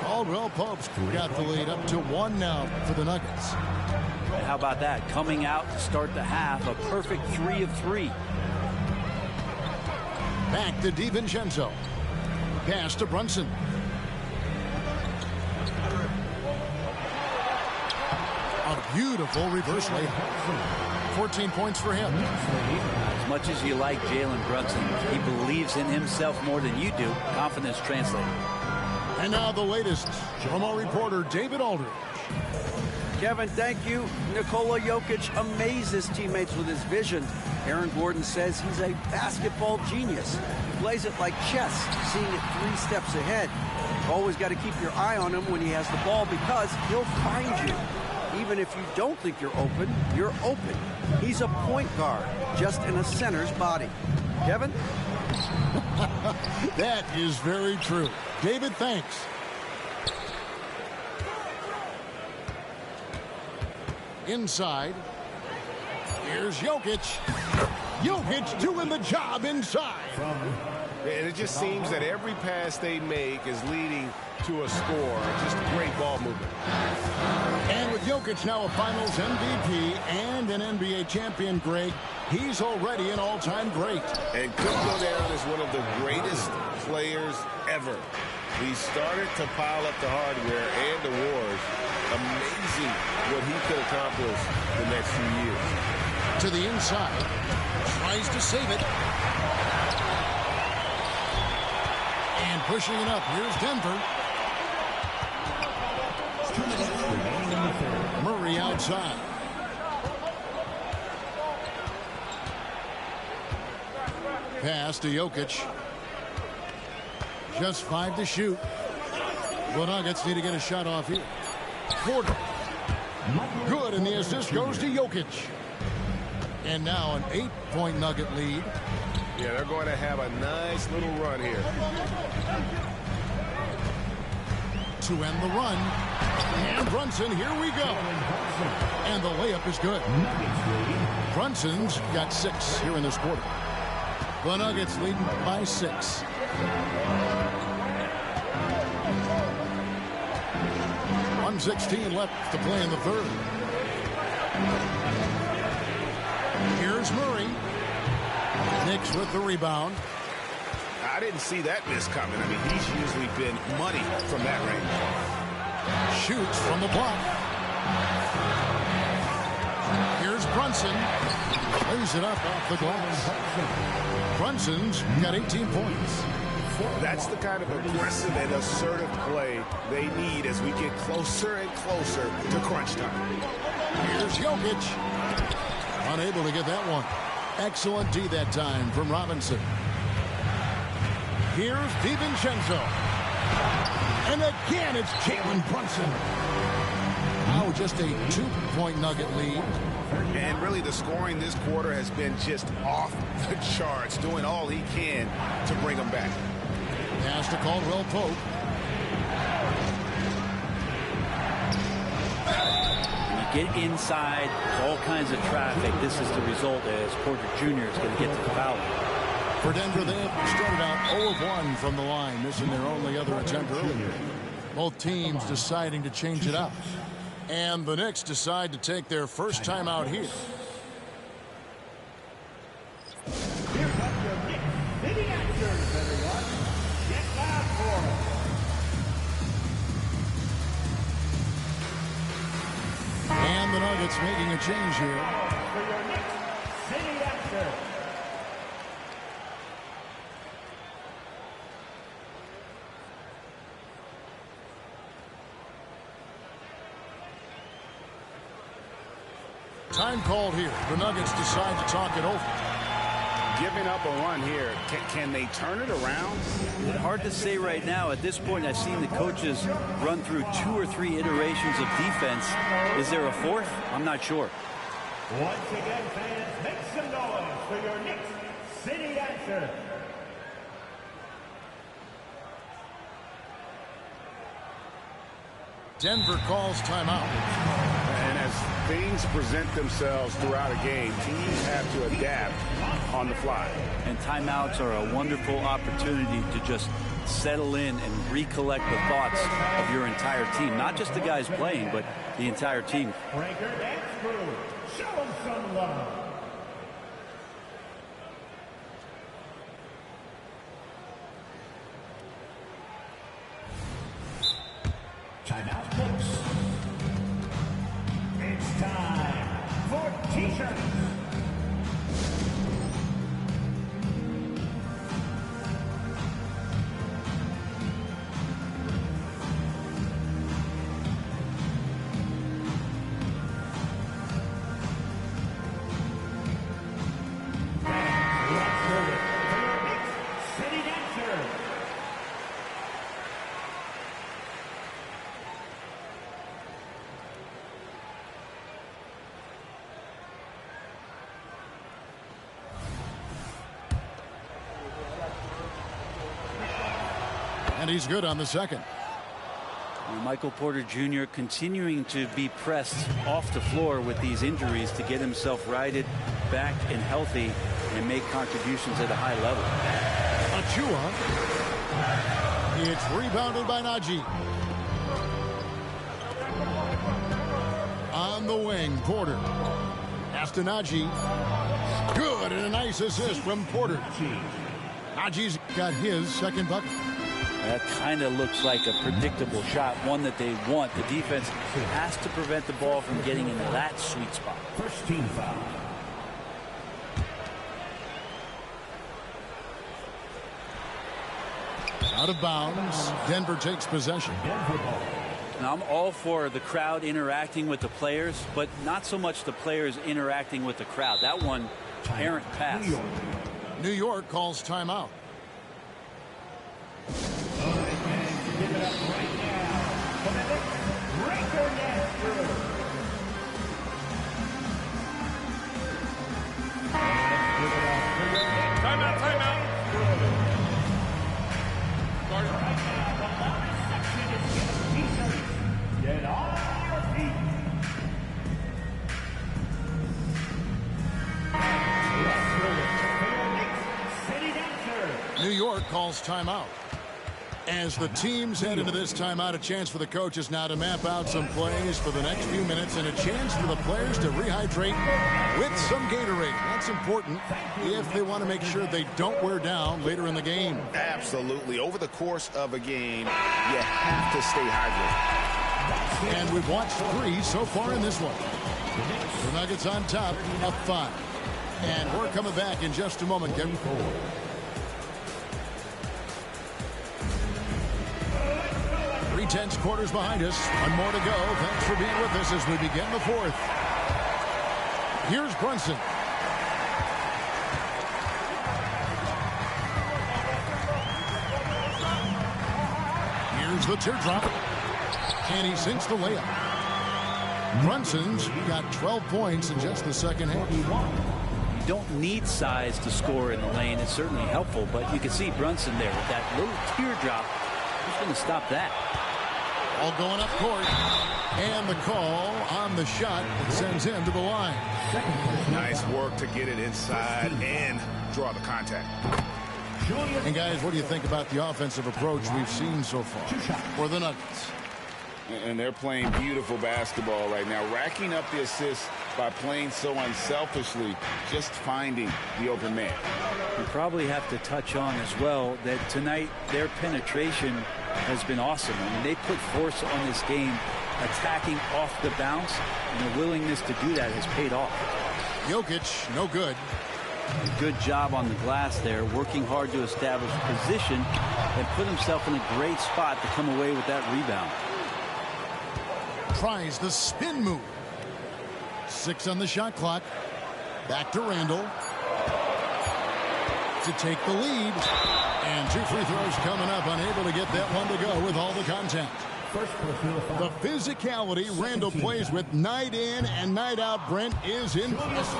Caldwell-Pope's got the lead up to 1 now for the Nuggets. And how about that? Coming out to start the half, a perfect 3 of 3. Back to DiVincenzo. Pass to Brunson. A beautiful reverse layup. 14 points for him. As much as you like Jalen Brunson, he believes in himself more than you do. Confidence translated. And now the latest from our reporter, David Aldridge. Kevin, thank you. Nikola Jokic amazes teammates with his vision. Aaron Gordon says he's a basketball genius. He plays it like chess, seeing it 3 steps ahead. You've always got to keep your eye on him when he has the ball because he'll find you. Even if you don't think you're open, you're open. He's a point guard, just in a center's body. Kevin? That is very true. David, thanks. Inside. Here's Jokic. Jokic doing the job inside. And it just seems that every pass they make is leading to a score. Just great ball movement. And with Jokic now a Finals MVP and an NBA champion, Greg, he's already an all-time great. And could go down as one of the greatest players ever. He started to pile up the hardware and awards. Amazing what he could accomplish the next few years. To the inside. Tries to save it. And pushing it up. Here's Denver. Murray outside. Pass to Jokic. Just 5 to shoot. The Nuggets need to get a shot off here. Porter. Good, and the assist goes to Jokic. And now an 8-point Nugget lead. Yeah, they're going to have a nice little run here. To end the run. And Brunson, here we go. And the layup is good. Brunson's got 6 here in this quarter. The Nuggets leading by 6. .116 left to play in the third. Here's Murray. Knicks with the rebound. I didn't see that miss coming. I mean, he's usually been money from that range. Shoots from the block. Here's Brunson. Lays it up off the glass. Brunson's got 18 points. That's the kind of aggressive and assertive play they need as we get closer and closer to crunch time. Here's Jokic. Unable to get that one. Excellent D that time from Robinson. Here's DiVincenzo. And again, it's Jalen Brunson. Now just a 2-point Nugget lead. And really the scoring this quarter has been just off the charts, doing all he can to bring them back. Pass to Caldwell Pope. When you get inside all kinds of traffic, this is the result as Porter Jr. is going to get to the foul. For Denver, they have started out 0-1 from the line, missing their only other attempt earlier. Both teams deciding to change it up. And the Knicks decide to take their first time out here. Here comes your Knicks City Actors, everyone. Get loud for them. And the Nuggets making a change here. For your Knicks City Actors. Time called here. The Nuggets decide to talk it over. Giving up a run here. Can they turn it around? Hard to say right now. At this point, I've seen the coaches run through 2 or 3 iterations of defense. Is there a 4th? I'm not sure. Once again, fans, make some noise for your Knicks City Answer. Denver calls timeout. And as things present themselves throughout a game, teams have to adapt on the fly. And timeouts are a wonderful opportunity to just settle in and recollect the thoughts of your entire team. Not just the guys playing, but the entire team. Breaker dance crew, show them some love. Timeout Knicks. It's time for T-shirts. And he's good on the second. And Michael Porter Jr. continuing to be pressed off the floor with these injuries to get himself righted back and healthy and make contributions at a high level. Achua. It's rebounded by Najee. On the wing, Porter. Pass to Najee. Good, and a nice assist from Porter. Najee's got his second bucket. That kind of looks like a predictable shot, one that they want. The defense has to prevent the ball from getting into that sweet spot. First team foul. Out of bounds. Denver takes possession. Now, I'm all for the crowd interacting with the players, but not so much the players interacting with the crowd. That one, errant pass. New York calls timeout. Give it up right now for the Knicks. Break their net through. Timeout, timeout. Right now, the bonus section is given T-shirts. Get on your feet. Let's go for your Knicks city dancer. New York calls timeout. As the teams head into this timeout, a chance for the coaches now to map out some plays for the next few minutes and a chance for the players to rehydrate with some Gatorade. That's important if they want to make sure they don't wear down later in the game. Absolutely. Over the course of a game, you have to stay hydrated. And we've watched 3 so far in this one. The Nuggets on top, up 5. And we're coming back in just a moment, Kevin. 3/10 quarters behind us. One more to go. Thanks for being with us as we begin the 4th. Here's Brunson. Here's the teardrop. And he sinks the layup. Brunson's got 12 points in just the second half. You don't need size to score in the lane. It's certainly helpful, but you can see Brunson there with that little teardrop. Who's going to stop that? All going up court. And the call on the shot that sends him to the line. Nice work to get it inside and draw the contact. And guys, what do you think about the offensive approach we've seen so far for the Nuggets? And they're playing beautiful basketball right now, racking up the assists by playing so unselfishly, just finding the open man. We probably have to touch on as well that tonight their penetration has been awesome. I mean, they put force on this game, attacking off the bounce, and the willingness to do that has paid off. Jokic, no good. Good job on the glass there, working hard to establish position and put himself in a great spot to come away with that rebound. Tries the spin move. 6 on the shot clock. Back to Randall to take the lead. And 2 free throws coming up, unable to get that one to go with all the contact. The physicality Randall plays with night in and night out, Brent, is impressive.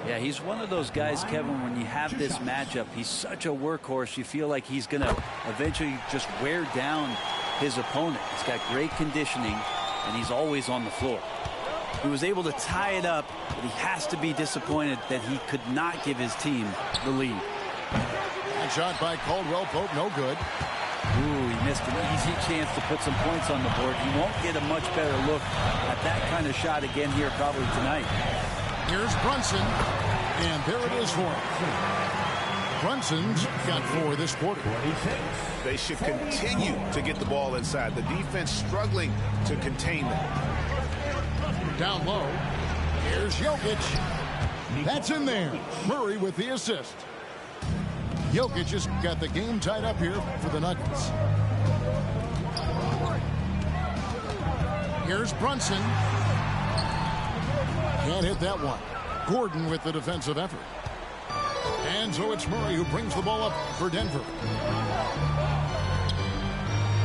Yeah, he's one of those guys, Kevin, when you have this matchup, he's such a workhorse. You feel like he's going to eventually just wear down his opponent. He's got great conditioning, and he's always on the floor. He was able to tie it up, but he has to be disappointed that he could not give his team the lead. That shot by Caldwell Pope, no good. Ooh, he missed an easy chance to put some points on the board. He won't get a much better look at that kind of shot again here probably tonight. Here's Brunson, and there it is for him. Brunson's got 4 this quarter. They should continue to get the ball inside. The defense struggling to contain them. Down low. Here's Jokic. That's in there. Murray with the assist. Jokic just got the game tied up here for the Nuggets. Here's Brunson. Can't hit that one. Gordon with the defensive effort. And so it's Murray who brings the ball up for Denver.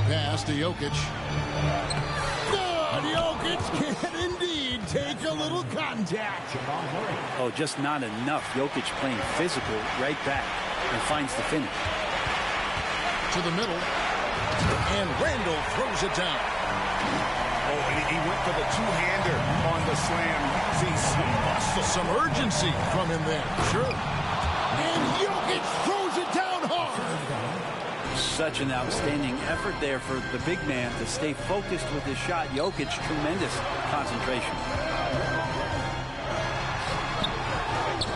Pass to Jokic. Good! Jokic can indeed take a little contact. Oh, just not enough. Jokic playing physical right back and finds the finish. To the middle. And Randall throws it down. Oh, and he went for the two-hander on the slam. See, some muscle. Some urgency from him there. Sure. And Jokic throws it down hard. Such an outstanding effort there for the big man to stay focused with his shot. Jokic, tremendous concentration.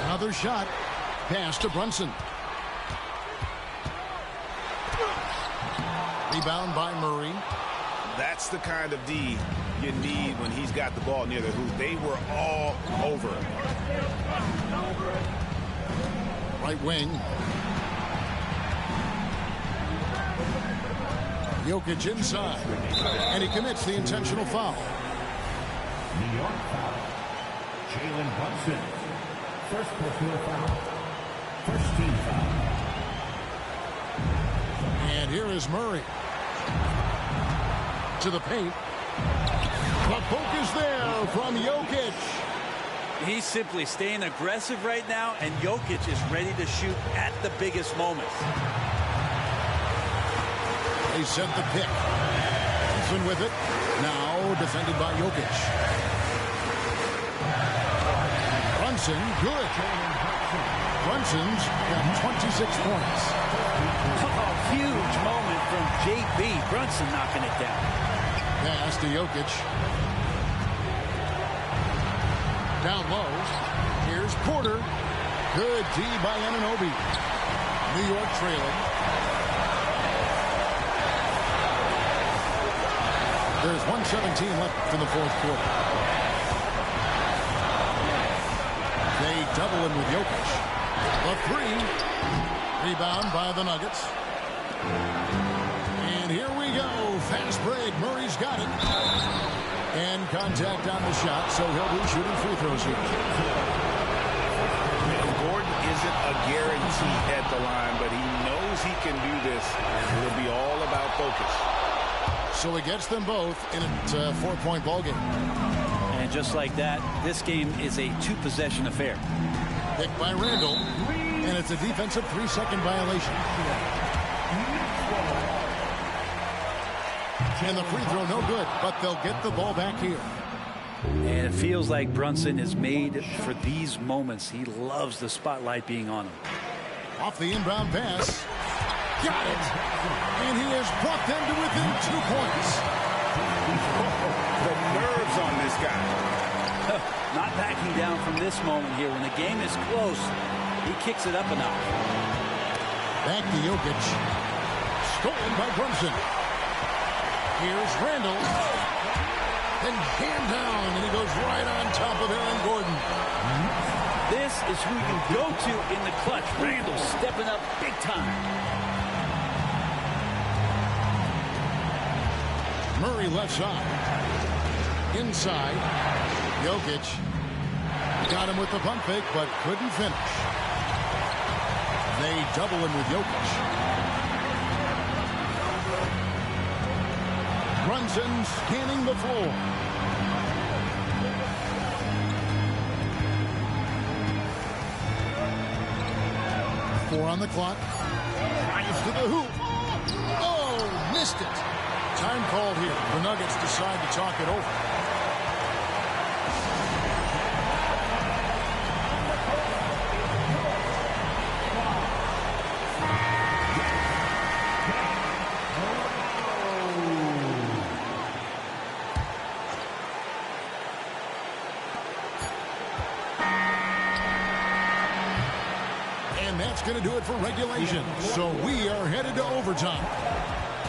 Another shot. Pass to Brunson. Rebound by Murray. That's the kind of D you need when he's got the ball near the hoop. They were all over him. Right wing. Jokic inside. And he commits the intentional foul. New York foul. Jalen Brunson. First personal foul. First team foul. And here is Murray. To the paint. The poke is there from Jokic. He's simply staying aggressive right now, and Jokic is ready to shoot at the biggest moments. They set the pick. Brunson with it. Now defended by Jokic. Brunson, good. Brunson's got 26 points. Oh, huge moment from JB. Brunson knocking it down. Pass to Jokic. Down low. Here's Porter. Good D by Anunoby. New York trailing. There's 1:17 left in the fourth quarter. They double him with Jokic. The three. Rebound by the Nuggets. And here we go. Fast break. Murray's got it. And contact on the shot, so he'll be shooting free throws here. Gordon isn't a guarantee at the line, but he knows he can do this. It'll be all about focus. So he gets them both in a 4-point ball game. And just like that, this game is a two-possession affair. Picked by Randall, and it's a defensive 3-second violation. And the free throw no good, but they'll get the ball back here. And it feels like Brunson is made for these moments. He loves the spotlight being on him. Off the inbound pass. Got it. And he has brought them to within 2 points. The nerves on this guy. Not backing down from this moment here. When the game is close, he kicks it up a notch. Back to Jokic. Stolen by Brunson. Here's Randall. And jammed down, and he goes right on top of Aaron Gordon. This is who you go to in the clutch. Randall stepping up big time. Murray left side. Inside. Jokic got him with the pump fake, but couldn't finish. They double him with Jokic. Brunson scanning the floor. Four on the clock. Drives to the hoop. Oh, missed it. Time called here. The Nuggets decide to talk it over. Going to do it for regulation. So we are headed to overtime.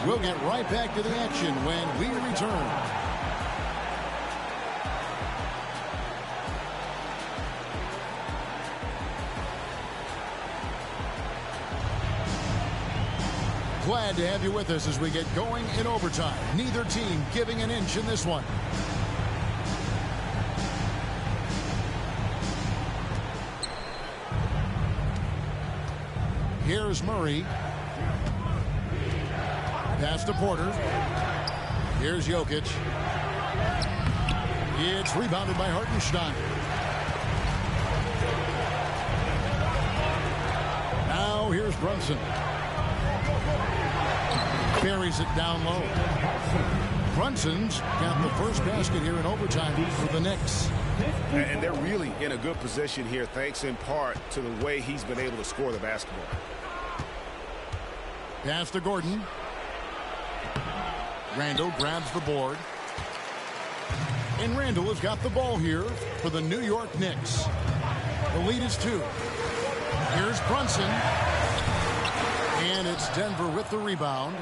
We'll get right back to the action when we return. Glad to have you with us as we get going in overtime. Neither team giving an inch in this one. Here's Murray. Pass to Porter. Here's Jokic. It's rebounded by Hartenstein. Now here's Brunson. Carries it down low. Brunson's got the first basket here in overtime for the Knicks. And they're really in a good position here, thanks in part to the way he's been able to score the basketball. Pass to Gordon. Randall grabs the board. And Randall has got the ball here for the New York Knicks. The lead is 2. Here's Brunson. And it's Denver with the rebound.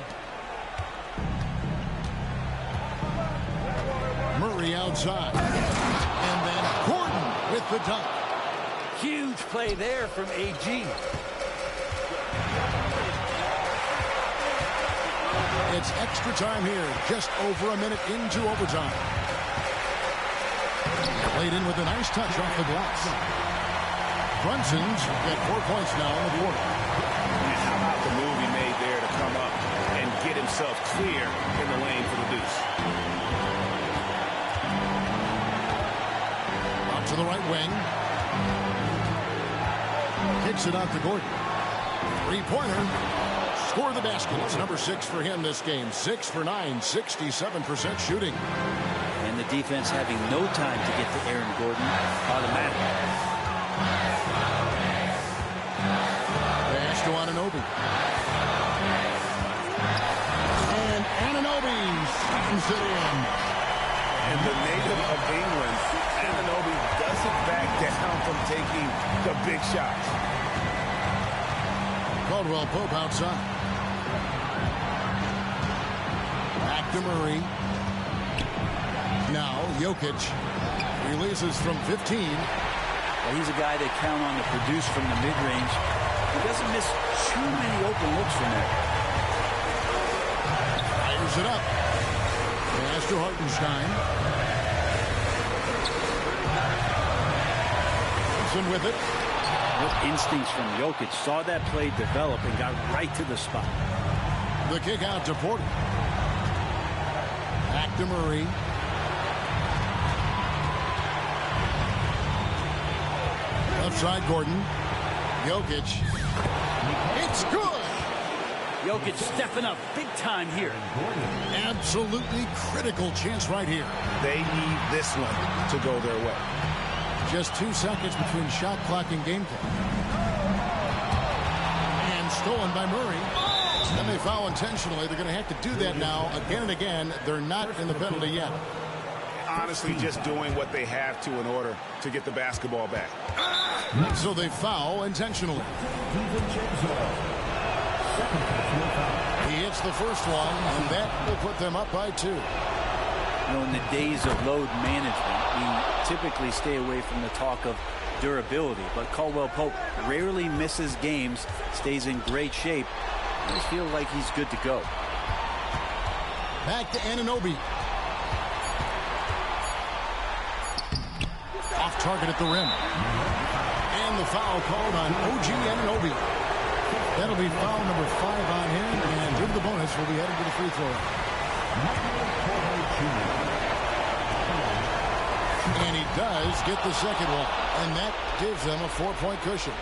Murray outside. And then Gordon with the dunk. Huge play there from AG. It's extra time here, just over a minute into overtime. Played in with a nice touch off the glass. Brunson's got 4 points now on the board. And how about the move he made there to come up and get himself clear in the lane for the deuce. Out to the right wing. Kicks it out to Gordon. Three-pointer. Score the basket. It's number 6 for him this game. 6 for 9, 67% shooting. And the defense having no time to get to Aaron Gordon. Automatic. Pass to Anunoby. And Anunoby slams it in. And the native of England, Anunoby doesn't back down from taking the big shots. Caldwell Pope outside. Back to Murray. Now Jokic releases from 15. Well, he's a guy they count on to produce from the mid-range. He doesn't miss too many open looks from there. Fires it up. Pass to Hartenstein. Johnson with it. What instincts from Jokic. Saw that play develop and got right to the spot. The kick out to Porter. Back to Murray. Left side Gordon. Jokic. It's good. Jokic stepping up big time here. Absolutely critical chance right here. They need this one to go their way. Just 2 seconds between shot clock and game clock. And stolen by Murray. Then they foul intentionally. They're going to have to do that now again and again. They're not in the penalty yet. Honestly, just doing what they have to in order to get the basketball back. So they foul intentionally. He hits the first one, and that will put them up by 2. You know, in the days of load management, we typically stay away from the talk of durability. But Caldwell Pope rarely misses games, stays in great shape. I just feel like he's good to go. Back to Anunoby. Off target at the rim. And the foul called on OG Anunoby. That'll be foul number 5 on him. And due to the bonus, we'll be heading to the free throw line. And he does get the second one. And that gives them a 4-point cushion.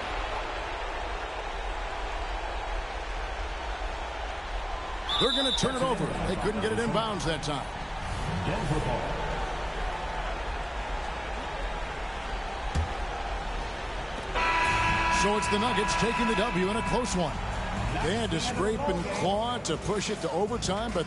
They're going to turn it over. They couldn't get it in bounds that time. Denver ball. So it's the Nuggets taking the W in a close one. They had to scrape and claw to push it to overtime, but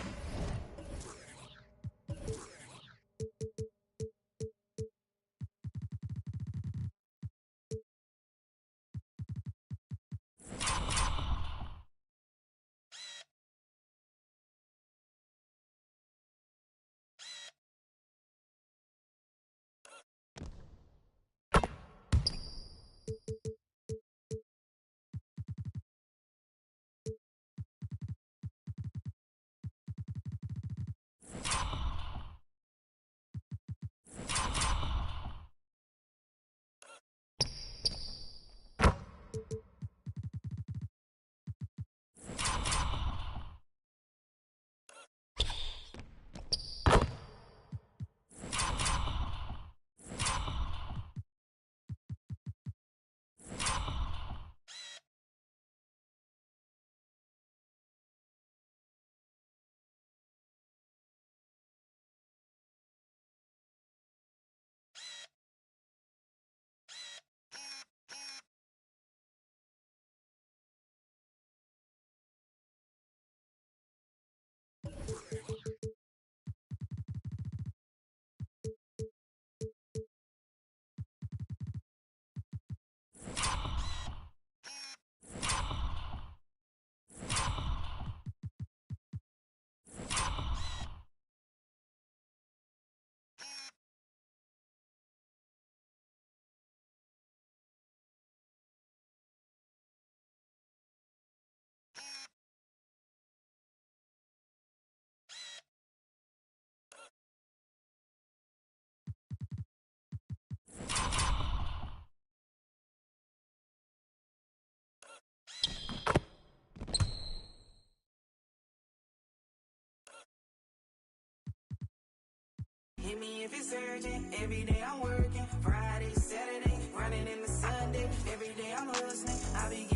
Hit me if it's urgent. Every day I'm working. Friday, Saturday, running into Sunday. Every day I'm hustling. I be